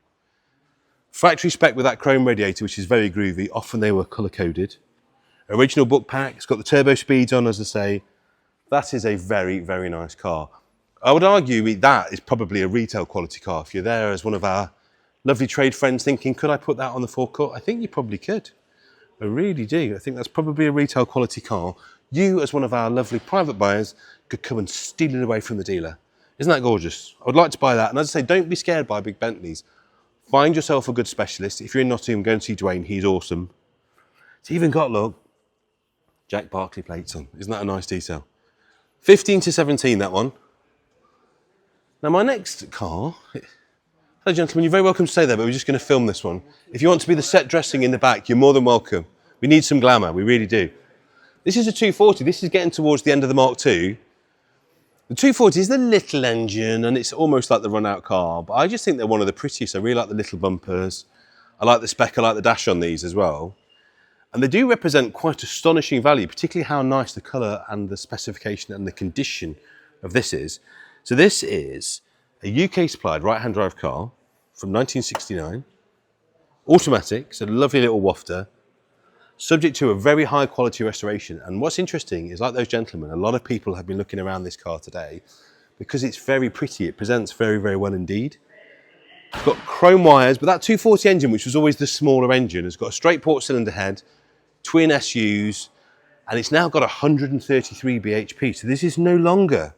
Factory spec with that chrome radiator, which is very groovy. Often they were colour-coded. Original book pack. It's got the turbo speeds on, as I say. That is a very, very nice car. I would argue that is probably a retail quality car. If you're there as one of our lovely trade friends thinking, could I put that on the forecourt? I think you probably could. I really do. I think that's probably a retail quality car. You, as one of our lovely private buyers, could come and steal it away from the dealer. Isn't that gorgeous? I would like to buy that. And as I say, don't be scared by big Bentleys. Find yourself a good specialist. If you're in Nottingham, go and see Dwayne. He's awesome. It's even got, look, Jack Barkley plates on. Isn't that a nice detail? 15 to 17, that one. Now my next car, hello gentlemen, you're very welcome to stay there, but we're just going to film this one. If you want to be the set dressing in the back, you're more than welcome. We need some glamour, we really do. This is a 240, this is getting towards the end of the Mark II. The 240 is the little engine and it's almost like the run-out car, but I just think they're one of the prettiest. I really like the little bumpers. I like the spec, I like the dash on these as well. And they do represent quite astonishing value, particularly how nice the colour and the specification and the condition of this is. So this is a UK supplied right-hand drive car from 1969, automatic, so a lovely little wafter, subject to a very high quality restoration. And what's interesting is, like those gentlemen, a lot of people have been looking around this car today because it's very pretty. It presents very, very well indeed. It's got chrome wires, but that 240 engine, which was always the smaller engine, has got a straight port cylinder head, twin SUs, and it's now got 133 bhp. So this is no longer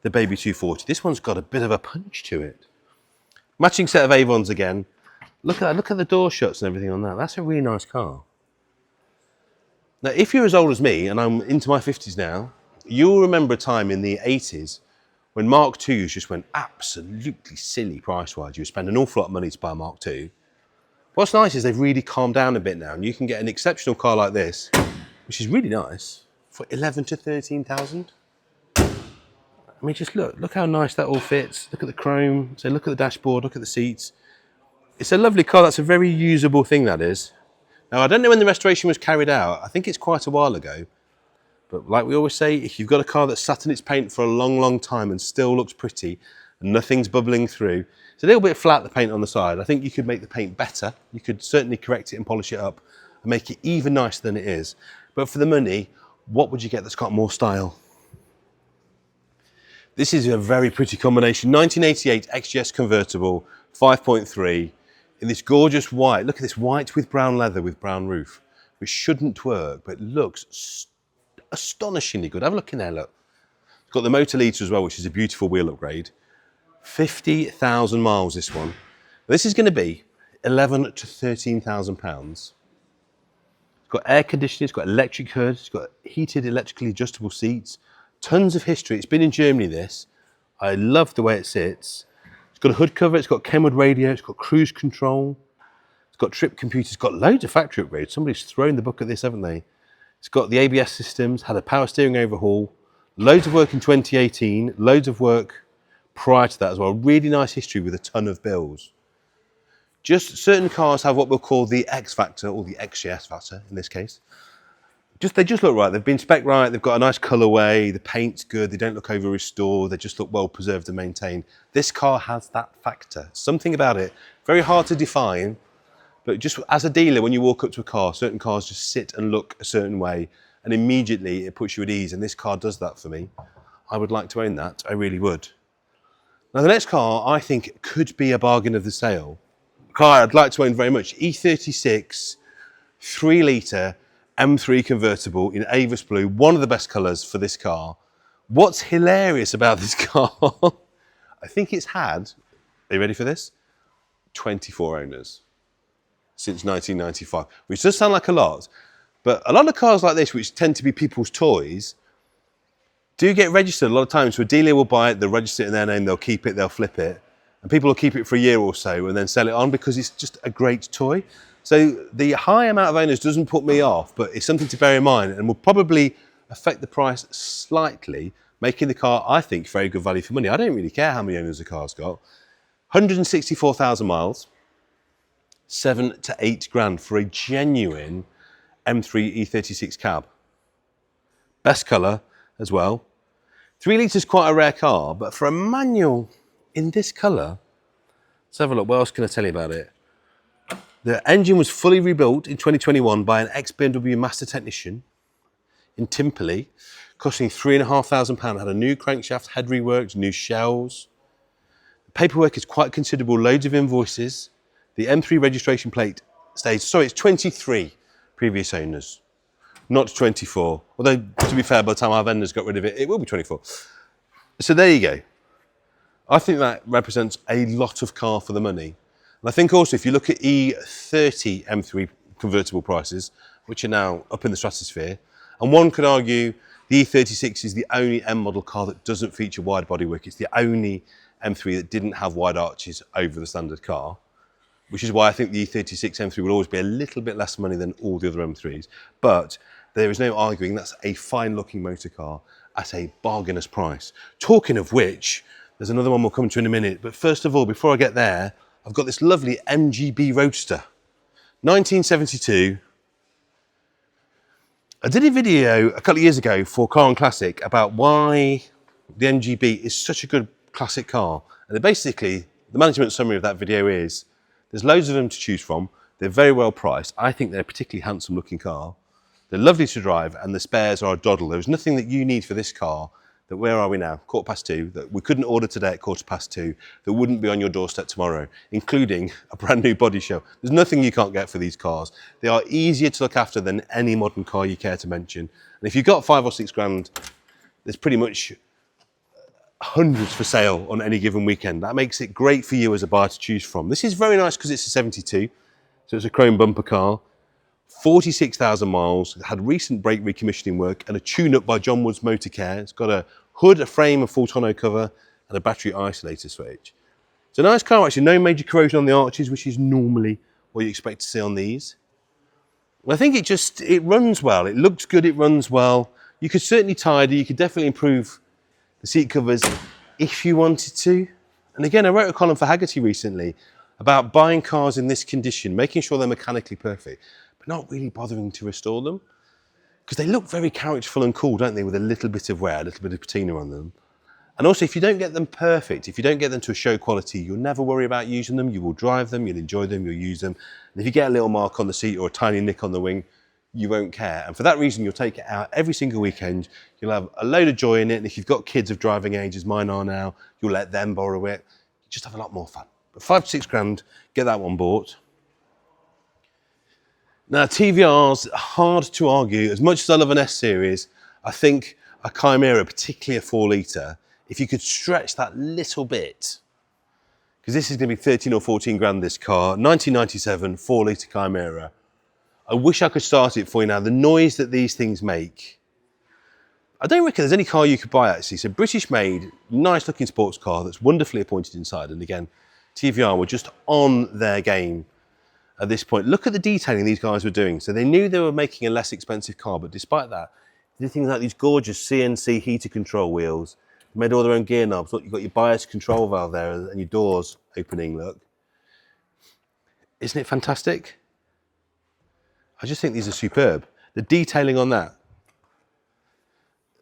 the Baby 240. This one's got a bit of a punch to it. Matching set of Avons again. Look at the door shuts and everything on that. That's a really nice car. Now, if you're as old as me, and I'm into my 50s now, you'll remember a time in the 80s when Mark IIs just went absolutely silly price-wise. You would spend an awful lot of money to buy a Mark II. What's nice is they've really calmed down a bit now, and you can get an exceptional car like this, which is really nice, for 11 to 13,000. I mean, just look how nice that all fits. Look at the chrome, so look at the dashboard, look at the seats. It's a lovely car. That's a very usable thing, that is. Now, I don't know when the restoration was carried out. I think it's quite a while ago. But like we always say, if you've got a car that's sat in its paint for a long, long time and still looks pretty and nothing's bubbling through, it's a little bit flat, the paint on the side. I think you could make the paint better. You could certainly correct it and polish it up and make it even nicer than it is. But for the money, what would you get that's got more style? This is a very pretty combination. 1988 XGS convertible, 5.3. In this gorgeous white. Look at this white with brown leather with brown roof, which shouldn't work, but it looks astonishingly good. Have a look in there, look. It's got the motor Litre as well, which is a beautiful wheel upgrade. 50,000 miles, this one. This is going to be 11 to 13,000 pounds. It's got air conditioning, it's got electric hood, it's got heated electrically adjustable seats, tons of history. It's been in Germany, this. I love the way it sits. It's got a hood cover, it's got Kenwood radio, it's got cruise control, it's got trip computers, it's got loads of factory upgrades. Somebody's thrown the book at this, haven't they? It's got the ABS systems, had a power steering overhaul, loads of work in 2018, loads of work prior to that as well. Really nice history with a ton of bills. Just certain cars have what we'll call the X factor, or the XJS factor in this case. They just look right. They've been spec right. They've got a nice colourway. The paint's good. They don't look over restored. They just look well preserved and maintained. This car has that factor. Something about it. Very hard to define. But just as a dealer, when you walk up to a car, certain cars just sit and look a certain way, and immediately it puts you at ease. And this car does that for me. I would like to own that. I really would. Now, the next car I think could be a bargain of the sale. A car I'd like to own very much. E36, 3 litre. M3 convertible in Avis Blue, one of the best colours for this car. What's hilarious about this car, I think it's had, are you ready for this? 24 owners since 1995, which does sound like a lot, but a lot of cars like this, which tend to be people's toys, do get registered a lot of times. So a dealer will buy it, they'll register it in their name, they'll keep it, they'll flip it, and people will keep it for a year or so and then sell it on because it's just a great toy. So the high amount of owners doesn't put me off, but it's something to bear in mind and will probably affect the price slightly, making the car, I think, very good value for money. I don't really care how many owners the car's got. 164,000 miles, 7 to 8 grand for a genuine M3 E36 cab. Best colour as well. 3 litres is quite a rare car, but for a manual in this colour, let's have a look. What else can I tell you about it? The engine was fully rebuilt in 2021 by an ex-BMW master technician in Timperley, costing £3,500. Had a new crankshaft, head reworked, new shells. The paperwork is quite considerable, loads of invoices. The M3 registration plate states, sorry, it's 23 previous owners, not 24. Although, to be fair, by the time our vendors got rid of it, it will be 24. So there you go. I think that represents a lot of car for the money. And I think also if you look at E30 M3 convertible prices, which are now up in the stratosphere, and one could argue the E36 is the only M model car that doesn't feature wide bodywork. It's the only M3 that didn't have wide arches over the standard car, which is why I think the E36 M3 will always be a little bit less money than all the other M3s. But there is no arguing that's a fine looking motor car at a bargainous price. Talking of which, there's another one we'll come to in a minute. But first of all, before I get there, I've got this lovely MGB Roadster, 1972. I did a video a couple of years ago for Car and Classic about why the MGB is such a good classic car. And basically, the management summary of that video is, there's loads of them to choose from. They're very well priced. I think they're a particularly handsome looking car. They're lovely to drive and the spares are a doddle. There's nothing that you need for this car that, where are we now? 2:15, that we couldn't order today at 2:15, that wouldn't be on your doorstep tomorrow, including a brand new body shell. There's nothing you can't get for these cars. They are easier to look after than any modern car you care to mention. And if you've got 5 or 6 grand, there's pretty much hundreds for sale on any given weekend. That makes it great for you as a buyer to choose from. This is very nice because it's a 72, so it's a chrome bumper car. 46,000 miles, had recent brake recommissioning work and a tune-up by John Wood's Motor Care. It's got a hood, a frame, a full tonneau cover and a battery isolator switch. It's a nice car actually, no major corrosion on the arches, which is normally what you expect to see on these. I think it runs well, it looks good, it runs well. You could certainly tidy, you could definitely improve the seat covers if you wanted to. And again, I wrote a column for Haggerty recently about buying cars in this condition, making sure they're mechanically perfect, but not really bothering to restore them. Because they look very characterful and cool, don't they, with a little bit of wear, a little bit of patina on them. And also, if you don't get them perfect, if you don't get them to a show quality, you'll never worry about using them. You will drive them, you'll enjoy them, you'll use them. And if you get a little mark on the seat or a tiny nick on the wing, you won't care. And for that reason, you'll take it out every single weekend. You'll have a load of joy in it. And if you've got kids of driving age, as mine are now, you'll let them borrow it. You just have a lot more fun. But 5 to 6 grand, get that one bought. Now, TVR's hard to argue. As much as I love an S series, I think a Chimera, particularly a 4 litre, if you could stretch that little bit, because this is going to be 13 or 14 grand, this car, 1997 4 litre Chimera. I wish I could start it for you now. The noise that these things make, I don't reckon there's any car you could buy actually. So British made, nice looking sports car that's wonderfully appointed inside. And again, TVR were just on their game at this point. Look at the detailing these guys were doing. So they knew they were making a less expensive car, but despite that, they did things like these gorgeous CNC heater control wheels. They made all their own gear knobs. Look, you've got your bias control valve there and your doors opening, look. Isn't it fantastic? I just think these are superb. The detailing on that,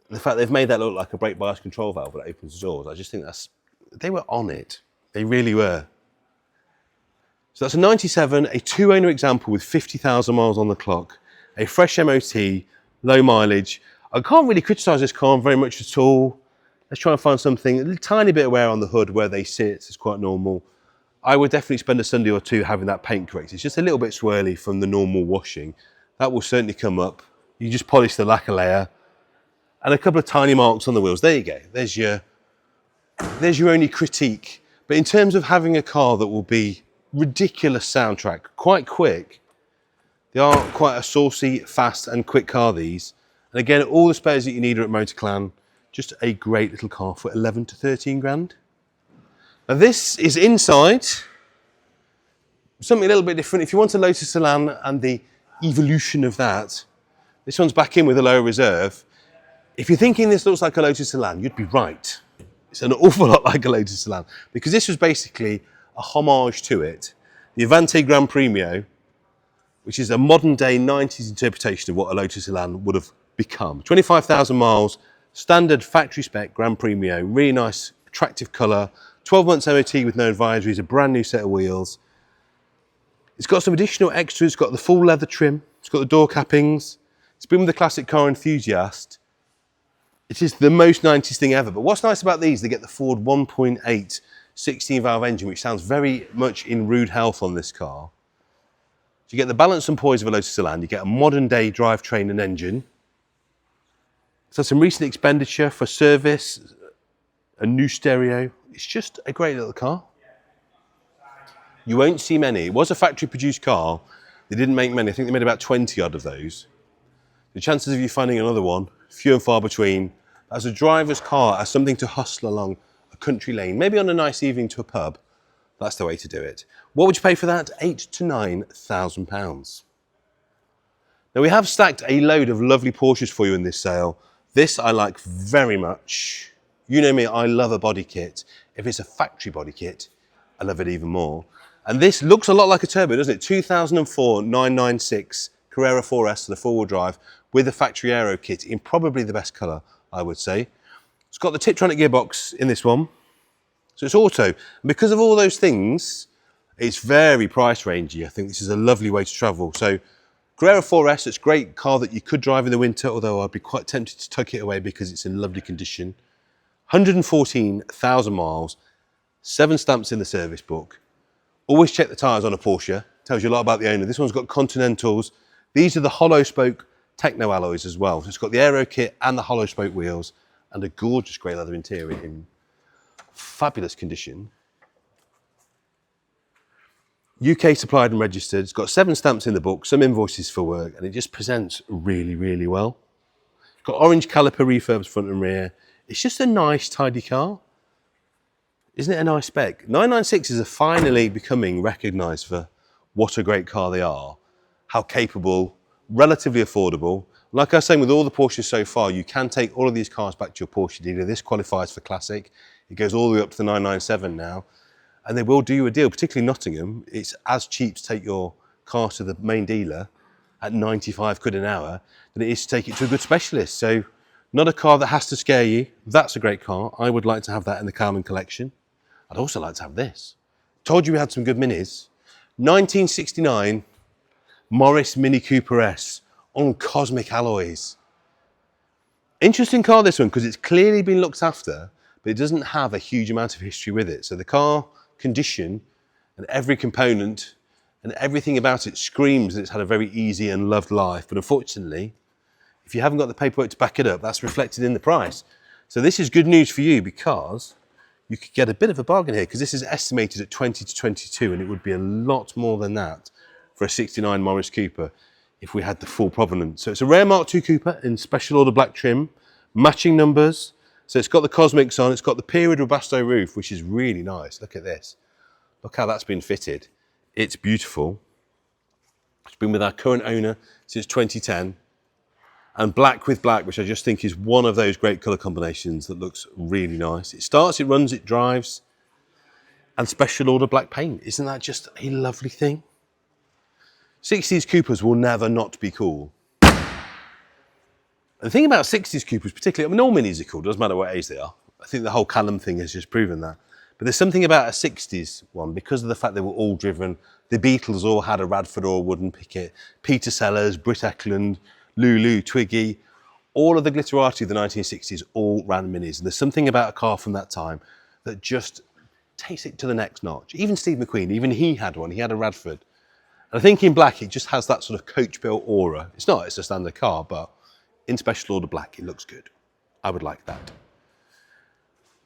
the fact they've made that look like a brake bias control valve that opens the doors, I just think they were on it. They really were. So that's a 97, a 2-owner example with 50,000 miles on the clock, a fresh MOT, low mileage. I can't really criticise this car very much at all. Let's try and find something, a tiny bit of wear on the hood where they sit, it's quite normal. I would definitely spend a Sunday or two having that paint corrected. It's just a little bit swirly from the normal washing. That will certainly come up. You just polish the lacquer layer and a couple of tiny marks on the wheels. There you go. There's your only critique. But in terms of having a car that will be ridiculous soundtrack, quite quick, they are quite a saucy, fast and quick car, these. And again, all the spares that you need are at Motorclan. Just a great little car for 11 to 13 grand. Now this is inside. Something a little bit different. If you want a Lotus Elan and the evolution of that, this one's back in with a lower reserve. If you're thinking this looks like a Lotus Elan, you'd be right. It's an awful lot like a Lotus Elan because this was basically a homage to it. The Avante Gran Premio, which is a modern day 90s interpretation of what a Lotus Elan would have become. 25,000 miles, standard factory spec Gran Premio, really nice, attractive colour, 12 months MOT with no advisories, a brand new set of wheels. It's got some additional extras, it's got the full leather trim, it's got the door cappings, it's been with the classic car enthusiast. It is the most 90s thing ever, but what's nice about these, they get the Ford 1.8 16 valve engine, which sounds very much in rude health on this car. So you get the balance and poise of a Lotus Elan, you get a modern day drivetrain and engine. So some recent expenditure for service, a new stereo. It's just a great little car. You won't see many. It was a factory produced car. They didn't make many. I think they made about 20 odd of those. The chances of you finding another one, few and far between. As a driver's car, as something to hustle along a country lane, maybe on a nice evening to a pub, that's the way to do it. What would you pay for that? £8,000 to £9,000. Now we have stacked a load of lovely Porsches for you in this sale. This I like very much. You know me, I love a body kit. If it's a factory body kit, I love it even more. And this looks a lot like a turbo, doesn't it? 2004 996 Carrera 4S, the four-wheel drive, with a factory aero kit in probably the best colour, I would say. It's got the Tiptronic gearbox in this one. So it's auto. And because of all those things, it's very price rangey. I think this is a lovely way to travel. So Carrera 4S, it's a great car that you could drive in the winter, although I'd be quite tempted to tuck it away because it's in lovely condition. 114,000 miles, 7 stamps in the service book. Always check the tyres on a Porsche. Tells you a lot about the owner. This one's got Continentals. These are the hollow spoke Techno alloys as well. So it's got the aero kit and the hollow spoke wheels and a gorgeous grey leather interior in Fabulous condition. UK supplied and registered. It's got 7 stamps in the book, some invoices for work, and it just presents really, really well. It's got orange caliper refurbs front and rear. It's just a nice, tidy car. Isn't it a nice spec? 996s are finally becoming recognised for what a great car they are, how capable, relatively affordable. Like I was saying, with all the Porsches so far, you can take all of these cars back to your Porsche dealer. This qualifies for Classic. It goes all the way up to the 997 now. And they will do you a deal, particularly Nottingham. It's as cheap to take your car to the main dealer at 95 quid an hour than it is to take it to a good specialist. So not a car that has to scare you. That's a great car. I would like to have that in the Cowland collection. I'd also like to have this. Told you we had some good minis. 1969 Morris Mini Cooper S on cosmic alloys. Interesting car, this one, because it's clearly been looked after, but it doesn't have a huge amount of history with it. So the car condition and every component and everything about it screams that it's had a very easy and loved life. But unfortunately, if you haven't got the paperwork to back it up, that's reflected in the price. So this is good news for you, because you could get a bit of a bargain here, because this is estimated at 20 to 22, and it would be a lot more than that for a 69 Morris Cooper if we had the full provenance. So it's a rare Mark II Cooper in special order black trim, matching numbers. So it's got the cosmics on, it's got the period Robusto roof, which is really nice. Look at this. Look how that's been fitted. It's beautiful. It's been with our current owner since 2010. And black with black, which I just think is one of those great colour combinations that looks really nice. It starts, it runs, it drives. And special order black paint. Isn't that just a lovely thing? 60s Coopers will never not be cool. The thing about 60s Coopers particularly, I mean, all minis are cool, doesn't matter what age they are. I think the whole Callum thing has just proven that. But there's something about a 60s one, because of the fact they were all driven. The Beatles all had a Radford or a wooden picket. Peter Sellers, Britt Ekland, Lulu, Twiggy, all of the glitterati of the 1960s all ran minis. And there's something about a car from that time that just takes it to the next notch. Even Steve McQueen, even he had one. He had a Radford. And I think in black, it just has that sort of coach-built aura. It's not, it's a standard car, but in special order black, it looks good. I would like that.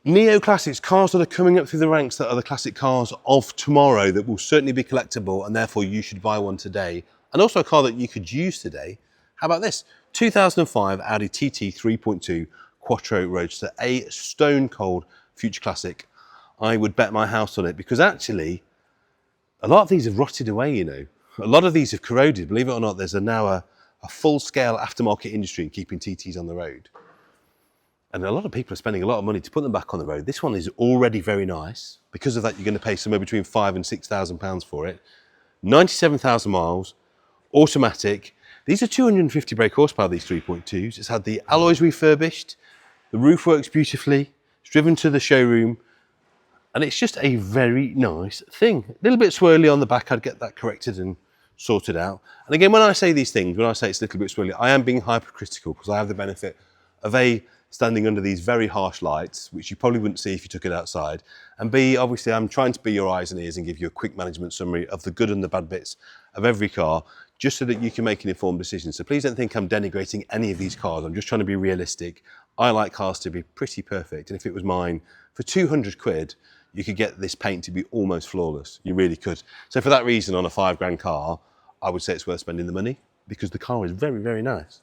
Neo-classics, cars that are coming up through the ranks that are the classic cars of tomorrow that will certainly be collectible, and therefore you should buy one today. And also a car that you could use today. How about this? 2005 Audi TT 3.2 Quattro Roadster, a stone-cold future classic. I would bet my house on it, because actually, a lot of these have rotted away, you know. A lot of these have corroded. Believe it or not, there's now a full-scale aftermarket industry in keeping TTs on the road. And a lot of people are spending a lot of money to put them back on the road. This one is already very nice. Because of that, you're going to pay somewhere between £5,000 and £6,000 for it. 97,000 miles, automatic. These are 250 brake horsepower, these 3.2s. It's had the alloys refurbished. The roof works beautifully. It's driven to the showroom. And it's just a very nice thing. A little bit swirly on the back. I'd get that corrected and sorted out. And again, when I say these things, when I say it's a little bit swirly, I am being hypercritical, because I have the benefit of A, standing under these very harsh lights, which you probably wouldn't see if you took it outside. And B, obviously, I'm trying to be your eyes and ears and give you a quick management summary of the good and the bad bits of every car, just so that you can make an informed decision. So please don't think I'm denigrating any of these cars. I'm just trying to be realistic. I like cars to be pretty perfect. And if it was mine, for 200 quid, you could get this paint to be almost flawless. You really could. So for that reason, on a £5,000 car, I would say it's worth spending the money, because the car is very, very nice.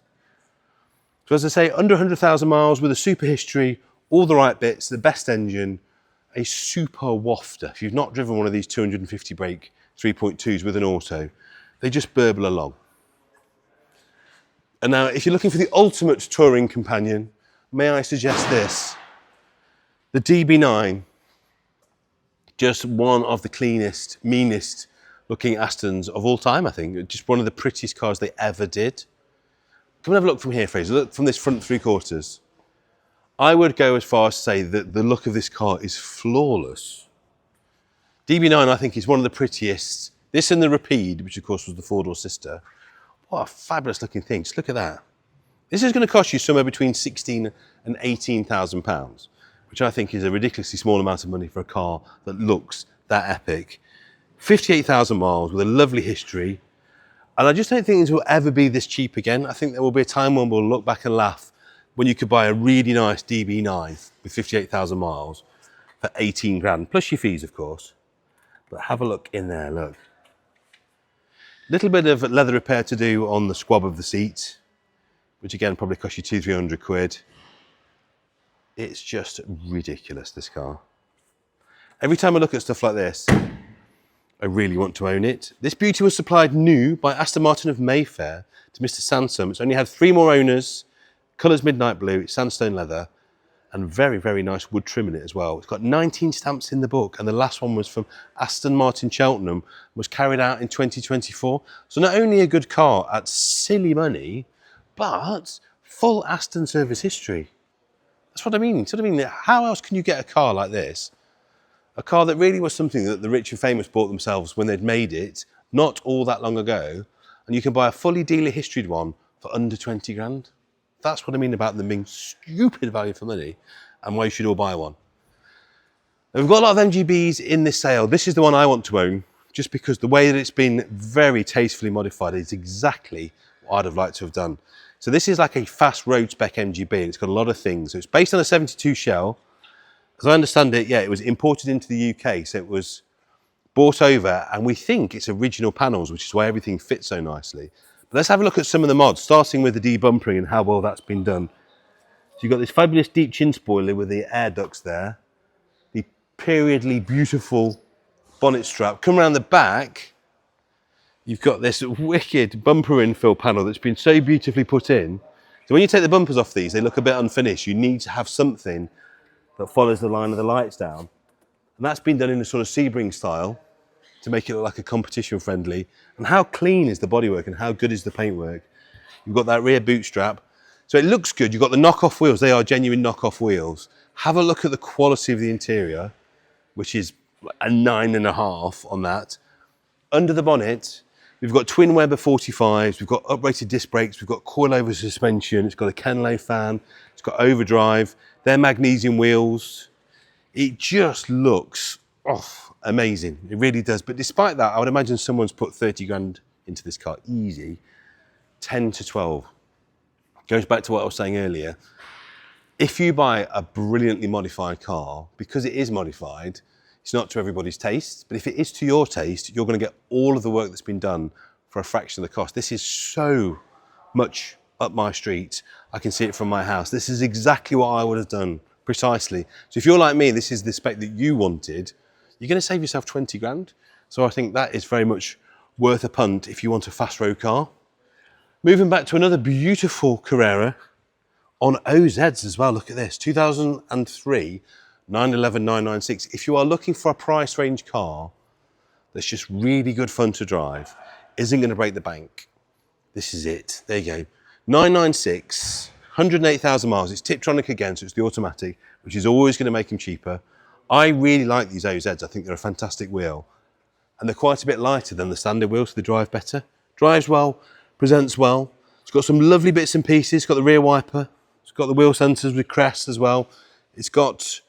So as I say, under 100,000 miles with a super history, all the right bits, the best engine, a super wafter. If you've not driven one of these 250 brake 3.2s with an auto, they just burble along. And now, if you're looking for the ultimate touring companion, may I suggest this? The DB9, just one of the cleanest, meanest looking Astons of all time, I think. Just one of the prettiest cars they ever did. Come and have a look from here, Fraser. Look from this front 3/4. I would go as far as to say that the look of this car is flawless. DB9, I think, is one of the prettiest. This and the Rapide, which of course was the four-door sister. What a fabulous looking thing. Just look at that. This is going to cost you somewhere between £16,000 and £18,000, which I think is a ridiculously small amount of money for a car that looks that epic. 58,000 miles with a lovely history. And I just don't think this will ever be this cheap again. I think there will be a time when we'll look back and laugh when you could buy a really nice DB9 with 58,000 miles for 18 grand, plus your fees, of course. But have a look in there, look. Little bit of leather repair to do on the squab of the seat, which again probably cost you 200-300 quid. It's just ridiculous, this car. Every time I look at stuff like this, I really want to own it. This beauty was supplied new by Aston Martin of Mayfair to Mr. Sansom. It's only had 3 more owners. Colour's midnight blue, it's sandstone leather, and very, very nice wood trim in it as well. It's got 19 stamps in the book, and the last one was from Aston Martin Cheltenham, was carried out in 2024. So not only a good car at silly money, but full Aston service history. That's what I mean. That's what I mean. How else can you get a car like this? A car that really was something that the rich and famous bought themselves when they'd made it, not all that long ago, and you can buy a fully dealer historied one for under 20 grand. That's what I mean about them being stupid value for money and why you should all buy one. Now, we've got a lot of MGBs in this sale. This is the one I want to own, just because the way that it's been very tastefully modified is exactly what I'd have liked to have done. So this is like a fast road spec MGB, and it's got a lot of things. So it's based on a 72 shell. As I understand it, yeah, it was imported into the UK, so it was bought over, and we think it's original panels, which is why everything fits so nicely. But let's have a look at some of the mods, starting with the debumpering and how well that's been done. So you've got this fabulous deep chin spoiler with the air ducts there, the periodly beautiful bonnet strap. Come around the back, you've got this wicked bumper infill panel that's been so beautifully put in. So when you take the bumpers off these, they look a bit unfinished. You need to have something that follows the line of the lights down. And that's been done in a sort of Sebring style to make it look like a competition friendly. And how clean is the bodywork and how good is the paintwork? You've got that rear boot strap. So it looks good. You've got the knockoff wheels. They are genuine knockoff wheels. Have a look at the quality of the interior, which is a 9.5 on that. Under the bonnet, we've got twin Weber 45s. We've got uprated disc brakes. We've got coilover suspension. It's got a Kenley fan. It's got overdrive. They're magnesium wheels. It just looks amazing. It really does. But despite that, I would imagine someone's put 30 grand into this car. Easy. 10 to 12. Goes back to what I was saying earlier. If you buy a brilliantly modified car, because it is modified, it's not to everybody's taste. But if it is to your taste, you're going to get all of the work that's been done for a fraction of the cost. This is so much up my street. I can see it from my house. This is exactly what I would have done, precisely. So if you're like me, this is the spec that you wanted, you're going to save yourself 20 grand. So I think that is very much worth a punt if you want a fast road car. Moving back to another beautiful Carrera on OZs as well. Look at this, 2003 911 996. If you are looking for a price range car that's just really good fun to drive, isn't going to break the bank, this is it. There you go. 996, 108,000 miles. It's Tiptronic again, so it's the automatic, which is always going to make them cheaper. I really like these OZs. I think they're a fantastic wheel. And they're quite a bit lighter than the standard wheels, so they drive better. Drives well, presents well. It's got some lovely bits and pieces. It's got the rear wiper. It's got the wheel sensors with crest as well. It's got,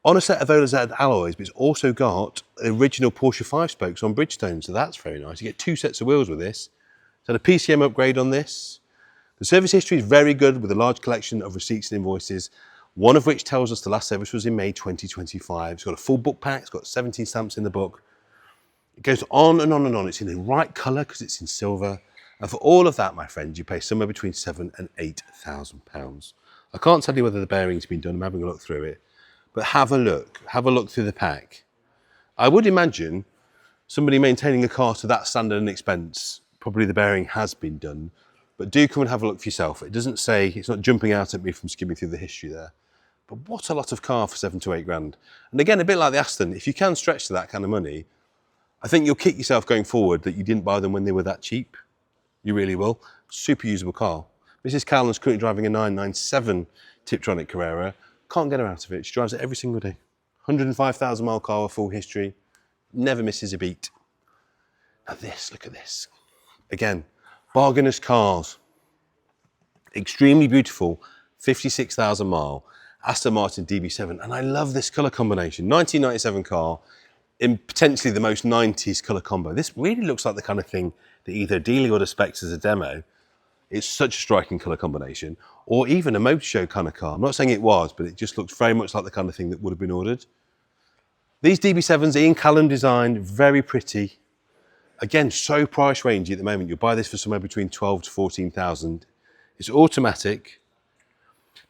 on a set of OZed alloys, but it's also got the original Porsche 5-spokes on Bridgestone, so that's very nice. You get 2 sets of wheels with this. So the PCM upgrade on this. The service history is very good with a large collection of receipts and invoices, one of which tells us the last service was in May 2025. It's got a full book pack, it's got 17 stamps in the book. It goes on and on and on. It's in the right colour because it's in silver. And for all of that, my friend, you pay somewhere between £7,000 and £8,000. I can't tell you whether the bearing's been done. I'm having a look through it. But have a look. Have a look through the pack. I would imagine somebody maintaining a car to that standard and expense, probably the bearing has been done. But do come and have a look for yourself. It doesn't say, it's not jumping out at me from skimming through the history there. But what a lot of car for 7 to 8 grand. And again, a bit like the Aston, if you can stretch to that kind of money, I think you'll kick yourself going forward that you didn't buy them when they were that cheap. You really will. Super usable car. Mrs. Cowland's currently driving a 997 Tiptronic Carrera. Can't get her out of it. She drives it every single day. 105,000 mile car with full history. Never misses a beat. Now this, look at this. Again, bargainous cars. Extremely beautiful, 56,000 mile Aston Martin DB7. And I love this colour combination. 1997 car in potentially the most 90s colour combo. This really looks like the kind of thing that either a dealer would have specced as a demo. It's such a striking colour combination. Or even a motor show kind of car. I'm not saying it was, but it just looked very much like the kind of thing that would have been ordered. These DB7s, Ian Callum designed, very pretty. Again, so price range at the moment. You'll buy this for somewhere between 12 to 14,000. It's automatic.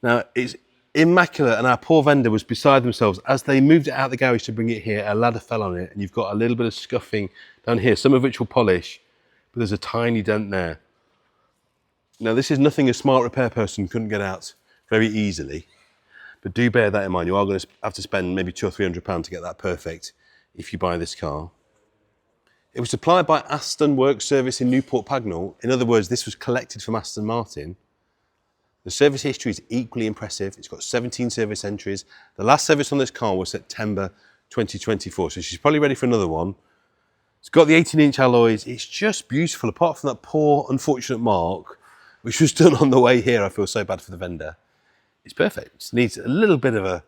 Now, it's immaculate, and our poor vendor was beside themselves. As they moved it out of the garage to bring it here, a ladder fell on it, and you've got a little bit of scuffing down here, some of which will polish, but there's a tiny dent there. Now, this is nothing a smart repair person couldn't get out very easily, but do bear that in mind. You are going to have to spend maybe £200 or £300 to get that perfect if you buy this car. It was supplied by Aston Works Service in Newport Pagnell. In other words, this was collected from Aston Martin. The service history is equally impressive. It's got 17 service entries. The last service on this car was September 2024, so she's probably ready for another one. It's got the 18-inch alloys. It's just beautiful, apart from that poor, unfortunate mark, which was done on the way here. I feel so bad for the vendor. It's perfect. It needs a little bit of a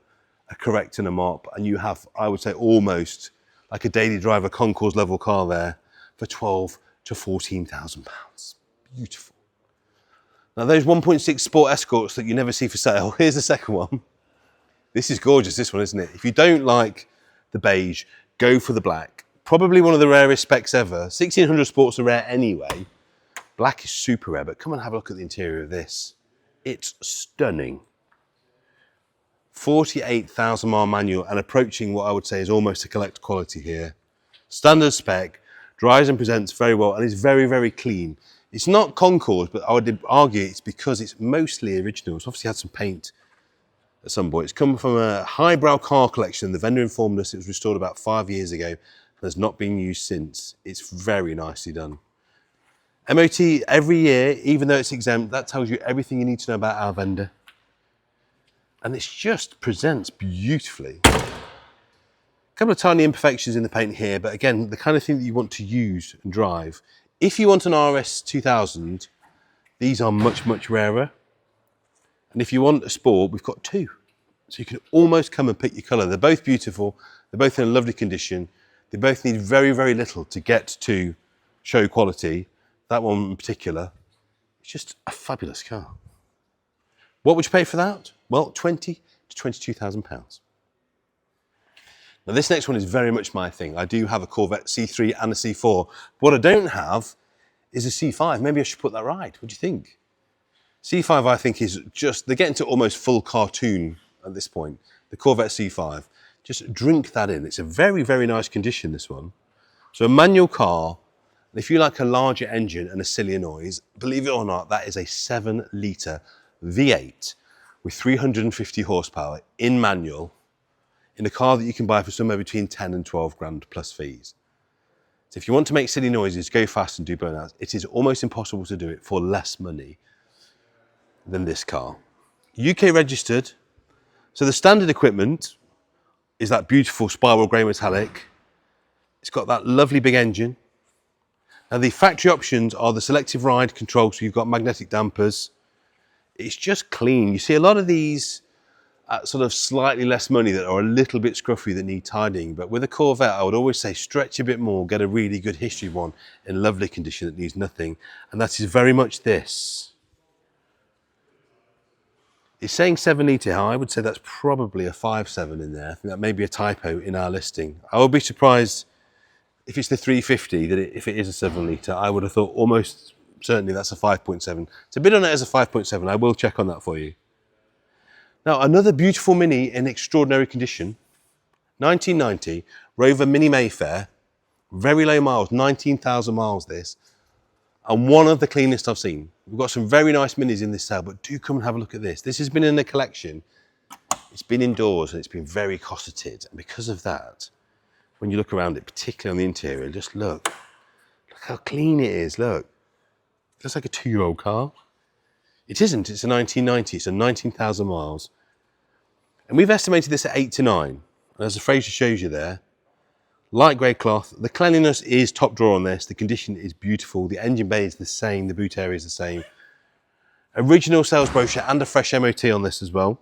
correct and a mop, and you have, I would say, almost like a daily driver concours level car there for £12,000 to £14,000. Beautiful. Now, those 1.6 Sport Escorts that you never see for sale, here's the second one. This is gorgeous, this one, isn't it? If you don't like the beige, go for the black. Probably one of the rarest specs ever. 1600 Sports are rare anyway. Black is super rare, but come and have a look at the interior of this. It's stunning. 48,000 mile manual and approaching what I would say is almost a collect quality here. Standard spec, drives and presents very well, and is very, very clean. It's not concours, but I would argue it's because it's mostly original. It's obviously had some paint at some point. It's come from a highbrow car collection. The vendor informed us it was restored about 5 years ago and has not been used since. It's very nicely done. MOT every year, even though it's exempt. That tells you everything you need to know about our vendor. And it just presents beautifully. A couple of tiny imperfections in the paint here, but again, the kind of thing that you want to use and drive. If you want an RS 2000, these are much, much rarer. And if you want a Sport, we've got two. So you can almost come and pick your colour. They're both beautiful. They're both in a lovely condition. They both need very, very little to get to show quality. That one in particular, it's just a fabulous car. What would you pay for that? Well, £20,000 to £22,000. Now, this next one is very much my thing. I do have a Corvette C3 and a C4. What I don't have is a C5. Maybe I should put that right. What do you think? C5, I think, is just, they're getting to almost full cartoon at this point. The Corvette C5. Just drink that in. It's a very, very nice condition, this one. So a manual car, and if you like a larger engine and a sillier noise, believe it or not, that is a 7-litre V8 with 350 horsepower in manual, in a car that you can buy for somewhere between 10 and 12 grand plus fees. So if you want to make silly noises, go fast and do burnouts, it is almost impossible to do it for less money than this car. UK registered. So the standard equipment is that beautiful spiral grey metallic. It's got that lovely big engine. Now the factory options are the selective ride control, so you've got magnetic dampers. It's just clean. You see a lot of these at sort of slightly less money that are a little bit scruffy that need tidying, but with a Corvette I would always say stretch a bit more, get a really good history one in lovely condition that needs nothing, and that is very much this. It's saying 7-litre, I would say that's probably a 5.7 in there. I think that may be a typo in our listing. I would be surprised if it's the 350, that if it is a 7-litre, I would have thought almost certainly that's a 5.7. It's a bit on it as a 5.7. I will check on that for you. Now, another beautiful Mini in extraordinary condition. 1990, Rover Mini Mayfair. Very low miles, 19,000 miles this. And one of the cleanest I've seen. We've got some very nice Minis in this sale, but do come and have a look at this. This has been in the collection. It's been indoors and it's been very cosseted. And because of that, when you look around it, particularly on the interior, just look. Look how clean it is, look. It looks like a 2-year-old car. It isn't, it's a 1990, so 19,000 miles. And we've estimated this at 8 to 9. And as the Fraser shows you there, light grey cloth. The cleanliness is top drawer on this. The condition is beautiful. The engine bay is the same. The boot area is the same. Original sales brochure and a fresh MOT on this as well.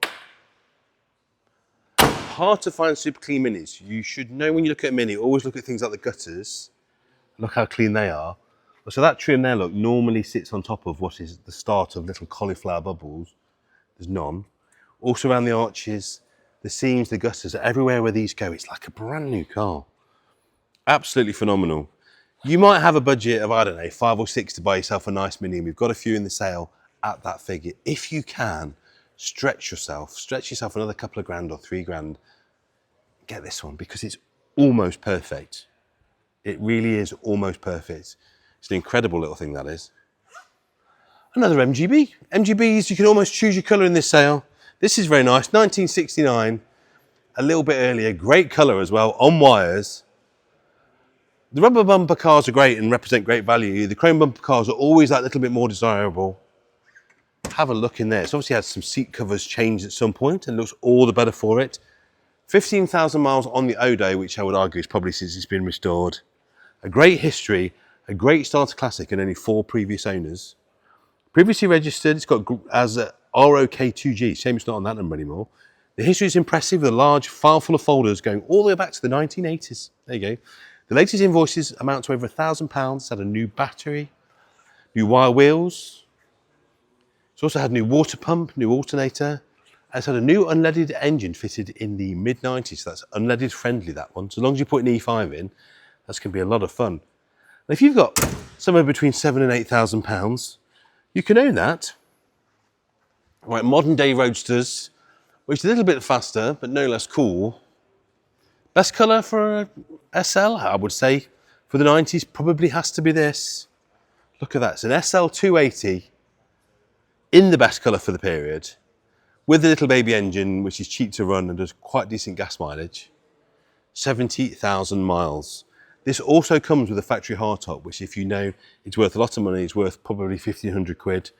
Hard to find super clean Minis. You should know when you look at a Mini, always look at things like the gutters. Look how clean they are. So that trim there, look, normally sits on top of what is the start of little cauliflower bubbles. There's none. Also around the arches, the seams, the gutters, everywhere where these go, it's like a brand new car. Absolutely phenomenal. You might have a budget of, I don't know, 5 or 6 to buy yourself a nice Mini, and we've got a few in the sale at that figure. If you can, stretch yourself another couple of grand or 3 grand. Get this one because it's almost perfect. It really is almost perfect. It's an incredible little thing, that is. Another MGB. MGBs, you can almost choose your colour in this sale. This is very nice, 1969, a little bit earlier, great colour as well, on wires. The rubber bumper cars are great and represent great value. The chrome bumper cars are always that little bit more desirable. Have a look in there. It's obviously had some seat covers changed at some point and looks all the better for it. 15,000 miles on the Odo, which I would argue is probably since it's been restored. A great history, a great starter classic and only 4 previous owners. Previously registered, it's got as a ROK2G, shame it's not on that number anymore. The history is impressive with a large file full of folders going all the way back to the 1980s. There you go. The latest invoices amount to over £1,000. It's had a new battery, new wire wheels. It's also had new water pump, new alternator. It's had a new unleaded engine fitted in the mid-90s. So that's unleaded friendly, that one. So as long as you put an E5 in, that's going to be a lot of fun. And if you've got somewhere between £7,000 and £8,000, you can own that. Right, modern day roadsters, which is a little bit faster, but no less cool. Best colour for a SL, I would say, for the 90s probably has to be this. Look at that, it's an SL 280 in the best colour for the period, with the little baby engine, which is cheap to run and does quite decent gas mileage. 70,000 miles. This also comes with a factory hardtop, which if you know it's worth a lot of money, it's worth probably 1,500 quid,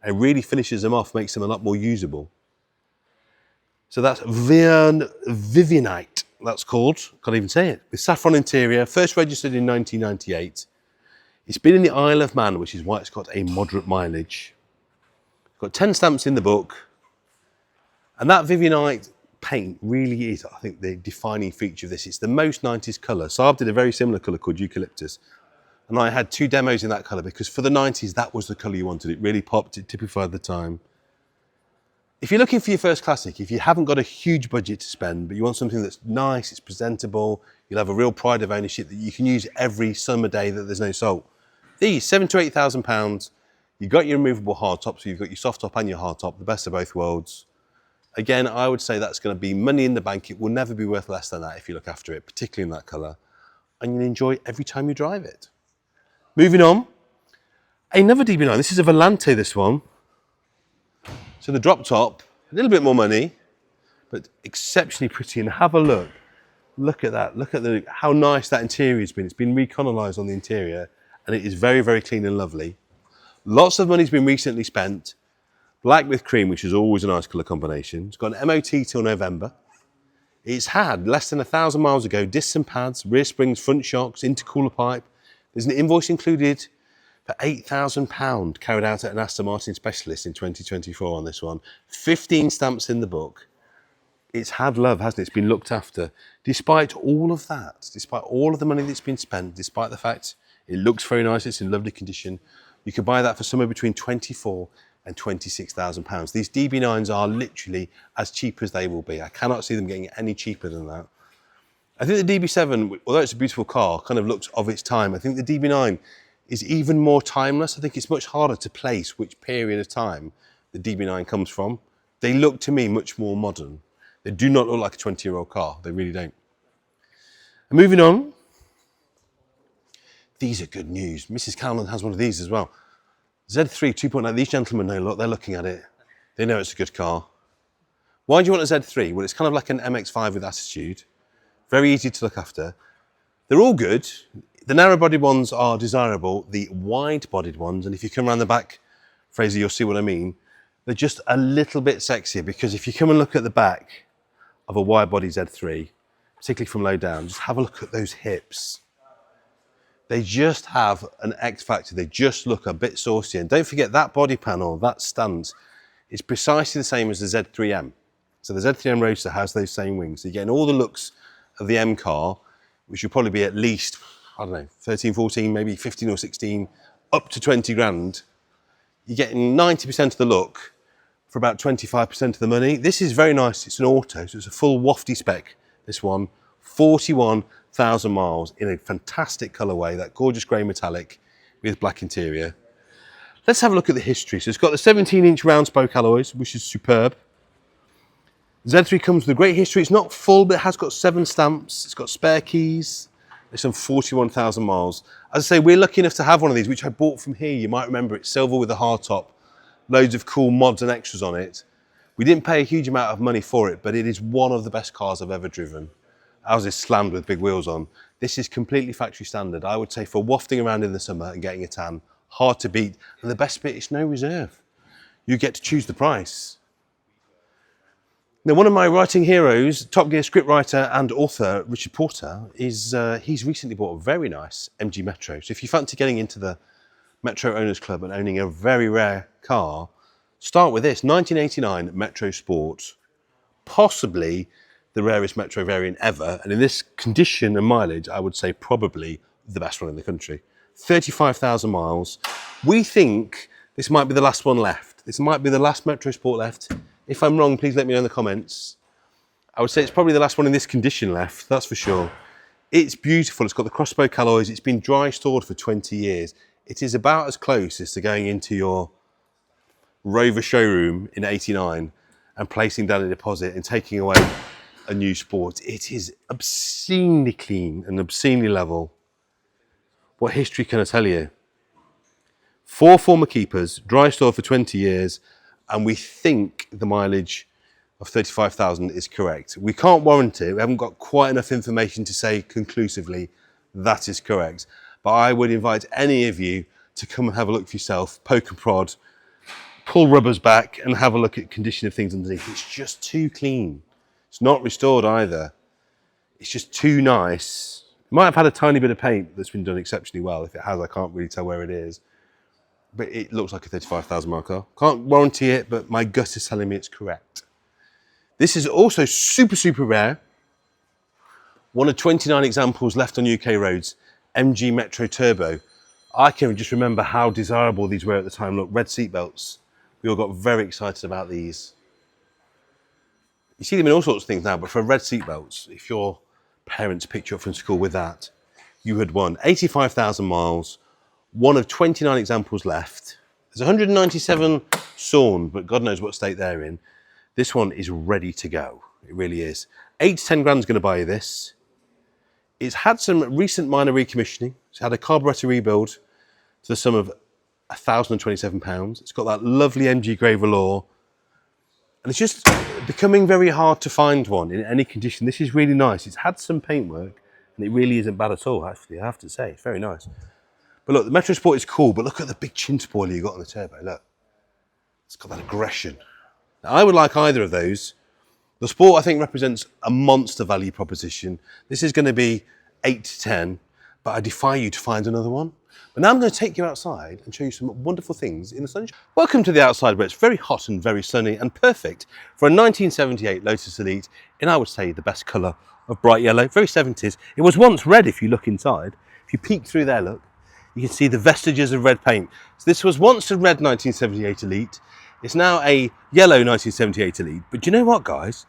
and really finishes them off, makes them a lot more usable. So that's Vivianite, that's called, can't even say it. With saffron interior, first registered in 1998. It's been in the Isle of Man, which is why it's got a moderate mileage. It's got 10 stamps in the book, and that Vivianite paint really is, I think, the defining feature of this. It's the most 90s colour. Saab did a very similar colour called Eucalyptus, and I had 2 demos in that colour because for the 90s, that was the colour you wanted. It really popped, it typified the time. If you're looking for your first classic, if you haven't got a huge budget to spend, but you want something that's nice, it's presentable, you'll have a real pride of ownership that you can use every summer day that there's no salt. These, £7,000 to £8,000, you've got your removable hardtop, so you've got your soft top and your hardtop, the best of both worlds. Again, I would say that's going to be money in the bank. It will never be worth less than that if you look after it, particularly in that colour. And you'll enjoy every time you drive it. Moving on, another DB9. This is a Volante, this one. So the drop top, a little bit more money, but exceptionally pretty. And have a look. Look at that. Look at how nice that interior has been. It's been recolonised on the interior, and it is very, very clean and lovely. Lots of money's been recently spent. Black with cream, which is always a nice colour combination. It's got an MOT till November. It's had, less than 1,000 miles ago, discs and pads, rear springs, front shocks, intercooler pipe. There's an invoice included for £8,000 carried out at an Aston Martin specialist in 2024 on this one. 15 stamps in the book. It's had love, hasn't it? It's been looked after. Despite all of that, despite all of the money that's been spent, despite the fact it looks very nice, it's in lovely condition, you could buy that for somewhere between £24,000 and £26,000. These DB9s are literally as cheap as they will be. I cannot see them getting any cheaper than that. I think the DB7, although it's a beautiful car, kind of looks of its time. I think the DB9 is even more timeless. I think it's much harder to place which period of time the DB9 comes from. They look to me much more modern. They do not look like a 20-year-old car. They really don't. And moving on, these are good news. Mrs. Cowland has one of these as well. Z3 2.9, these gentlemen know, look, they're looking at it. They know it's a good car. Why do you want a Z3? Well, it's kind of like an MX-5 with attitude. Very easy to look after. They're all good. The narrow-bodied ones are desirable. The wide-bodied ones, and if you come around the back, Fraser, you'll see what I mean, they're just a little bit sexier because if you come and look at the back of a wide-body Z3, particularly from low down, just have a look at those hips. They just have an X factor. They just look a bit saucy. And don't forget that body panel, that stance, is precisely the same as the Z3M. So the Z3M Roadster has those same wings. So you're getting all the looks of the M car, which will probably be at least, I don't know, 13, 14, maybe 15 or 16 up to 20 grand, you're getting 90% of the look for about 25% of the money. This is very nice. It's an auto, so it's a full wafty spec, this one. 41,000 miles in a fantastic colourway, that gorgeous grey metallic with black interior. Let's have a look at the history. So it's got the 17-inch round spoke alloys, which is superb. Z3 comes with a great history. It's not full, but it has got 7 stamps. It's got spare keys. It's on 41,000 miles. As I say, we're lucky enough to have one of these, which I bought from here. You might remember it's silver with a hard top. Loads of cool mods and extras on it. We didn't pay a huge amount of money for it, but it is one of the best cars I've ever driven. Ours is slammed with big wheels on. This is completely factory standard. I would say for wafting around in the summer and getting a tan, hard to beat. And the best bit, it's no reserve. You get to choose the price. Now, one of my writing heroes, Top Gear scriptwriter and author, Richard Porter, he's recently bought a very nice MG Metro. So if you fancy getting into the Metro Owners Club and owning a very rare car, start with this 1989 Metro Sport, possibly the rarest Metro variant ever. And in this condition and mileage, I would say probably the best one in the country. 35,000 miles. We think this might be the last one left. This might be the last Metro Sport left. If I'm wrong, please let me know in the comments. I would say it's probably the last one in this condition left, that's for sure. It's beautiful. It's got the cross-spoke alloys. It's been dry stored for 20 years. It is about as close as to going into your Rover showroom in '89 and placing down a deposit and taking away a new Sport. It is obscenely clean and obscenely level. What history can I tell you? 4 former keepers, dry stored for 20 years, and we think the mileage of 35,000 is correct. We can't warrant it. We haven't got quite enough information to say conclusively that is correct. But I would invite any of you to come and have a look for yourself, poke and prod, pull rubbers back and have a look at condition of things underneath. It's just too clean. It's not restored either. It's just too nice. It might have had a tiny bit of paint that's been done exceptionally well. If it has, I can't really tell where it is. But it looks like a 35,000 mile car. Can't warranty it, but my gut is telling me it's correct. This is also super, super rare. One of 29 examples left on UK roads, MG Metro Turbo. I can just remember how desirable these were at the time. Look, red seatbelts. We all got very excited about these. You see them in all sorts of things now, but for red seatbelts, if your parents picked you up from school with that, you had won. 85,000 miles, one of 29 examples left. There's 197 sawn, but God knows what state they're in. This one is ready to go. It really is. 8 to 10 grand's going to buy you this. It's had some recent minor recommissioning. It's had a carburettor rebuild to the sum of £1,027. It's got that lovely MG grey velour. And it's just becoming very hard to find one in any condition. This is really nice. It's had some paintwork and it really isn't bad at all, actually, I have to say. It's very nice. But look, the Metro Sport is cool, but look at the big chin spoiler you got on the turbo, look. It's got that aggression. Now, I would like either of those. The Sport, I think, represents a monster value proposition. This is going to be 8 to 10, but I defy you to find another one. But now I'm going to take you outside and show you some wonderful things in the sunshine. Welcome to the outside where it's very hot and very sunny and perfect for a 1978 Lotus Elite in, I would say, the best colour of bright yellow, very 70s. It was once red if you look inside. If you peek through there, look, you can see the vestiges of red paint. So this was once a red 1978 Elite. It's now a yellow 1978 Elite. But do you know what, guys?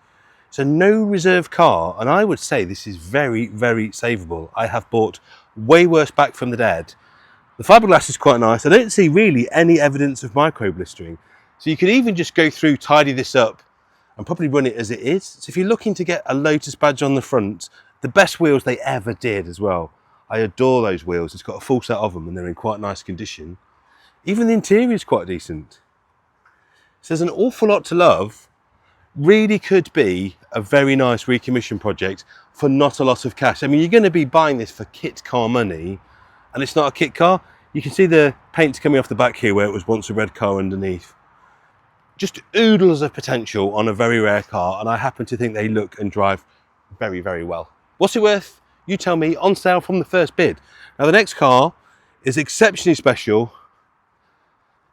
It's a no reserve car, and I would say this is very, very savable. I have bought way worse back from the dead. The fiberglass is quite nice. I don't see really any evidence of micro blistering. So you could even just go through, tidy this up, and probably run it as it is. So if you're looking to get a Lotus badge on the front, the best wheels they ever did as well. I adore those wheels. It's got a full set of them and they're in quite nice condition. Even the interior is quite decent. So there's an awful lot to love. Really could be a very nice recommission project for not a lot of cash. I mean, you're going to be buying this for kit car money, and it's not a kit car. You can see the paint coming off the back here where it was once a red car underneath. Just oodles of potential on a very rare car, and I happen to think they look and drive very, very well. What's it worth? You tell me. On sale from the first bid. Now, the next car is exceptionally special.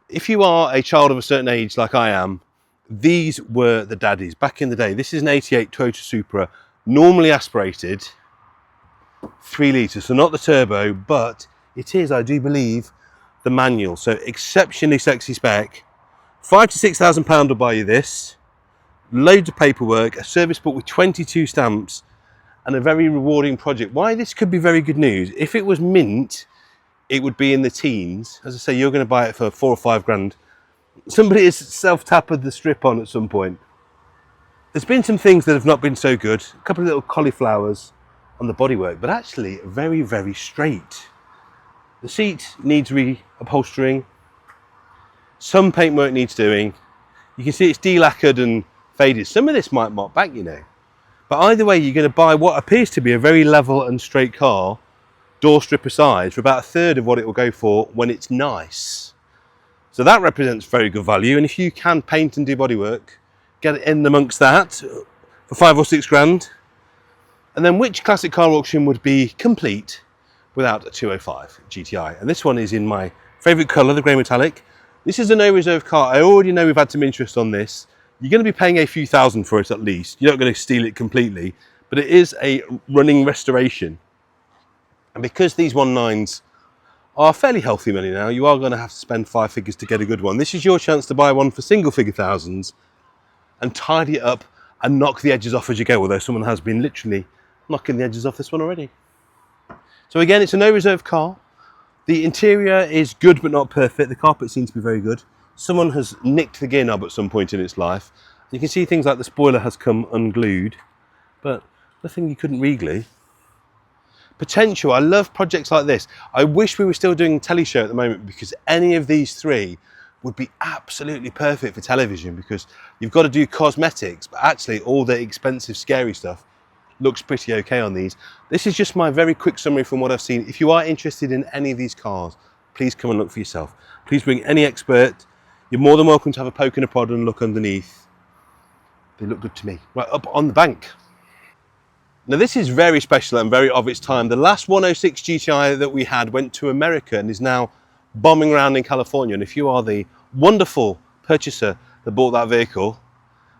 If you are a child of a certain age like I am, these were the daddies back in the day. This is an 88 Toyota Supra, normally aspirated, 3 litres, so not the turbo, but it is, I do believe, the manual. So exceptionally sexy spec. £5,000 to £6,000 will buy you this. Loads of paperwork, a service book with 22 stamps, and a very rewarding project. Why this could be very good news, if it was mint, it would be in the teens. As I say, you're going to buy it for 4 or 5 grand. Somebody has self-tapered the strip on at some point. There's been some things that have not been so good. A couple of little cauliflowers on the bodywork, but actually very, very straight. The seat needs reupholstering. Some paintwork needs doing. You can see it's de-lacquered and faded. Some of this might mop back, you know. But either way, you're going to buy what appears to be a very level and straight car, door stripper size, for about a third of what it will go for when it's nice. So that represents very good value. And if you can paint and do bodywork, get it in amongst that for 5 or 6 grand. And then which classic car auction would be complete without a 205 GTI? And this one is in my favourite colour, the grey metallic. This is a no reserve car. I already know we've had some interest on this. You're going to be paying a few thousand for it at least. You're not going to steal it completely, but it is a running restoration. And because these 1.9s are fairly healthy money now, you are going to have to spend 5 figures to get a good one. This is your chance to buy one for single figure thousands and tidy it up and knock the edges off as you go, although someone has been literally knocking the edges off this one already. So again, it's a no reserve car. The interior is good but not perfect. The carpet seems to be very good. Someone has nicked the gear knob at some point in its life. You can see things like the spoiler has come unglued, but nothing you couldn't re-glue. Potential, I love projects like this. I wish we were still doing a telly show at the moment, because any of these three would be absolutely perfect for television, because you've got to do cosmetics, but actually all the expensive, scary stuff looks pretty okay on these. This is just my very quick summary from what I've seen. If you are interested in any of these cars, please come and look for yourself. Please bring any expert. You're more than welcome to have a poke and a prod and look underneath. They look good to me. Right, up on the bank. Now this is very special and very of its time. The last 106 GTI that we had went to America and is now bombing around in California. And if you are the wonderful purchaser that bought that vehicle,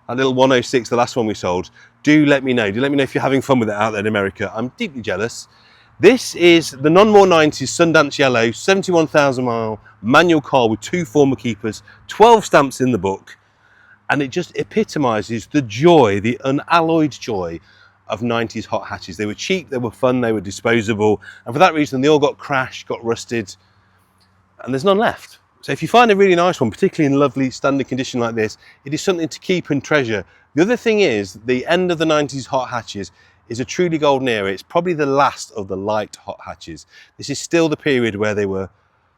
that little 106, the last one we sold, do let me know. Do let me know if you're having fun with it out there in America. I'm deeply jealous. This is the non-more 90s Sundance Yellow, 71,000 mile manual car with 2 former keepers, 12 stamps in the book. And it just epitomises the joy, the unalloyed joy of 90s hot hatches. They were cheap, they were fun, they were disposable. And for that reason, they all got crashed, got rusted, and there's none left. So if you find a really nice one, particularly in lovely standard condition like this, it is something to keep and treasure. The other thing is, the end of the 90s hot hatches is a truly golden era. It's probably the last of the light hot hatches. This is still the period where they were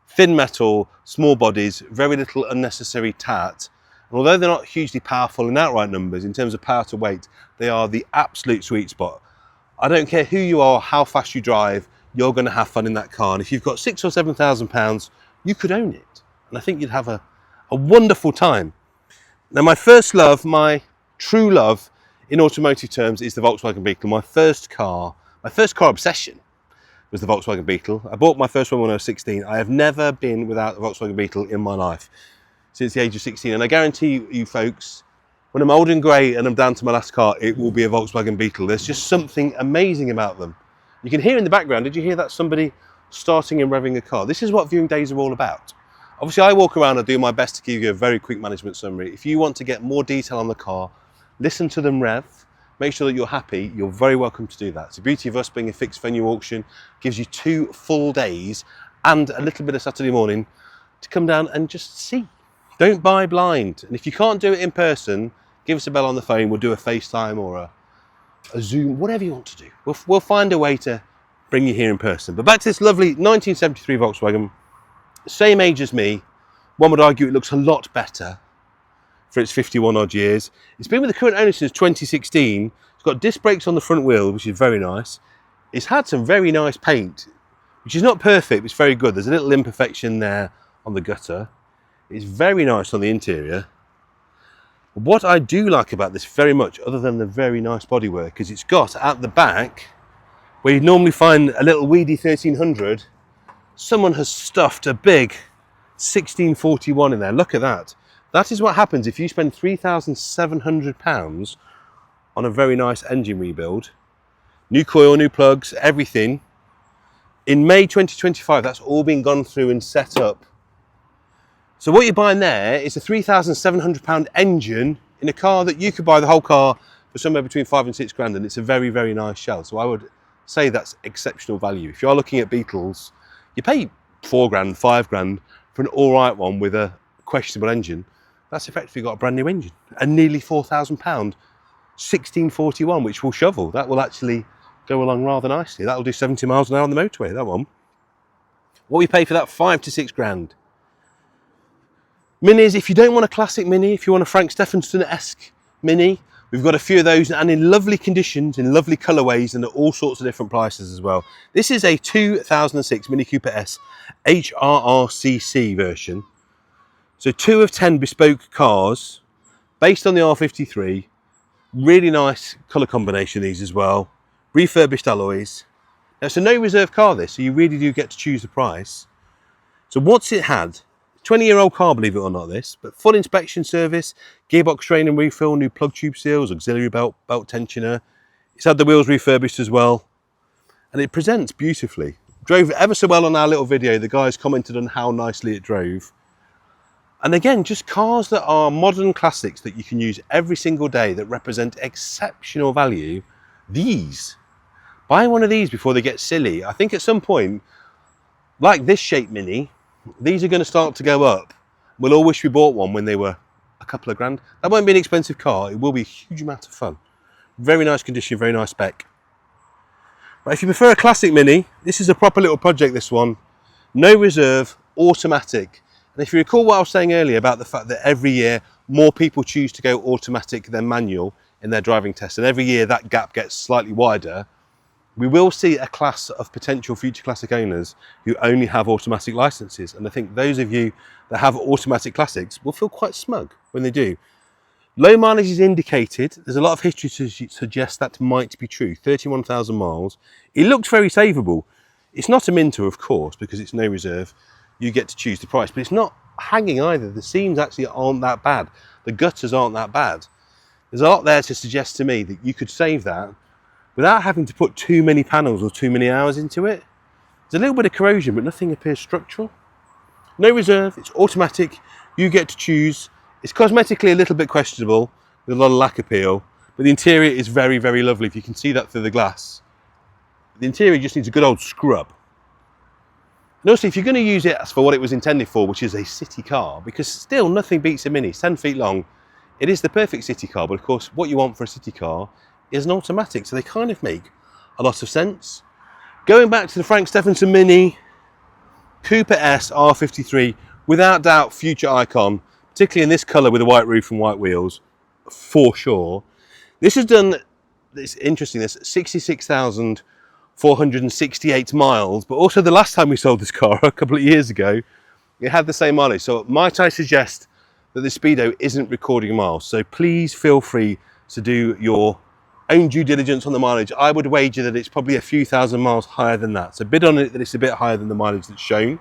thin metal, small bodies, very little unnecessary tat. And although they're not hugely powerful in outright numbers, in terms of power to weight, they are the absolute sweet spot. I don't care who you are, how fast you drive, you're going to have fun in that car. And if you've got £6,000 or £7,000, you could own it. And I think you'd have a wonderful time. Now my first love, my true love in automotive terms, is the Volkswagen Beetle. My first car obsession was the Volkswagen Beetle. I bought my first one when I was 16. I have never been without the Volkswagen Beetle in my life since the age of 16. And I guarantee you folks, when I'm old and grey and I'm down to my last car, it will be a Volkswagen Beetle. There's just something amazing about them. You can hear in the background, did you hear that? Somebody starting and revving a car. This is what viewing days are all about. Obviously I walk around and do my best to give you a very quick management summary. If you want to get more detail on the car, listen to them rev, make sure that you're happy, you're very welcome to do that. It's the beauty of us being a fixed venue auction, gives you 2 full days and a little bit of Saturday morning to come down and just see. Don't buy blind. And if you can't do it in person, give us a bell on the phone. We'll do a FaceTime or a Zoom, whatever you want to do. We'll find a way to bring you here in person. But back to this lovely 1973 Volkswagen, same age as me. One would argue it looks a lot better for its 51 odd years. It's been with the current owner since 2016. It's got disc brakes on the front wheel, which is very nice. It's had some very nice paint, which is not perfect, but it's very good. There's a little imperfection there on the gutter. It's very nice on the interior. What I do like about this very much, other than the very nice bodywork, is it's got at the back, where you'd normally find a little weedy 1300, someone has stuffed a big 1641 in there. Look at that. That is what happens if you spend £3,700 on a very nice engine rebuild. New coil, new plugs, everything. In May 2025, that's all been gone through and set up So what you're buying there is a £3,700 engine in a car that you could buy the whole car for somewhere between 5 and 6 grand, and it's a very, very nice shell. So I would say that's exceptional value. If you are looking at Beetles, you pay 4 grand, 5 grand for an all right one with a questionable engine. That's effectively got a brand new engine, a nearly £4,000 1641, which will shovel. That will actually go along rather nicely. That'll do 70 miles an hour on the motorway, that one. What we pay for that, 5 to 6 grand. Minis, if you don't want a classic Mini, if you want a Frank Stephenson-esque Mini, we've got a few of those and in lovely conditions, in lovely colourways and at all sorts of different prices as well. This is a 2006 Mini Cooper S HRRCC version. So 2 of 10 bespoke cars, based on the R53. Really nice colour combination of these as well. Refurbished alloys. Now it's a no reserve car this, so you really do get to choose the price. So what's it had? 20-year-old car, believe it or not, this, but full inspection service, gearbox drain and refill, new plug tube seals, auxiliary belt tensioner. It's had the wheels refurbished as well, and it presents beautifully. Drove ever so well on our little video. The guys commented on how nicely it drove. And again, just cars that are modern classics that you can use every single day that represent exceptional value. These, buy one of these before they get silly. I think at some point, like this shape Mini, these are going to start to go up. We'll all wish we bought one when they were a couple of grand. That won't be an expensive car. It will be a huge amount of fun. Very nice condition, very nice spec. But if you prefer a classic Mini, this is a proper little project, this one. No reserve, automatic. And if you recall what I was saying earlier about the fact that every year more people choose to go automatic than manual in their driving test, and every year that gap gets slightly wider, we will see a class of potential future classic owners who only have automatic licenses. And I think those of you that have automatic classics will feel quite smug when they do. Low mileage is indicated. There's a lot of history to suggest that might be true. 31,000 miles. It looks very savable. It's not a Minter, of course, because it's no reserve. You get to choose the price, but it's not hanging either. The seams actually aren't that bad. The gutters aren't that bad. There's a lot there to suggest to me that you could save that without having to put too many panels or too many hours into it. There's a little bit of corrosion, but nothing appears structural. No reserve, it's automatic, you get to choose. It's cosmetically a little bit questionable, with a lot of lack appeal, but the interior is very, very lovely. If you can see that through the glass. The interior just needs a good old scrub. And also, if you're going to use it as for what it was intended for, which is a city car, because still nothing beats a Mini, it's 10 feet long, it is the perfect city car, but of course what you want for a city car is an automatic, so they kind of make a lot of sense. Going back to the Frank Stephenson Mini, Cooper S R53, without doubt future icon, particularly in this colour with a white roof and white wheels, for sure. This has done, it's interesting, this 66,468 miles, but also the last time we sold this car, a couple of years ago, it had the same mileage. So might I suggest that the Speedo isn't recording miles, so please feel free to do your own due diligence on the mileage. I would wager that it's probably a few thousand miles higher than that. So bid on it that it's a bit higher than the mileage that's shown.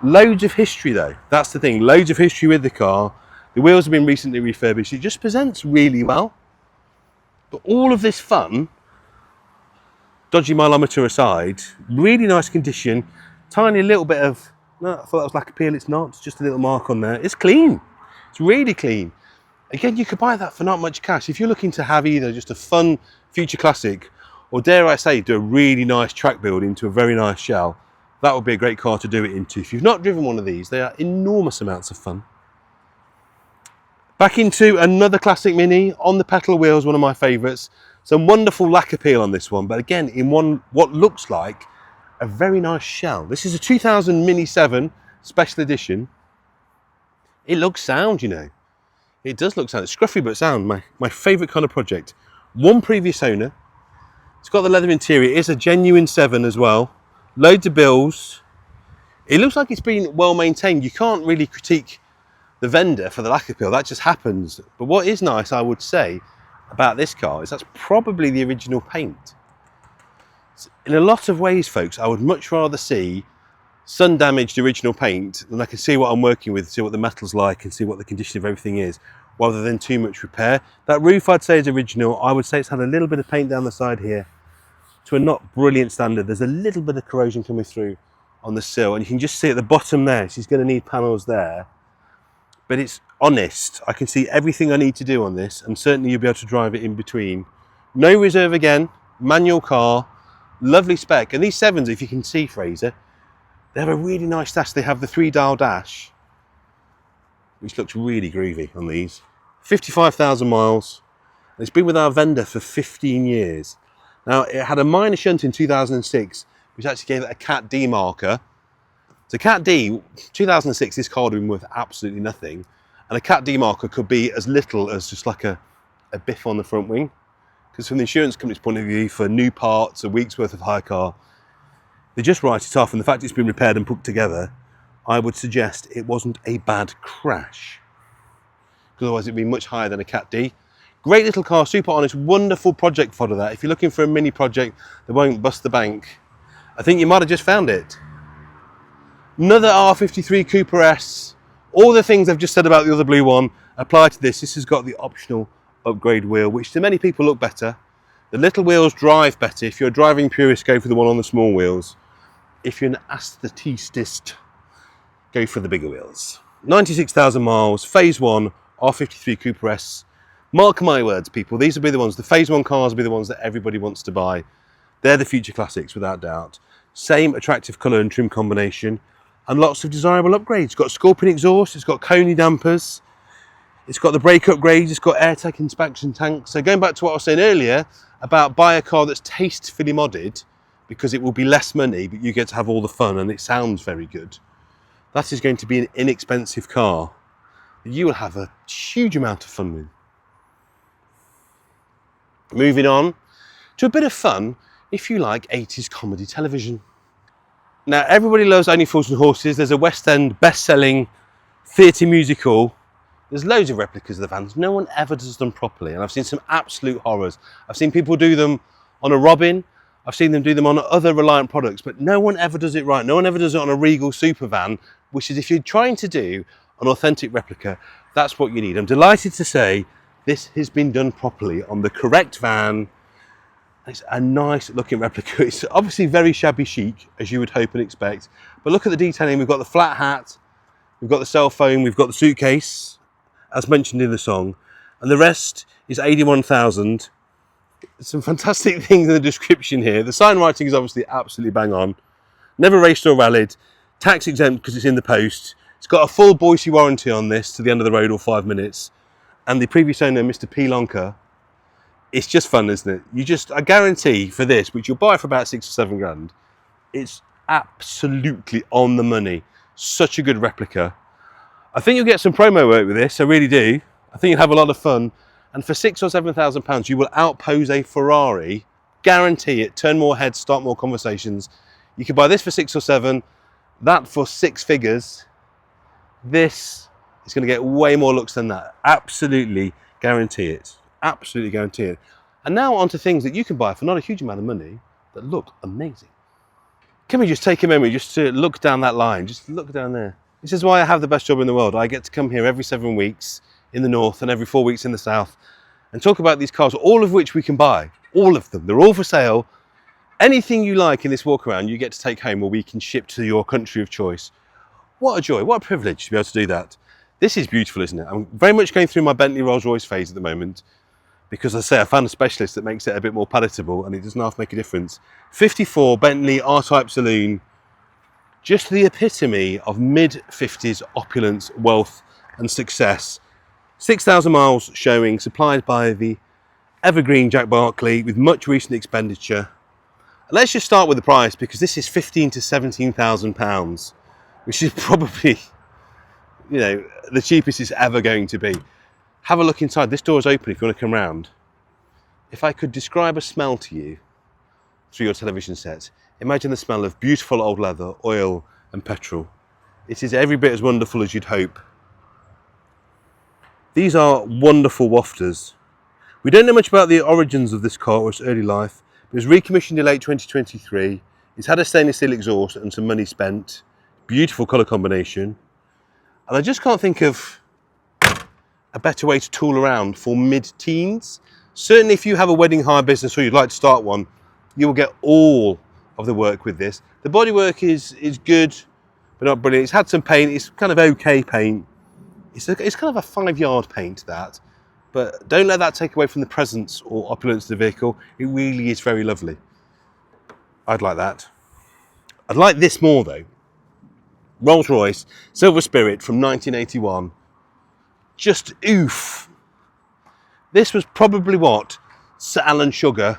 Loads of history though, that's the thing, loads of history with the car. The wheels have been recently refurbished. It just presents really well. But all of this fun, dodgy mileometer aside, really nice condition, tiny little bit of, no, I thought that was lack appeal, it's not, it's just a little mark on there. It's clean, it's really clean. Again, you could buy that for not much cash. If you're looking to have either just a fun future classic, or dare I say, do a really nice track build into a very nice shell, that would be a great car to do it into. If you've not driven one of these, they are enormous amounts of fun. Back into another classic Mini, on the pedal wheels, one of my favourites. Some wonderful lack appeal on this one, but again, in what looks like a very nice shell. This is a 2000 Mini 7 Special Edition. It looks sound, you know. It does look sound. It's scruffy but sound. My favourite kind of project. One previous owner. It's got the leather interior. It is a genuine 7 as well. Loads of bills. It looks like it's been well maintained. You can't really critique the vendor for the lack of appeal. That just happens. But what is nice, I would say, about this car is that's probably the original paint. In a lot of ways, folks, I would much rather see sun-damaged original paint than I can see what I'm working with, see what the metal's like and see what the condition of everything is, rather than too much repair. That roof I'd say is original. I would say it's had a little bit of paint down the side here to a not brilliant standard. There's a little bit of corrosion coming through on the sill, and you can just see at the bottom there, she's going to need panels there. But it's honest, I can see everything I need to do on this, and certainly you'll be able to drive it in between. No reserve again, manual car, lovely spec. And these 7s, if you can see, Fraser, they have a really nice dash. They have the 3-dial dash, which looks really groovy on these. 55,000 miles. It's been with our vendor for 15 years. Now, it had a minor shunt in 2006, which actually gave it a Cat D marker. So Cat D, 2006, this car would have been worth absolutely nothing. And a Cat D marker could be as little as just like a biff on the front wing. Because from the insurance company's point of view, for new parts, a week's worth of hire car, they just write it off. And the fact it's been repaired and put together, I would suggest it wasn't a bad crash. Because otherwise it'd be much higher than a Cat D. Great little car, super honest, wonderful project fodder that. If you're looking for a mini project that won't bust the bank, I think you might have just found it. Another R53 Coupe S. All the things I've just said about the other blue one apply to this. This has got the optional upgrade wheel, which to many people look better. The little wheels drive better. If you're a driving purist, go for the one on the small wheels. If you're an aesthetist, go for the bigger wheels. 96,000 miles, phase 1, R53 Coupe S. Mark my words, people, these will be the ones, the phase 1 cars will be the ones that everybody wants to buy. They're the future classics, without doubt. Same attractive colour and trim combination, and lots of desirable upgrades. It's got Scorpion exhaust, it's got Coney dampers, it's got the brake upgrades, it's got AirTech inspection tanks. So going back to what I was saying earlier about buy a car that's tastefully modded, because it will be less money, but you get to have all the fun and it sounds very good. That is going to be an inexpensive car that you will have a huge amount of fun with. Moving on to a bit of fun if you like 80s comedy television. Now, everybody loves Only Fools and Horses. There's a West End best-selling theatre musical. There's loads of replicas of the vans. No one ever does them properly, and I've seen some absolute horrors. I've seen people do them on a Robin. I've seen them do them on other Reliant products, but no one ever does it right. No one ever does it on a Regal super van, which is, if you're trying to do an authentic replica, that's what you need. I'm delighted to say this has been done properly on the correct van. It's a nice looking replica. It's obviously very shabby chic, as you would hope and expect, but look at the detailing. We've got the flat hat, we've got the cell phone, we've got the suitcase, as mentioned in the song, and the rest is 81,000. Some fantastic things in the description here. The sign writing is obviously absolutely bang on. Never raced or rallied, tax exempt because it's in the post. It's got a full Boise warranty on this to the end of the road or 5 minutes. And the previous owner, Mr. P. Lonka, it's just fun, isn't it? I guarantee for this, which you'll buy for about 6 or 7 grand, it's absolutely on the money. Such a good replica. I think you'll get some promo work with this, I really do. I think you'll have a lot of fun. And for £6,000 or £7,000, you will outpose a Ferrari. Guarantee it. Turn more heads, start more conversations. You can buy this for 6 or 7, that for 6 figures. This is going to get way more looks than that. Absolutely guarantee it. Absolutely guarantee it. And now on to things that you can buy for not a huge amount of money that look amazing. Can we just take a moment just to look down that line? Just look down there. This is why I have the best job in the world. I get to come here every 7 weeks in the north and every 4 weeks in the south and talk about these cars, all of which we can buy. All of them. They're all for sale. Anything you like in this walk around, you get to take home, or we can ship to your country of choice. What a joy, what a privilege to be able to do that. This is beautiful, isn't it? I'm very much going through my Bentley Rolls-Royce phase at the moment, because as I say, I found a specialist that makes it a bit more palatable, and it doesn't half make a difference. 54 Bentley R-Type saloon, just the epitome of mid-50s opulence, wealth and success. 6,000 miles showing, supplied by the evergreen Jack Barkley with much recent expenditure. Let's just start with the price, because this is £15,000 to £17,000, which is probably, you know, the cheapest it's ever going to be. Have a look inside. This door is open if you want to come round. If I could describe a smell to you through your television set, imagine the smell of beautiful old leather, oil and petrol. It is every bit as wonderful as you'd hope. These are wonderful wafters. We don't know much about the origins of this car or its early life. It was recommissioned in late 2023. It's had a stainless steel exhaust and some money spent. Beautiful colour combination. And I just can't think of a better way to tool around for mid-teens. Certainly if you have a wedding hire business or you'd like to start one, you will get all of the work with this. The bodywork is good, but not brilliant. It's had some paint. It's kind of okay paint. It's kind of a 5-yard paint, that. But don't let that take away from the presence or opulence of the vehicle. It really is very lovely. I'd like that. I'd like this more though. Rolls-Royce Silver Spirit from 1981. Just oof. This was probably what Sir Alan Sugar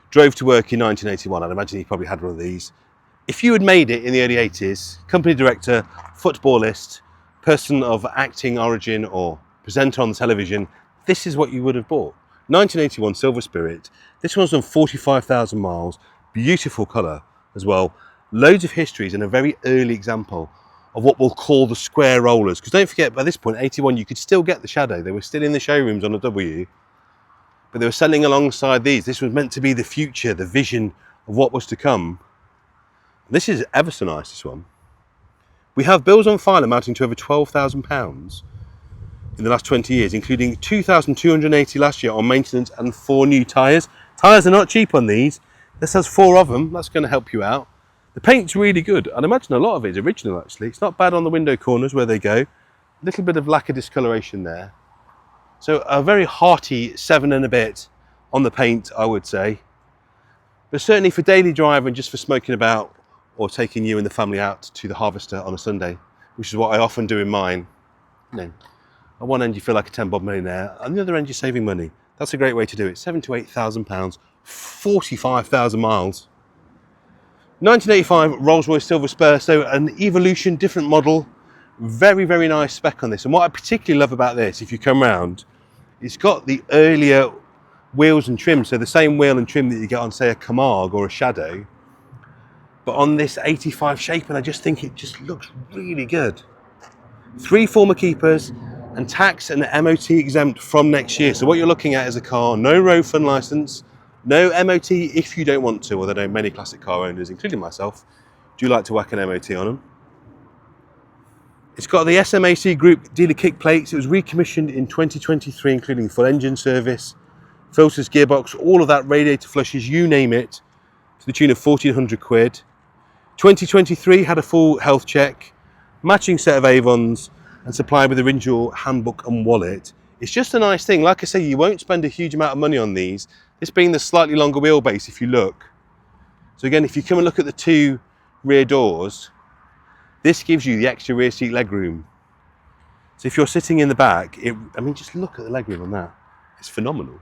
drove to work in 1981. I'd imagine he probably had one of these. If you had made it in the early 80s, company director, footballist, person of acting origin or presenter on the television, this is what you would have bought. 1981 Silver Spirit. This one's on 45,000 miles. Beautiful colour as well. Loads of histories and a very early example of what we'll call the square rollers. Because don't forget, by this point, 81, you could still get the Shadow. They were still in the showrooms on a W, but they were selling alongside these. This was meant to be the future, the vision of what was to come. This is ever so nice, this one. We have bills on file amounting to over £12,000 in the last 20 years, including 2,280 last year on maintenance and 4 new tyres. Tyres are not cheap on these. This has 4 of them. That's going to help you out. The paint's really good. I'd imagine a lot of it is original, actually. It's not bad on the window corners where they go. A little bit of lacquer discoloration there. So a very hearty 7 and a bit on the paint, I would say. But certainly for daily drive and just for smoking about or taking you and the family out to the Harvester on a Sunday, which is what I often do in mine. You know, at one end you feel like a 10-bob millionaire, on the other end you're saving money. That's a great way to do it. £7,000 to £8,000, 45,000 miles. 1985 Rolls-Royce Silver Spur, so an Evolution, different model. Very, very nice spec on this. And what I particularly love about this, if you come round, it's got the earlier wheels and trim, so the same wheel and trim that you get on, say, a Camargue or a Shadow, but on this 85 shape, and I just think it just looks really good. 3 former keepers and tax and MOT exempt from next year. So what you're looking at is a car, no road fund licence, no MOT if you don't want to, although many classic car owners, including myself, do like to whack an MOT on them. It's got the SMAC Group dealer kick plates. It was recommissioned in 2023, including full engine service, filters, gearbox, all of that, radiator flushes, you name it, to the tune of 1,400 quid. 2023 had a full health check, matching set of Avons, and supplied with a original handbook and wallet. It's just a nice thing. Like I say, you won't spend a huge amount of money on these. This being the slightly longer wheelbase, if you look. So again, if you come and look at the 2 rear doors, this gives you the extra rear seat legroom. So if you're sitting in the back, I mean, just look at the legroom on that. It's phenomenal.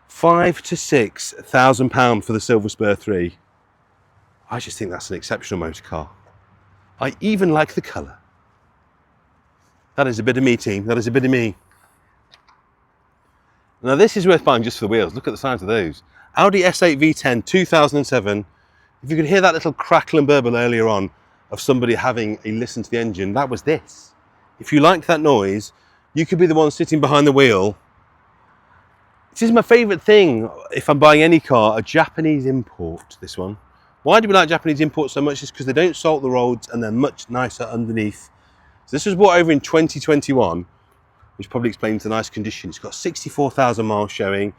£5,000 to £6,000 for the Silver Spur 3. I just think that's an exceptional motor car. I even like the colour. That is a bit of me, team. That is a bit of me. Now this is worth buying just for the wheels. Look at the size of those. Audi S8 V10 2007. If you could hear that little crackle and burble earlier on of somebody having a listen to the engine, that was this. If you liked that noise, you could be the one sitting behind the wheel. This is my favourite thing if I'm buying any car, a Japanese import, this one. Why do we like Japanese imports so much? It's because they don't salt the roads and they're much nicer underneath. So this was brought over in 2021. Which probably explains the nice condition. It's got 64,000 miles showing,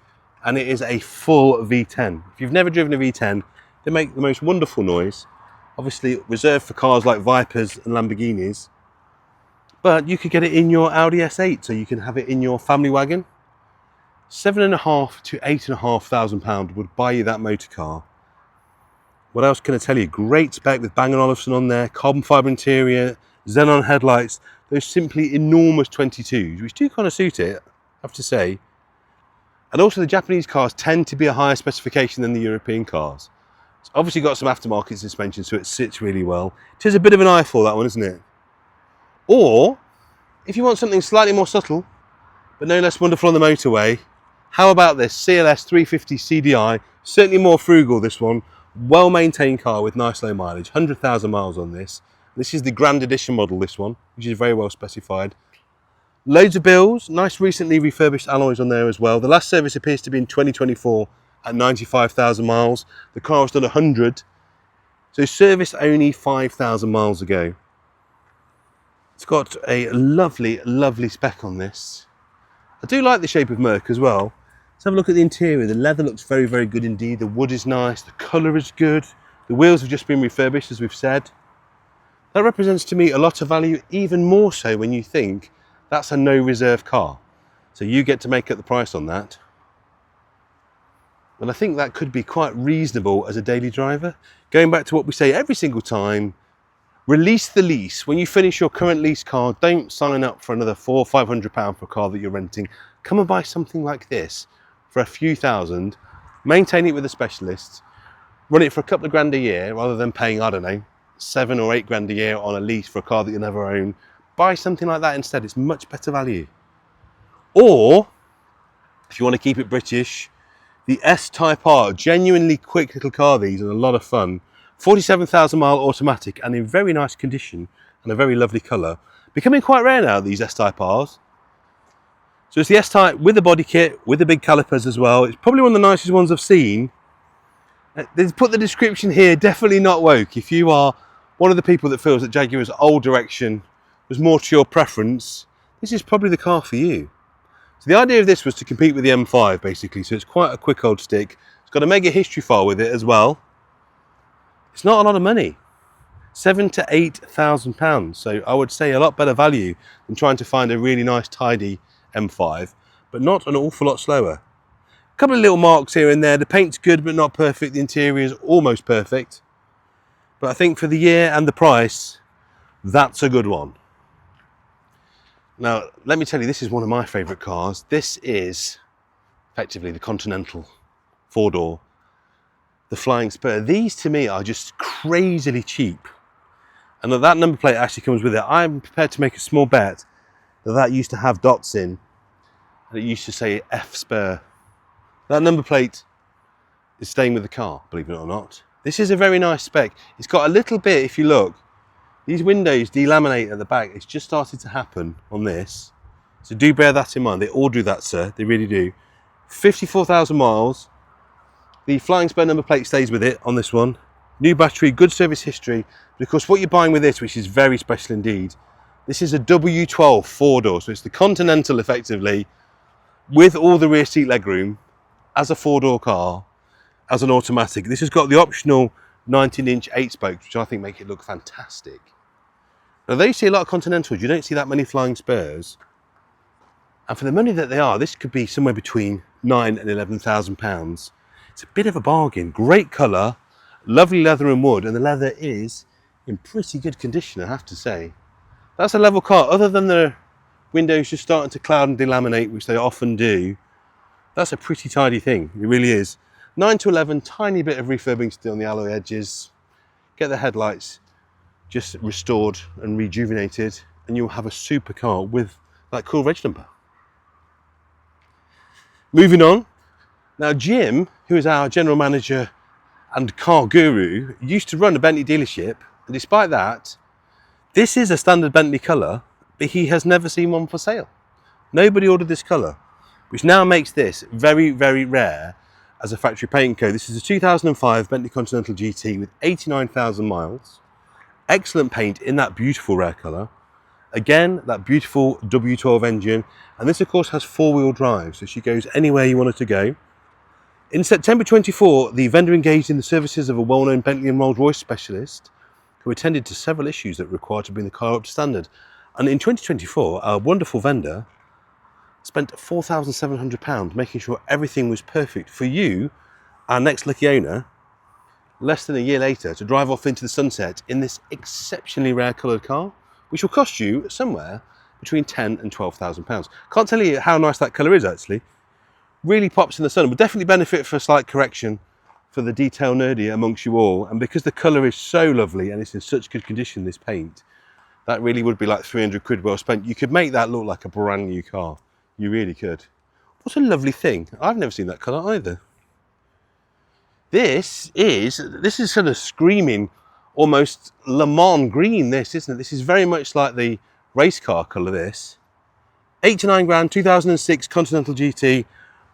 and it is a full V10. If you've never driven a V10, they make the most wonderful noise. Obviously reserved for cars like Vipers and Lamborghinis, but you could get it in your Audi S8, so you can have it in your family wagon. £7,500 to £8,500 would buy you that motor car. What else can I tell you? Great spec with Bang & Olufsen on there, carbon fibre interior, xenon headlights. Those simply enormous 22s, which do kind of suit it, I have to say. And also the Japanese cars tend to be a higher specification than the European cars. It's obviously got some aftermarket suspension, so it sits really well. It is a bit of an eyeful, that one, isn't it? Or, if you want something slightly more subtle, but no less wonderful on the motorway, how about this CLS 350 CDI? Certainly more frugal, this one. Well-maintained car with nice low mileage, 100,000 miles on this. This is the Grand Edition model, this one, which is very well specified. Loads of bills, nice recently refurbished alloys on there as well. The last service appears to be in 2024 at 95,000 miles. The car was done 100, so service only 5,000 miles ago. It's got a lovely, lovely spec on this. I do like the shape of Merc as well. Let's have a look at the interior. The leather looks very, very good indeed. The wood is nice, the colour is good. The wheels have just been refurbished, as we've said. That represents to me a lot of value, even more so when you think that's a no reserve car. So you get to make up the price on that. And I think that could be quite reasonable as a daily driver. Going back to what we say every single time, release the lease. When you finish your current lease car, don't sign up for another £400 or £500 for a car that you're renting. Come and buy something like this for a few thousand, maintain it with a specialist, run it for a couple of grand a year rather than paying, I don't know, 7 or 8 grand a year on a lease for a car that you never own. Buy something like that instead. It's much better value. Or, if you want to keep it British, the S-Type R, genuinely quick little car these and a lot of fun. 47,000 mile automatic and in very nice condition and a very lovely colour. Becoming quite rare now, these S-Type Rs. So it's the S-Type with the body kit, with the big calipers as well. It's probably one of the nicest ones I've seen. They put the description here, definitely not woke. If you are one of the people that feels that Jaguar's old direction was more to your preference, this is probably the car for you. So the idea of this was to compete with the M5 basically, so it's quite a quick old stick. It's got a mega history file with it as well. It's not a lot of money, £7,000 to £8,000. So I would say a lot better value than trying to find a really nice tidy M5, but not an awful lot slower. A couple of little marks here and there. The paint's good but not perfect. The interior is almost perfect. But I think for the year and the price, that's a good one. Now, let me tell you, this is one of my favourite cars. This is effectively the Continental 4-door, the Flying Spur. These to me are just crazily cheap. And that number plate actually comes with it. I'm prepared to make a small bet that that used to have dots in. And it used to say F Spur. That number plate is staying with the car, believe it or not. This is a very nice spec. It's got a little bit, if you look, these windows delaminate at the back. It's just started to happen on this. So do bear that in mind. They all do that, sir. They really do. 54,000 miles. The Flying Spur number plate stays with it on this one. New battery, good service history. But of course, what you're buying with this, which is very special indeed, this is a W12 4-door. So it's the Continental, effectively, with all the rear seat legroom, as a 4-door car, as an automatic. This has got the optional 19-inch 8-spokes, which I think make it look fantastic. Now, though you see a lot of Continentals, you don't see that many Flying Spurs. And for the money that they are, this could be somewhere between £9,000 and £11,000. It's a bit of a bargain. Great colour, lovely leather and wood, and the leather is in pretty good condition, I have to say. That's a level car. Other than the windows just starting to cloud and delaminate, which they often do, that's a pretty tidy thing. It really is. 9 to 11, tiny bit of refurbing still on the alloy edges. Get the headlights just restored and rejuvenated, and you'll have a super car with that cool reg number. Moving on. Now, Jim, who is our general manager and car guru, used to run a Bentley dealership, and despite that, this is a standard Bentley colour, but he has never seen one for sale. Nobody ordered this colour, which now makes this very, very rare as a factory paint code. This is a 2005 Bentley Continental GT with 89,000 miles. Excellent paint in that beautiful rare colour. Again, that beautiful W12 engine. And this, of course, has 4-wheel drive, so she goes anywhere you want her to go. In September 24, the vendor engaged in the services of a well-known Bentley and Rolls-Royce specialist who attended to several issues that required to bring the car up to standard. And in 2024, our wonderful vendor spent £4,700 making sure everything was perfect for you, our next lucky owner, less than a year later, to drive off into the sunset in this exceptionally rare coloured car, which will cost you somewhere between £10,000 and £12,000. Can't tell you how nice that colour is, actually. Really pops in the sun. Would definitely benefit for a slight correction for the detail nerdy amongst you all. And because the colour is so lovely and it's in such good condition, this paint, that really would be like 300 quid well spent. You could make that look like a brand new car. You really could. What a lovely thing. I've never seen that colour either. This is sort of screaming almost Le Mans green, this, isn't it? This is very much like the race car colour, this. 8 to 9 grand, 2006 Continental GT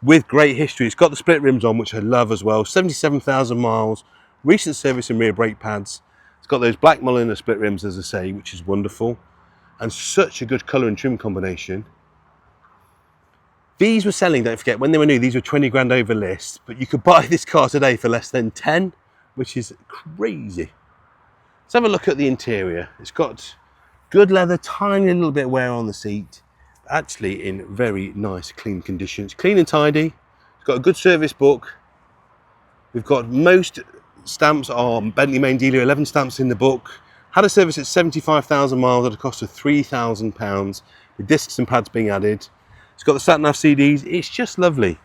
with great history. It's got the split rims on, which I love as well. 77,000 miles, recent service and rear brake pads. It's got those black Molina split rims, as I say, which is wonderful. And such a good colour and trim combination. These were selling, don't forget, when they were new, these were 20 grand over list, but you could buy this car today for less than 10, which is crazy. Let's have a look at the interior. It's got good leather, tiny little bit of wear on the seat, actually in very nice, clean conditions. Clean and tidy. It's got a good service book. We've got most stamps are Bentley main dealer, 11 stamps in the book. Had a service at 75,000 miles at a cost of £3,000, with discs and pads being added. It's got the sat-nav CDs. It's just lovely.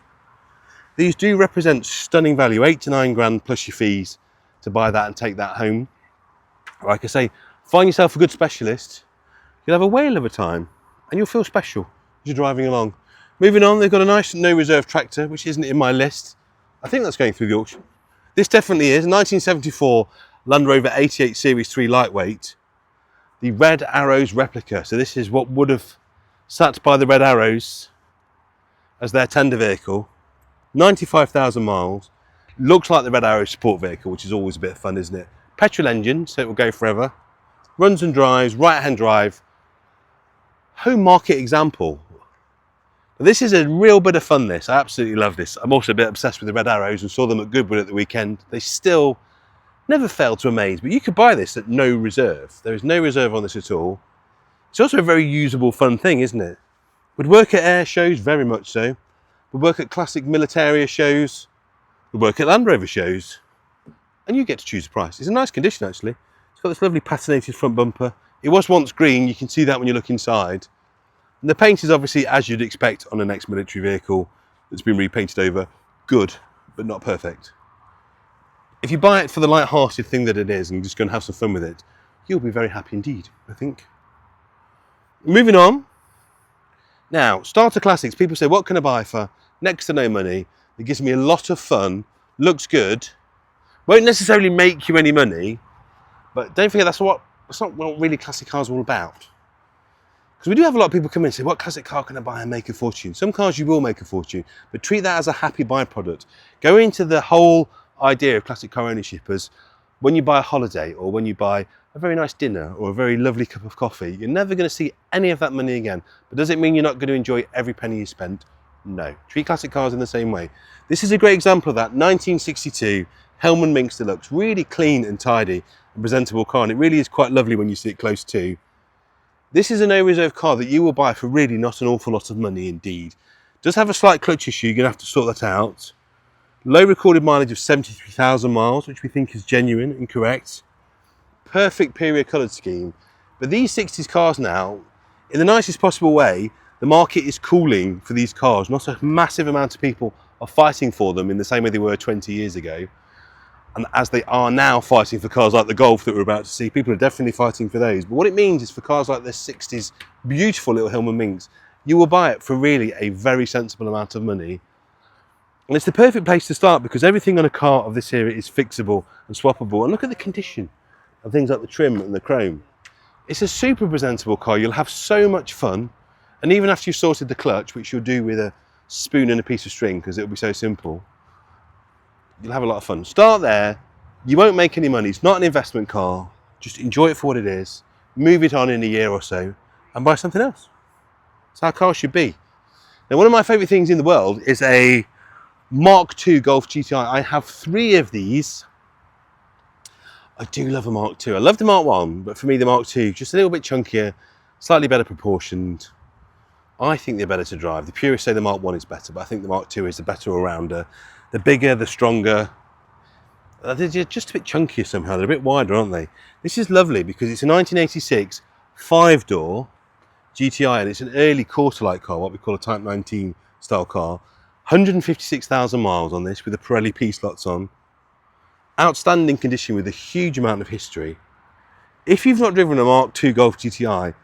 These do represent stunning value, 8 to 9 grand plus your fees to buy that and take that home. Like I say, find yourself a good specialist. You'll have a whale of a time and you'll feel special as you're driving along. Moving on, they've got a nice no reserve tractor, which isn't in my list. I think that's going through the auction. This definitely is. 1974 Land Rover 88 Series 3 lightweight. The Red Arrows replica. So this is what would have sat by the Red Arrows as their tender vehicle. 95,000 miles. Looks like the Red Arrow support vehicle, which is always a bit of fun, isn't it? Petrol engine, so it will go forever. Runs and drives, right-hand drive. Home market example. This is a real bit of fun, this. I absolutely love this. I'm also a bit obsessed with the Red Arrows and saw them at Goodwood at the weekend. They still never fail to amaze, but you could buy this at no reserve. There is no reserve on this at all. It's also a very usable, fun thing, isn't it? Would work at air shows, very much so. Would work at classic Militaria shows. Would work at Land Rover shows. And you get to choose the price. It's a nice condition, actually. It's got this lovely patinated front bumper. It was once green, you can see that when you look inside. And the paint is obviously, as you'd expect on an ex-military vehicle that's been repainted over, good, but not perfect. If you buy it for the light-hearted thing that it is and just go and have some fun with it, you'll be very happy indeed, I think. Moving on. Now, starter classics. People say, what can I buy for next to no money? It gives me a lot of fun, looks good, won't necessarily make you any money, but don't forget that's not what really classic cars are all about. Because we do have a lot of people come in and say, what classic car can I buy and make a fortune? Some cars you will make a fortune, but treat that as a happy byproduct. Go into the whole idea of classic car ownership as when you buy a holiday or when you buy a very nice dinner or a very lovely cup of coffee, you're never going to see any of that money again. But does it mean you're not going to enjoy every penny you spent? No. Treat classic cars in the same way. This is a great example of that. 1962 Hellman Minx Deluxe, really clean and tidy and presentable car, and it really is quite lovely when you see it close to. This is a no reserve car that you will buy for really not an awful lot of money indeed. It does have a slight clutch issue, you're going to have to sort that out. Low recorded mileage of 73,000 miles, which we think is genuine and correct. Perfect period coloured scheme. But these 60s cars now, in the nicest possible way, the market is cooling for these cars. Not a massive amount of people are fighting for them in the same way they were 20 years ago. And as they are now fighting for cars like the Golf that we're about to see, people are definitely fighting for those. But what it means is for cars like this 60s, beautiful little Hellman Minx, you will buy it for really a very sensible amount of money. And it's the perfect place to start because everything on a car of this era is fixable and swappable. And look at the condition of things like the trim and the chrome. It's a super presentable car. You'll have so much fun. And even after you've sorted the clutch, which you'll do with a spoon and a piece of string because it'll be so simple, you'll have a lot of fun. Start there. You won't make any money. It's not an investment car. Just enjoy it for what it is. Move it on in a year or so and buy something else. That's how cars should be. Now, one of my favourite things in the world is a Mark II Golf GTI. I have 3 of these. I do love a Mark II. I love the Mark I, but for me the Mark II, just a little bit chunkier, slightly better proportioned. I think they're better to drive. The purists say the Mark I is better, but I think the Mark II is the better all-rounder. The bigger, the stronger. They're just a bit chunkier somehow. They're a bit wider, aren't they? This is lovely because it's a 1986 5-door GTI and it's an early quarter-light car, what we call a Type 19 style car. 156,000 miles on this with the Pirelli P-slots on. Outstanding condition with a huge amount of history. If you've not driven a Mark II Golf GTI,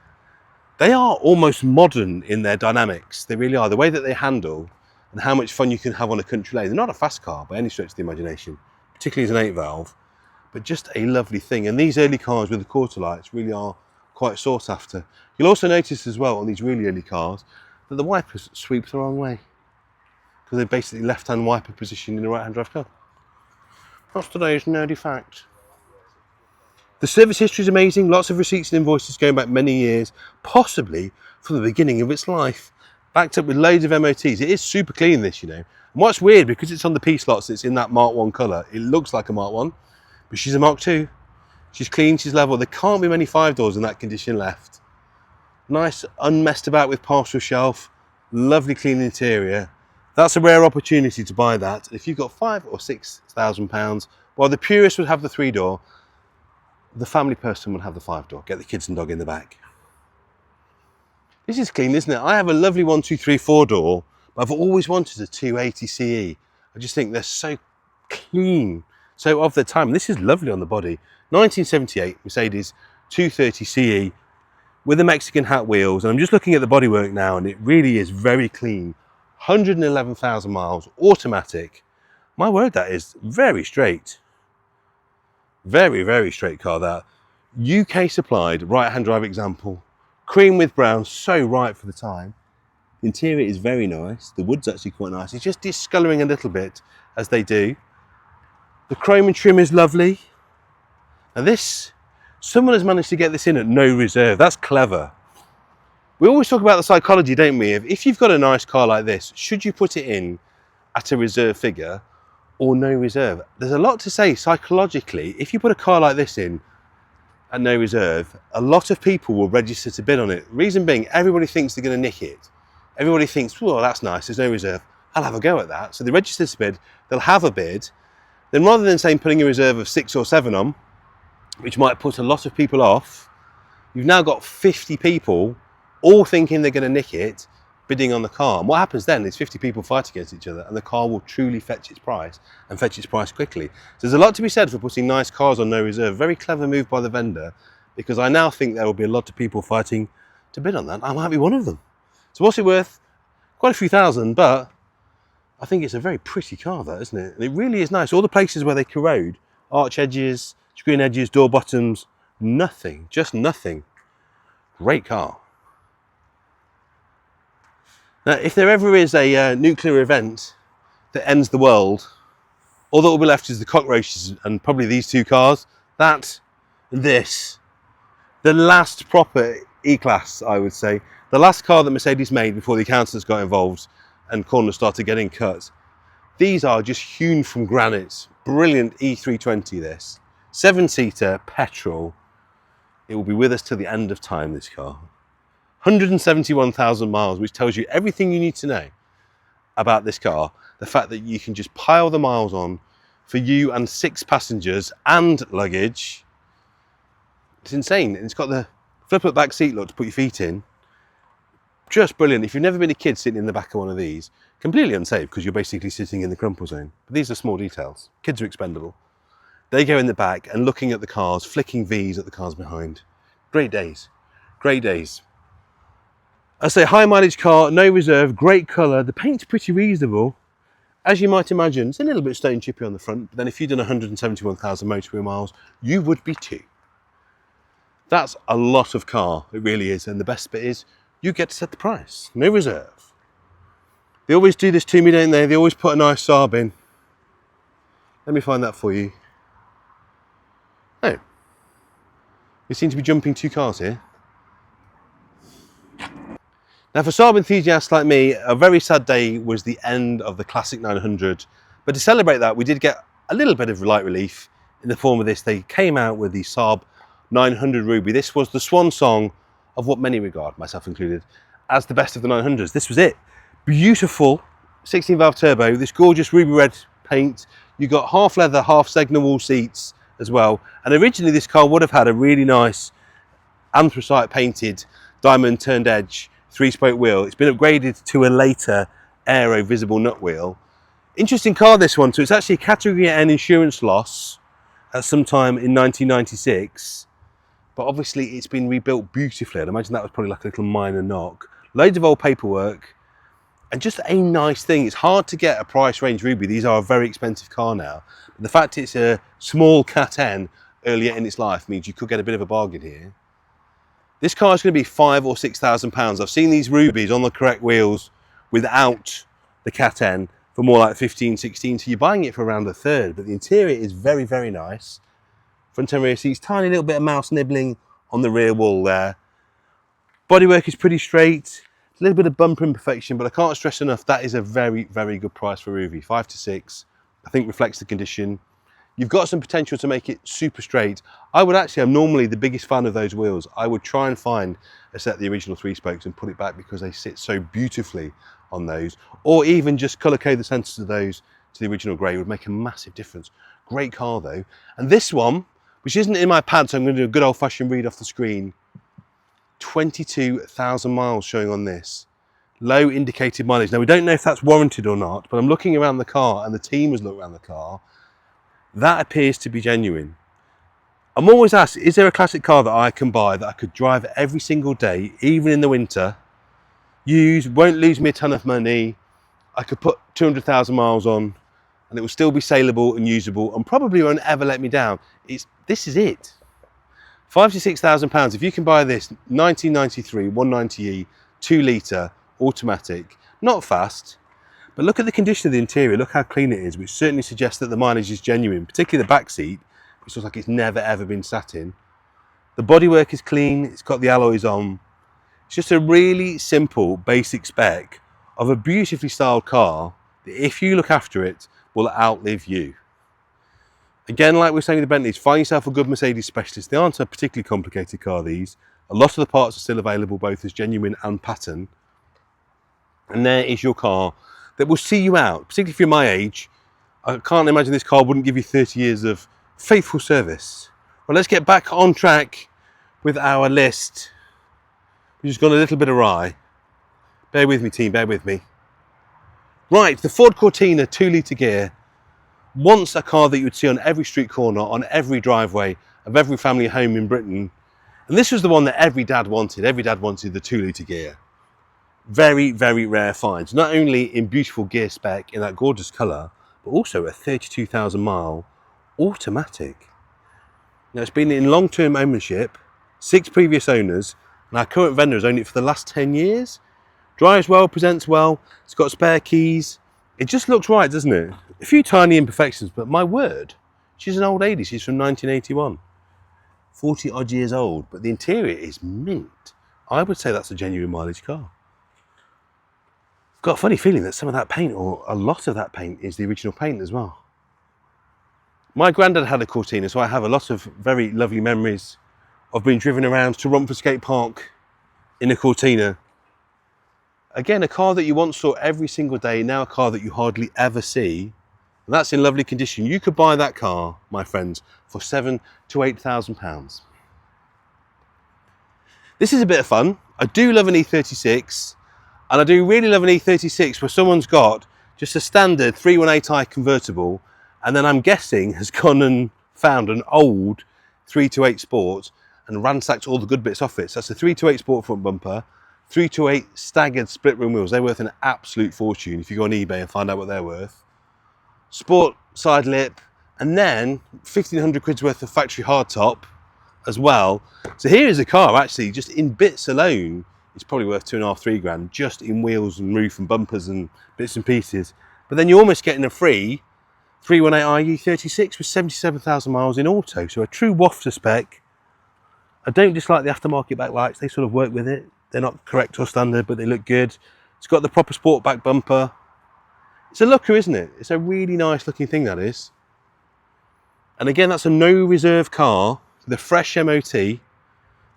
they are almost modern in their dynamics. They really are. The way that they handle and how much fun you can have on a country lane. They're not a fast car by any stretch of the imagination, particularly as an 8-valve, but just a lovely thing. And these early cars with the quarter lights really are quite sought after. You'll also notice as well on these really early cars that the wipers sweep the wrong way because they're basically left-hand wiper position in a right-hand drive car. That's today's nerdy fact. The service history is amazing. Lots of receipts and invoices going back many years, possibly from the beginning of its life. backed up with loads of MOTs. It is super clean, this, you know. And what's weird, because it's on the P slots, it's in that Mark 1 colour, it looks like a Mark 1, but she's a Mark 2. She's clean, she's level. There can't be many 5 doors in that condition left. Nice, unmessed about with partial shelf, lovely clean interior. That's a rare opportunity to buy that. If you've got £5,000 or £6,000, while the purist would have the 3-door, the family person would have the 5-door. Get the kids and dog in the back. This is clean, isn't it? I have a lovely 1, 2, 3, 4-door, but I've always wanted a 280 CE. I just think they're so clean, so of their time. This is lovely on the body. 1978 Mercedes 230 CE with the Mexican hat wheels. And I'm just looking at the bodywork now, and it really is very clean. 111,000 miles, automatic. My word, that is very straight. Very, very straight car, that. UK supplied, right-hand drive example. Cream with brown, so right for the time. The interior is very nice. The wood's actually quite nice. It's just discolouring a little bit, as they do. The chrome and trim is lovely. And this, someone has managed to get this in at no reserve. That's clever. We always talk about the psychology, don't we? If you've got a nice car like this, should you put it in at a reserve figure or no reserve? There's a lot to say psychologically. If you put a car like this in at no reserve, a lot of people will register to bid on it. Reason being, everybody thinks they're going to nick it. Everybody thinks, well, that's nice, there's no reserve, I'll have a go at that. So they register to bid, they'll have a bid. Then rather than saying putting a reserve of 6 or 7 on, which might put a lot of people off, you've now got 50 people all thinking they're going to nick it, bidding on the car. And what happens then is 50 people fight against each other, and the car will truly fetch its price, and fetch its price quickly. So there's a lot to be said for putting nice cars on no reserve. Very clever move by the vendor, because I now think there will be a lot of people fighting to bid on that. I might be one of them. So what's it worth? Quite a few thousand, but I think it's a very pretty car, that, isn't it? And it really is nice. All the places where they corrode, arch edges, screen edges, door bottoms, nothing, just nothing. Great car. Now, if there ever is a nuclear event that ends the world, all that will be left is the cockroaches and probably these 2 cars. That and this. The last proper E-Class, I would say. The last car that Mercedes made before the accountants got involved and corners started getting cut. These are just hewn from granite. Brilliant E320, this. 7-seater, petrol. It will be with us till the end of time, this car. 171,000 miles, which tells you everything you need to know about this car. The fact that you can just pile the miles on for you and 6 passengers and luggage. It's insane. And it's got the flip-up back seat look to put your feet in. Just brilliant. If you've never been a kid sitting in the back of one of these, completely unsafe because you're basically sitting in the crumple zone. But these are small details. Kids are expendable. They go in the back and looking at the cars, flicking V's at the cars behind. Great days. Great days. I say high mileage car, no reserve, great colour. The paint's pretty reasonable. As you might imagine, it's a little bit stone chippy on the front, but then if you'd done 171,000 motorway miles, you would be too. That's a lot of car, it really is. And the best bit is, you get to set the price, no reserve. They always do this to me, don't they? They always put a nice Saab in. Let me find that for you. Oh, we seem to be jumping 2 cars here. Now for Saab enthusiasts like me, a very sad day was the end of the Classic 900. But to celebrate that, we did get a little bit of light relief in the form of this. They came out with the Saab 900 Ruby. This was the swan song of what many regard, myself included, as the best of the 900s. This was it. Beautiful 16 valve turbo, this gorgeous ruby red paint. You got half leather, half Segner wool seats as well. And originally this car would have had a really nice anthracite painted diamond turned edge 3-spoke wheel. It's been upgraded to a later aero visible nut wheel. Interesting car, this one. So it's actually a Category N insurance loss at some time in 1996. But obviously it's been rebuilt beautifully. I'd imagine that was probably like a little minor knock. Loads of old paperwork. And just a nice thing. It's hard to get a price range Ruby. These are a very expensive car now. But the fact it's a small Cat N earlier in its life means you could get a bit of a bargain here. This car is going to be £5,000 or £6,000. I've seen these Rubies on the correct wheels without the Cat N for more like 15, 16. So you're buying it for around a third. But the interior is very, very nice. Front and rear seats, tiny little bit of mouse nibbling on the rear wall there. Bodywork is pretty straight. a little bit of bumper imperfection, but I can't stress enough, that is a very, very good price for a Ruby. 5 to 6, I think reflects the condition. You've got some potential to make it super straight. I'm normally the biggest fan of those wheels. I would try and find a set of the original 3 spokes and put it back because they sit so beautifully on those, or even just colour code the centres of those to the original grey would make a massive difference. Great car though. And this one, which isn't in my pad, so I'm going to do a good old-fashioned read off the screen. 22,000 miles showing on this. Low indicated mileage. Now we don't know if that's warranted or not, but I'm looking around the car and the team has looked around the car. That appears to be genuine. I'm always asked, is there a classic car that I can buy that I could drive every single day, even in the winter, use, won't lose me a ton of money, I could put 200,000 miles on and it will still be saleable and usable and probably won't ever let me down. This is it. £5,000 to £6,000. If you can buy this 1993 190e 2 litre automatic, not fast, but look at the condition of the interior, look how clean it is, which certainly suggests that the mileage is genuine, particularly the back seat, which looks like it's never ever been sat in. The bodywork is clean, it's got the alloys on. It's just a really simple basic spec of a beautifully styled car that, if you look after it, will outlive you. Again, like we're saying with the Bentleys, find yourself a good Mercedes specialist. They aren't a particularly complicated car, these. A lot of the parts are still available, both as genuine and pattern. And there is your car that will see you out, particularly if you're my age. I can't imagine this car wouldn't give you 30 years of faithful service. Well, let's get back on track with our list. We've just gone a little bit awry. Bear with me, team, bear with me. Right, the Ford Cortina 2 litre Ghia. Once a car that you would see on every street corner, on every driveway of every family home in Britain. And this was the one that every dad wanted. Every dad wanted the 2 litre Ghia. Very, very rare finds. Not only in beautiful gear spec in that gorgeous colour, but also a 32,000 mile automatic. Now, it's been in long-term ownership, 6 previous owners, and our current vendor has owned it for the last 10 years. Drives well, presents well, it's got spare keys. It just looks right, doesn't it? A few tiny imperfections, but my word, she's an old lady. She's from 1981. 40 odd years old, but the interior is mint. I would say that's a genuine mileage car. I've got a funny feeling that some of that paint, or a lot of that paint, is the original paint as well. My granddad had a Cortina, so I have a lot of very lovely memories of being driven around to Romford Skate Park in a Cortina. Again, a car that you once saw every single day, now a car that you hardly ever see. And that's in lovely condition. You could buy that car, my friends, for £7,000 to £8,000. This is a bit of fun. I do love an E36, and I do really love an E36 where someone's got just a standard 318i convertible, and then I'm guessing has gone and found an old 328 Sport and ransacked all the good bits off it. So that's a 328 Sport front bumper, 328 staggered split rim wheels. They're worth an absolute fortune if you go on eBay and find out what they're worth. Sport side lip, and then 1,500 quid's worth of factory hardtop as well. So here is a car, actually, just in bits alone, it's probably worth 2.5, 3 grand, just in wheels and roof and bumpers and bits and pieces. But then you're almost getting a free 318i E36 with 77,000 miles in auto. So a true wafter spec. I don't dislike the aftermarket backlights. They sort of work with it. They're not correct or standard, but they look good. It's got the proper sport back bumper. It's a looker, isn't it? It's a really nice looking thing, that is. And again, that's a no reserve car, the fresh MOT, that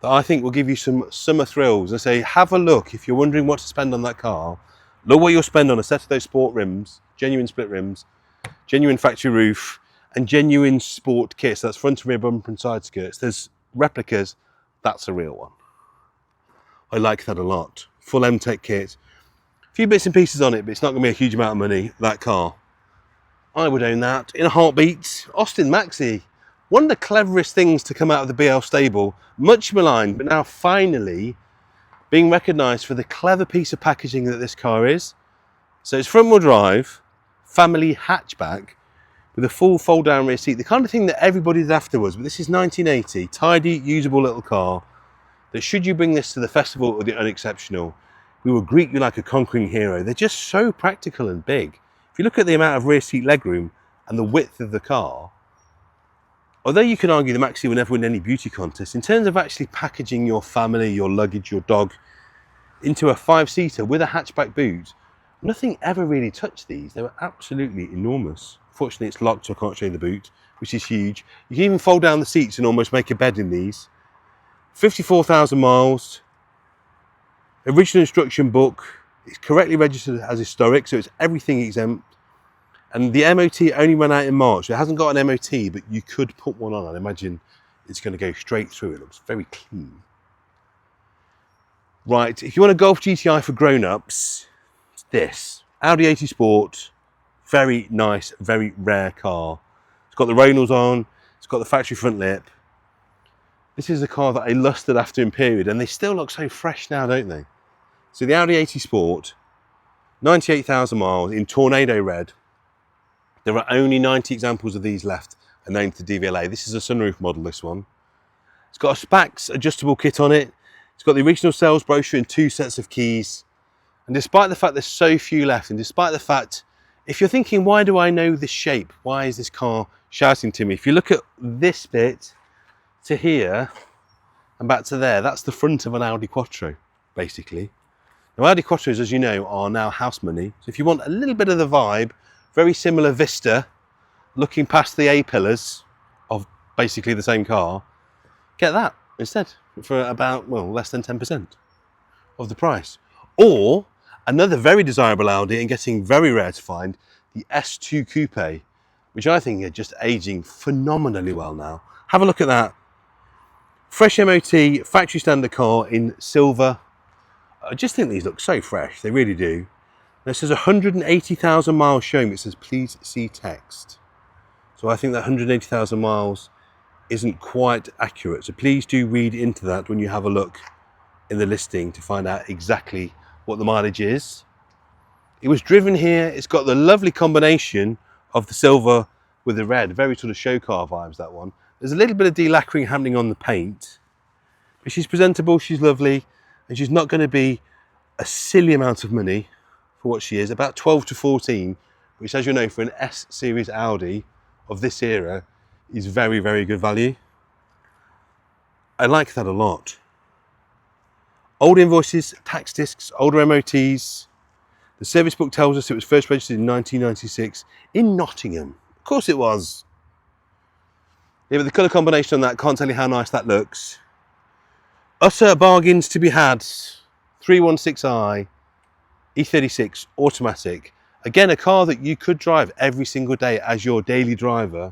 I think will give you some summer thrills. I say, have a look if you're wondering what to spend on that car. Look what you'll spend on a set of those sport rims, genuine split rims, genuine factory roof, and genuine sport kits. That's front and rear bumper and side skirts. There's replicas, that's a real one. I like that a lot. Full M-Tech kit. A few bits and pieces on it, but it's not going to be a huge amount of money, that car. I would own that in a heartbeat. Austin Maxi. One of the cleverest things to come out of the BL stable. Much maligned, but now finally being recognised for the clever piece of packaging that this car is. So it's front wheel drive, family hatchback, with a full fold down rear seat. The kind of thing that everybody did afterwards, but this is 1980. Tidy, usable little car. That should you bring this to the festival or the unexceptional, we will greet you like a conquering hero. They're just so practical and big. If you look at the amount of rear seat legroom and the width of the car, although you can argue the Maxi will never win any beauty contest, in terms of actually packaging your family, your luggage, your dog, into a 5-seater with a hatchback boot. Nothing ever really touched these. They were absolutely enormous. Fortunately, it's locked, so I can't show you the boot, which is huge. You can even fold down the seats and almost make a bed in these. 54,000 miles. Original instruction book. It's correctly registered as historic, so it's everything exempt. And the MOT only ran out in March. It hasn't got an MOT, but you could put one on. I'd imagine it's going to go straight through. It looks very clean. Right, if you want a Golf GTI for grown-ups, it's this. Audi 80 Sport. Very nice, very rare car. It's got the Reynolds on. It's got the factory front lip. This is a car that I lusted after in period, and they still look so fresh now, don't they? So the Audi 80 Sport, 98,000 miles in Tornado Red. There are only 90 examples of these left and known to the DVLA. This is a sunroof model, this one. It's got a Spax adjustable kit on it. It's got the original sales brochure and 2 sets of keys. And despite the fact there's so few left, and despite the fact, if you're thinking, why do I know this shape? Why is this car shouting to me? If you look at this bit to here and back to there, that's the front of an Audi Quattro, basically. Now, Audi Quattros, as you know, are now house money. So if you want a little bit of the vibe, very similar vista, looking past the A-pillars of basically the same car, get that instead for about, well, less than 10% of the price. Or another very desirable Audi and getting very rare to find, the S2 Coupe, which I think are just aging phenomenally well now. Have a look at that. Fresh MOT, factory standard car in silver. I just think these look so fresh, they really do. Now it says 180,000 miles showing, it says please see text. So I think that 180,000 miles isn't quite accurate. So please do read into that when you have a look in the listing to find out exactly what the mileage is. It was driven here. It's got the lovely combination of the silver with the red, very sort of show car vibes, that one. There's a little bit of delacquering happening on the paint, but she's presentable, she's lovely, and she's not going to be a silly amount of money for what she is, about 12 to 14, which, as you know, for an S series Audi of this era is very, very good value. I like that a lot. Old invoices, tax discs, older MOTs. The service book tells us it was first registered in 1996 in Nottingham. Of course it was. Yeah, but the colour combination on that, can't tell you how nice that looks. Utter bargains to be had. 316i, E36 automatic. Again, a car that you could drive every single day as your daily driver.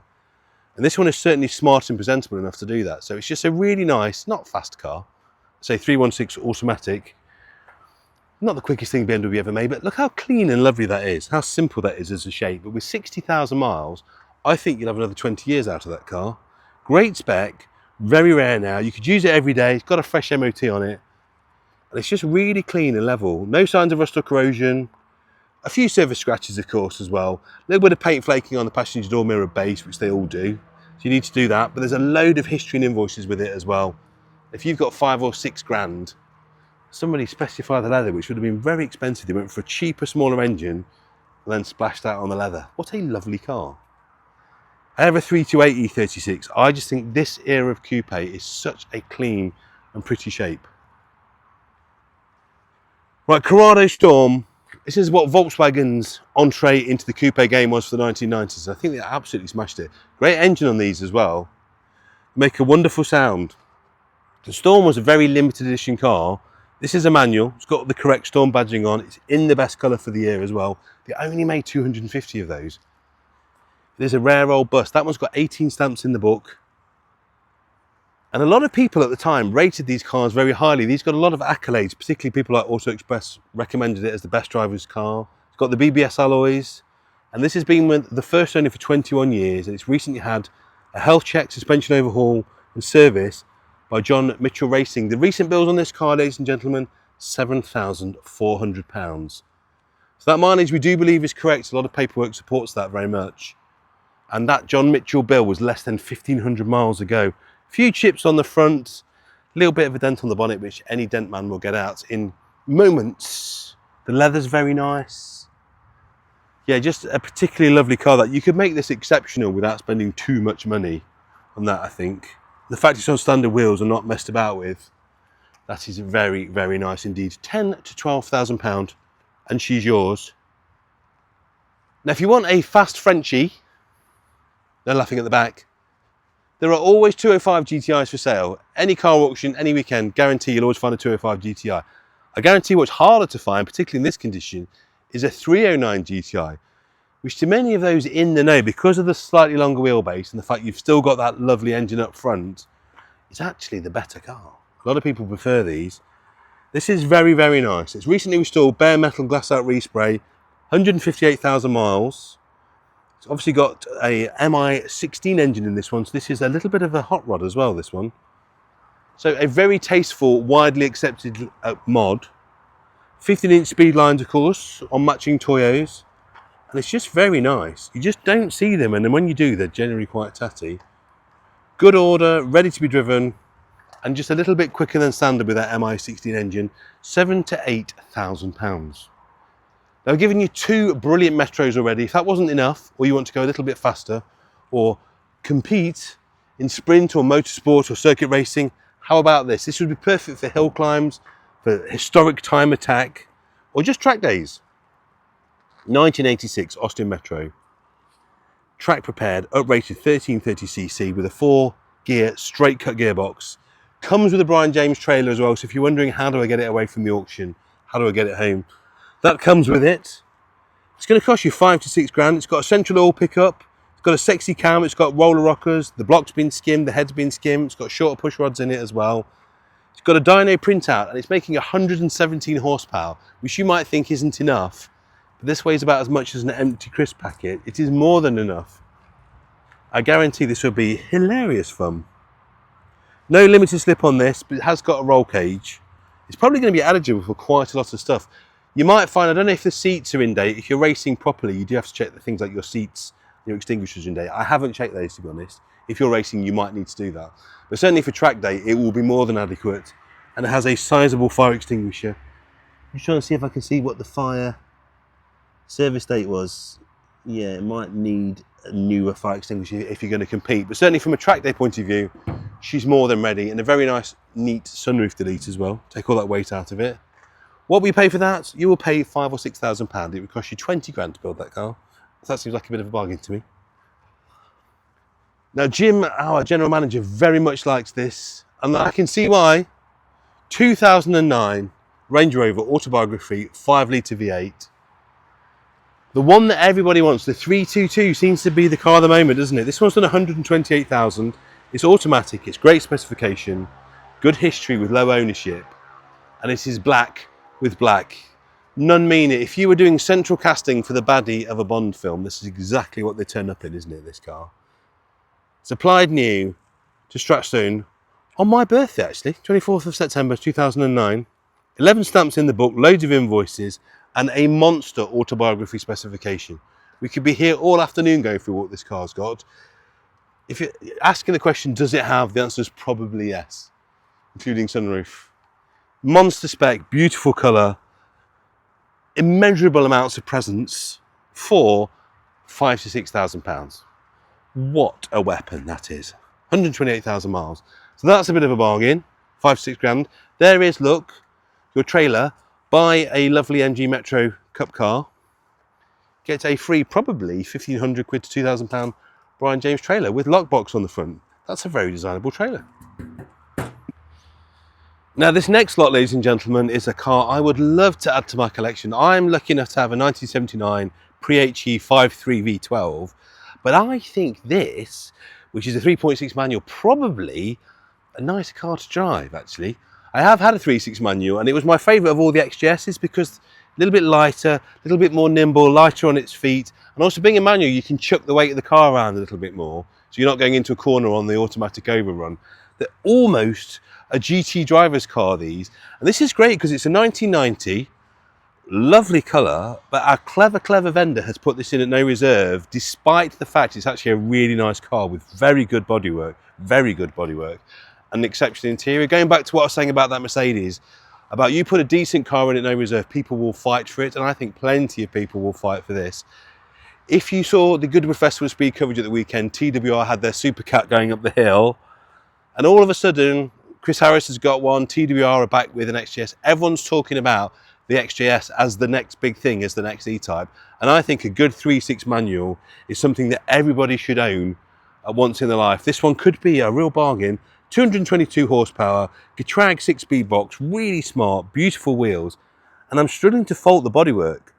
And this one is certainly smart and presentable enough to do that. So it's just a really nice, not fast car. Say 316 automatic. Not the quickest thing BMW ever made, but look how clean and lovely that is. How simple that is as a shape. But with 60,000 miles, I think you'll have another 20 years out of that car. Great spec, very rare now. You could use it every day. It's got a fresh MOT on it. And it's just really clean and level. No signs of rust or corrosion. A few surface scratches, of course, as well. A little bit of paint flaking on the passenger door mirror base, which they all do. So you need to do that. But there's a load of history and invoices with it as well. If you've got 5 or 6 grand, somebody specified the leather, which would have been very expensive. They went for a cheaper, smaller engine and then splashed out on the leather. What a lovely car. I have a 328 E36. I just think this era of coupe is such a clean and pretty shape. Right, Corrado Storm. This is what Volkswagen's entree into the coupe game was for the 1990s. I think they absolutely smashed it. Great engine on these as well. Make a wonderful sound. The Storm was a very limited edition car. This is a manual. It's got the correct Storm badging on. It's in the best colour for the year as well. They only made 250 of those. There's a rare old bus. That one's got 18 stamps in the book. And a lot of people at the time rated these cars very highly. These got a lot of accolades, particularly people like Auto Express recommended it as the best driver's car. It's got the BBS alloys. And this has been the first owner for 21 years. And it's recently had a health check, suspension overhaul and service by John Mitchell Racing. The recent bills on this car, ladies and gentlemen, £7,400. So that mileage we do believe is correct. A lot of paperwork supports that very much. And that John Mitchell bill was less than 1,500 miles ago. Few chips on the front, a little bit of a dent on the bonnet, which any dent man will get out in moments. The leather's very nice. Yeah, just a particularly lovely car that you could make this exceptional without spending too much money on that, I think. The fact it's on standard wheels and not messed about with That is very, very nice indeed. 10 to 12,000 pound, and she's yours. Now, if you want a fast Frenchie, they're laughing at the back. There are always 205 GTIs for sale. Any car auction, any weekend, guarantee you'll always find a 205 GTI. I guarantee what's harder to find, particularly in this condition, is a 309 GTI, which to many of those in the know, because of the slightly longer wheelbase and the fact you've still got that lovely engine up front, is actually the better car. A lot of people prefer these. This is very, very nice. It's recently installed bare metal glass out respray, 158,000 miles. It's obviously got a MI16 engine in this one, so this is a little bit of a hot rod as well, this one. So a very tasteful, widely accepted mod. 15-inch speed lines, of course, on matching Toyos. And it's just very nice. You just don't see them, and then when you do, they're generally quite tatty. Good order, ready to be driven, and just a little bit quicker than standard with that MI16 engine. 7 to 8,000 pounds. Now, I've given you two brilliant Metros already. If that wasn't enough, or you want to go a little bit faster, or compete in sprint or motorsport or circuit racing, how about this? This would be perfect for hill climbs, for historic time attack, or just track days. 1986 Austin Metro. Track prepared, uprated 1330cc with a 4-gear straight cut gearbox. Comes with a Brian James trailer as well, so if you're wondering how do I get it away from the auction, how do I get it home, that comes with it. It's going to cost you 5 to 6 grand. It's got a central oil pickup, it's got a sexy cam, it's got roller rockers, the block's been skimmed, the head's been skimmed, it's got shorter push rods in it as well. It's got a dyno printout and it's making 117 horsepower, which you might think isn't enough, but this weighs about as much as an empty crisp packet. It is more than enough. I guarantee this will be hilarious fun. No limited slip on this, but it has got a roll cage. It's probably going to be eligible for quite a lot of stuff. You might find, I don't know if the seats are in date. If you're racing properly, you do have to check the things like your seats, your extinguishers are in date. I haven't checked those, to be honest. If you're racing, you might need to do that. But certainly for track day, it will be more than adequate. And it has a sizable fire extinguisher. I'm just trying to see if I can see what the fire service date was. Yeah, it might need a newer fire extinguisher if you're going to compete. But certainly from a track day point of view, she's more than ready. And a very nice, neat sunroof delete as well. Take all that weight out of it. What will you pay for that? You will pay £5,000 or £6,000. It would cost you 20 grand to build that car. So that seems like a bit of a bargain to me. Now, Jim, our general manager, very much likes this, and I can see why. 2009 Range Rover Autobiography 5-litre V8. The one that everybody wants, the 322, seems to be the car at the moment, doesn't it? This one's done 128,000. It's automatic, it's great specification, good history with low ownership, and it is black with black. None mean it. If you were doing central casting for the baddie of a Bond film, this is exactly what they turn up in, isn't it, this car? Supplied new to Stratstone on my birthday, actually, 24th of September 2009. 11 stamps in the book, loads of invoices, and a monster autobiography specification. We could be here all afternoon going through what this car's got. If you're asking the question, does it have, the answer is probably yes, including sunroof. Monster spec, beautiful colour, immeasurable amounts of presence for £5,000 to £6,000. What a weapon that is. 128,000 miles. So that's a bit of a bargain. 5 to 6 grand. There is, look, your trailer. Buy a lovely MG Metro Cup car. Get a free, probably £1,500 to £2,000 Brian James trailer with lockbox on the front. That's a very desirable trailer. Now, this next lot, ladies and gentlemen, is a car I would love to add to my collection. I'm lucky enough to have a 1979 Pre-HE 5.3 V12, but I think this, which is a 3.6 manual, probably a nicer car to drive, actually. I have had a 3.6 manual, and it was my favourite of all the XJSs because a little bit lighter, a little bit more nimble, lighter on its feet, and also being a manual, you can chuck the weight of the car around a little bit more, so you're not going into a corner on the automatic overrun. They're almost a GT driver's car, these, and this is great because it's a 1990, lovely colour, but our clever vendor has put this in at no reserve, despite the fact it's actually a really nice car with very good bodywork, and an exceptional interior. Going back to what I was saying about that Mercedes, about you put a decent car in at no reserve, people will fight for it, and I think plenty of people will fight for this. If you saw the Goodwood Festival Speed coverage at the weekend, TWR had their Supercat going up the hill, and all of a sudden, Chris Harris has got one, TWR are back with an XJS. Everyone's talking about the XJS as the next big thing, as the next E-Type. And I think a good 3.6 manual is something that everybody should own at once in their life. This one could be a real bargain. 222 horsepower, Getrag 6-speed box, really smart, beautiful wheels. And I'm struggling to fault the bodywork.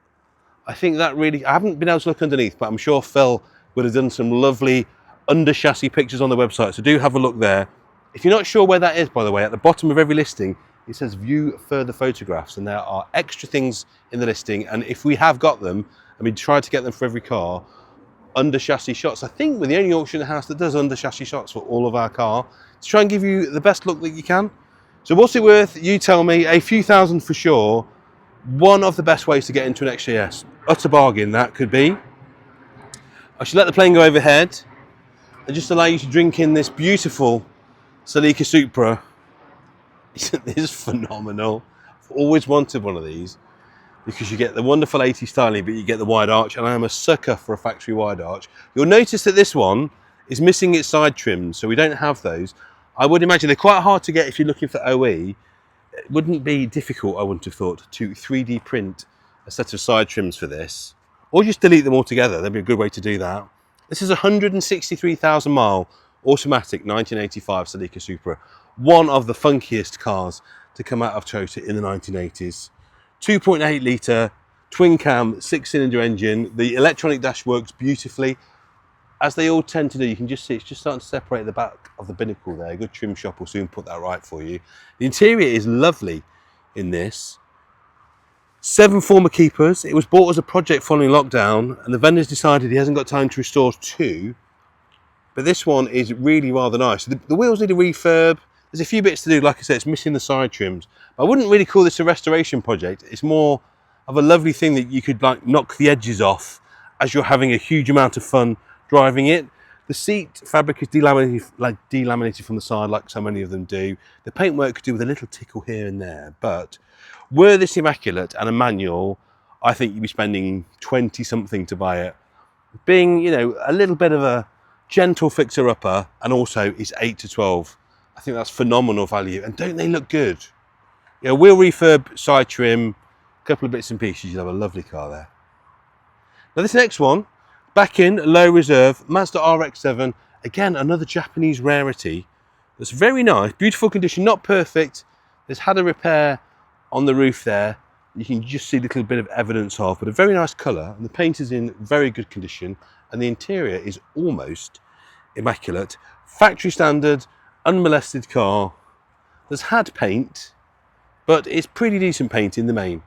I think that really, I haven't been able to look underneath, but I'm sure Phil would have done some lovely under chassis pictures on the website. So do have a look there. If you're not sure where that is, by the way, at the bottom of every listing, it says view further photographs, and there are extra things in the listing. And if we have got them, and we try to get them for every car, under chassis shots. I think we're the only auction house that does under chassis shots for all of our car to try and give you the best look that you can. So what's it worth? You tell me. A few thousand for sure. One of the best ways to get into an XJS. Utter bargain that could be. I should let the plane go overhead and just allow you to drink in this beautiful Celica Supra. This is phenomenal. I've always wanted one of these because you get the wonderful 80s styling, but you get the wide arch, and I am a sucker for a factory wide arch. You'll notice that this one is missing its side trims, so we don't have those. I would imagine they're quite hard to get if you're looking for OE. It wouldn't be difficult, I wouldn't have thought, to 3D print a set of side trims for this, or just delete them altogether. That'd be a good way to do that. This is a 163,000 mile automatic 1985 Celica Supra, one of the funkiest cars to come out of Toyota in the 1980s. 2.8 litre, twin cam, 6-cylinder engine. The electronic dash works beautifully, as they all tend to do. You can just see it's just starting to separate the back of the binnacle there. A good trim shop will soon put that right for you. The interior is lovely in this. 7 former keepers. It was bought as a project following lockdown, and the vendor's decided he hasn't got time to restore 2. But this one is really rather nice. The wheels need a refurb. There's a few bits to do. Like I said, it's missing the side trims. I wouldn't really call this a restoration project. It's more of a lovely thing that you could like knock the edges off as you're having a huge amount of fun driving it. The seat fabric is delaminated from the side, like so many of them do. The paintwork could do with a little tickle here and there, but were this immaculate and a manual, I think you'd be spending 20 something to buy it. Being, you know, a little bit of a gentle fixer-upper, and also it's 8 to 12. I think that's phenomenal value. And don't they look good? You know, wheel refurb, side trim, a couple of bits and pieces, you'll have a lovely car there. Now this next one, back in low reserve, Mazda RX-7, again another Japanese rarity. It's very nice, beautiful condition, not perfect. There's had a repair on the roof there. You can just see a little bit of evidence of, but a very nice colour, and the paint is in very good condition, and the interior is almost immaculate. Factory standard, unmolested car. There's had paint, but it's pretty decent paint in the main.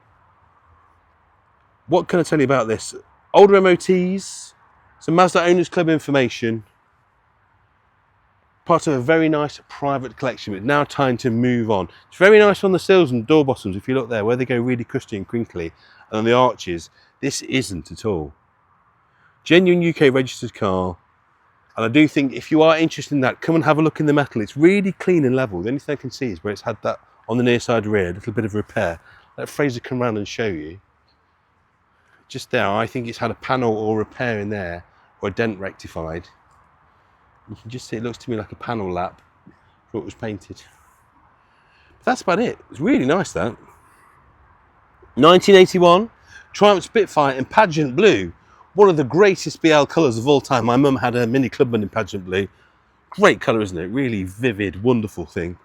What can I tell you about this? Older MOTs, some Mazda Owners Club information, part of a very nice private collection, but now time to move on. It's very nice on the sills and door bottoms, if you look there, where they go really crusty and crinkly, and on the arches, this isn't at all. Genuine UK registered car, and I do think if you are interested in that, come and have a look in the metal. It's really clean and level. The only thing I can see is where it's had that on the near side rear, a little bit of repair. Let Fraser come round and show you. Just there, I think it's had a panel or repair in there, or a dent rectified. You can just see it looks to me like a panel lap before it was painted. But that's about it. It's really nice, that. 1981, Triumph Spitfire in pageant blue. One of the greatest BL colours of all time. My mum had a Mini Clubman in pageant blue. Great colour, isn't it? Really vivid, wonderful thing.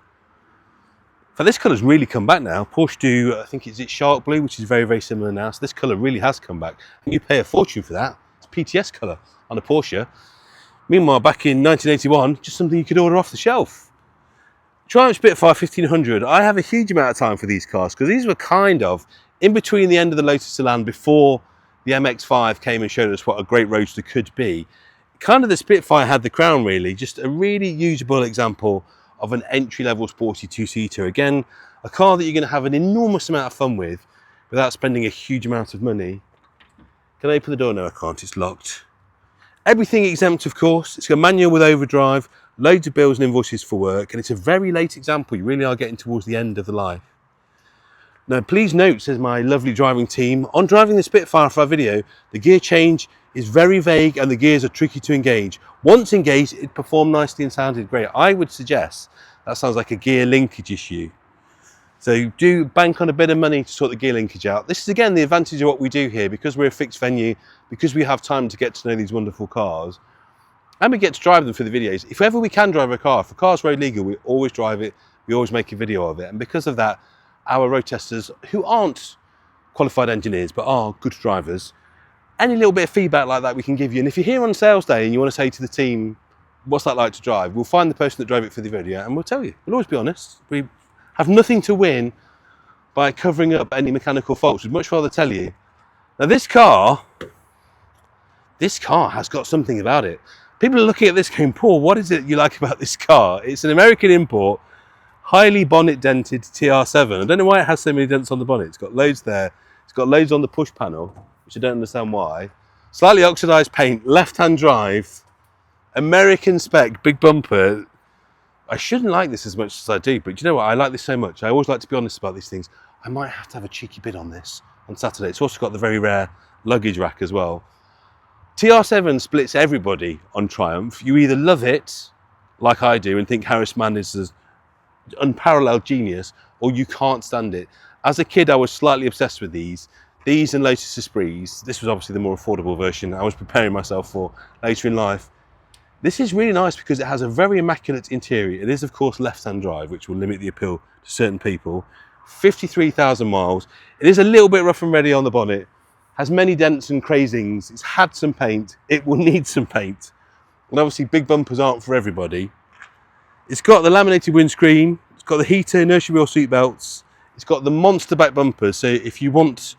But this colour's really come back now. Porsche do, I think it's shark blue, which is very, very similar now. So this colour really has come back. And you pay a fortune for that. It's PTS colour on a Porsche. Meanwhile, back in 1981, just something you could order off the shelf. Triumph Spitfire 1500. I have a huge amount of time for these cars because these were kind of in between the end of the Lotus Elan before the MX-5 came and showed us what a great roadster could be. Kind of the Spitfire had the crown, really. Just a really usable example of an entry-level sporty two-seater. Again, a car that you're going to have an enormous amount of fun with without spending a huge amount of money. Can I open the door? No, I can't. It's locked. Everything exempt, of course. It's a manual with overdrive, loads of bills and invoices for work, and it's a very late example. You really are getting towards the end of the life. Now, please note, says my lovely driving team, on driving the Spitfire for our video, the gear change is very vague and the gears are tricky to engage. Once engaged, it performed nicely and sounded great. I would suggest That sounds like a gear linkage issue. So do bank on a bit of money to sort the gear linkage out. This is again the advantage of what we do here, because we're a fixed venue, because we have time to get to know these wonderful cars, and we get to drive them for the videos. If ever we can drive a car, if a car's road legal, we always drive it, we always make a video of it. And because of that, our road testers, who aren't qualified engineers but are good drivers, any little bit of feedback like that we can give you. And if you're here on sales day and you want to say to the team, what's that like to drive, we'll find the person that drove it for the video and we'll tell you. We'll always be honest. We have nothing to win by covering up any mechanical faults. We'd much rather tell you. Now this car has got something about it. People are looking at this going, Paul, what is it you like about this car? It's an American import, highly bonnet dented TR7. I don't know why it has so many dents on the bonnet. It's got loads there. It's got loads on the push panel, which I don't understand why. Slightly oxidized paint, left-hand drive, American spec, big bumper. I shouldn't like this as much as I do, but you know what? I like this so much. I always like to be honest about these things. I might have to have a cheeky bid on this on Saturday. It's also got the very rare luggage rack as well. TR7 splits everybody on Triumph. You either love it, like I do, and think Harris Mann is an unparalleled genius, or you can't stand it. As a kid, I was slightly obsessed with these and Lotus Esprits. This was obviously the more affordable version I was preparing myself for later in life. This is really nice because it has a very immaculate interior. It is, of course, left-hand drive, which will limit the appeal to certain people. 53,000 miles. It is a little bit rough and ready on the bonnet. Has many dents and crazings. It's had some paint. It will need some paint. And obviously, big bumpers aren't for everybody. It's got the laminated windscreen. It's got the heater, inertia wheel seat belts. It's got the monster back bumpers. So if you want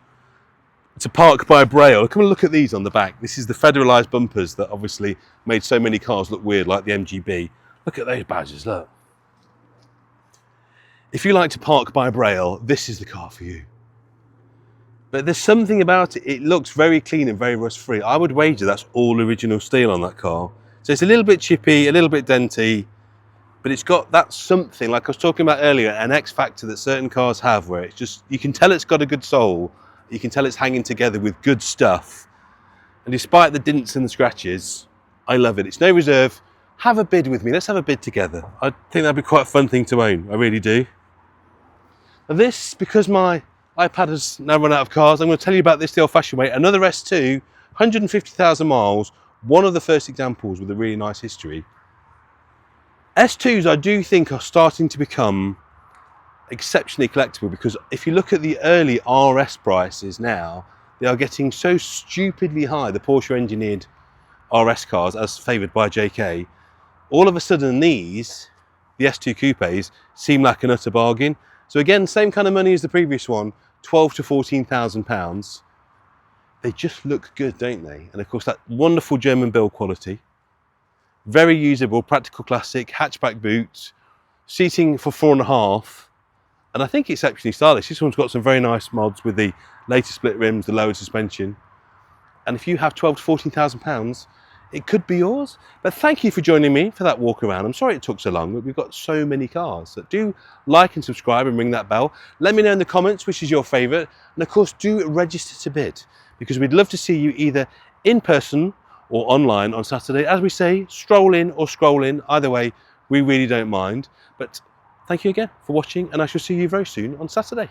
to park by a braille, come and look at these on the back. This is the federalized bumpers that obviously made so many cars look weird, like the MGB. Look at those badges, look. If you like to park by a braille, this is the car for you. But there's something about it. It looks very clean and very rust free. I would wager that's all original steel on that car. So it's a little bit chippy, a little bit denty, but it's got that something, like I was talking about earlier, an X factor that certain cars have, where it's just, you can tell it's got a good soul. You can tell it's hanging together with good stuff. And despite the dents and the scratches, I love it. It's no reserve. Have a bid with me. Let's have a bid together. I think that'd be quite a fun thing to own. I really do. Now this, because my iPad has now run out of cars, I'm going to tell you about this the old-fashioned way. Another S2, 150,000 miles, one of the first examples with a really nice history. S2s, I do think, are starting to become exceptionally collectible, because if you look at the early RS prices now, they are getting so stupidly high, the Porsche engineered RS cars as favoured by JK. All of a sudden these, the S2 coupes, seem like an utter bargain. So again, same kind of money as the previous one, 12 to 14,000 pounds. They just look good, don't they? And of course that wonderful German build quality, very usable, practical classic, hatchback boot, seating for 4.5. And I think it's exceptionally stylish. This one's got some very nice mods with the later split rims, the lowered suspension. And if you have 12 to 14,000 pounds, it could be yours. But thank you for joining me for that walk around. I'm sorry it took so long, but we've got so many cars. So do like and subscribe and ring that bell. Let me know in the comments which is your favourite. And of course, do register to bid, because we'd love to see you either in person or online on Saturday. As we say, stroll in or scroll in. Either way, we really don't mind. But thank you again for watching, and I shall see you very soon on Saturday.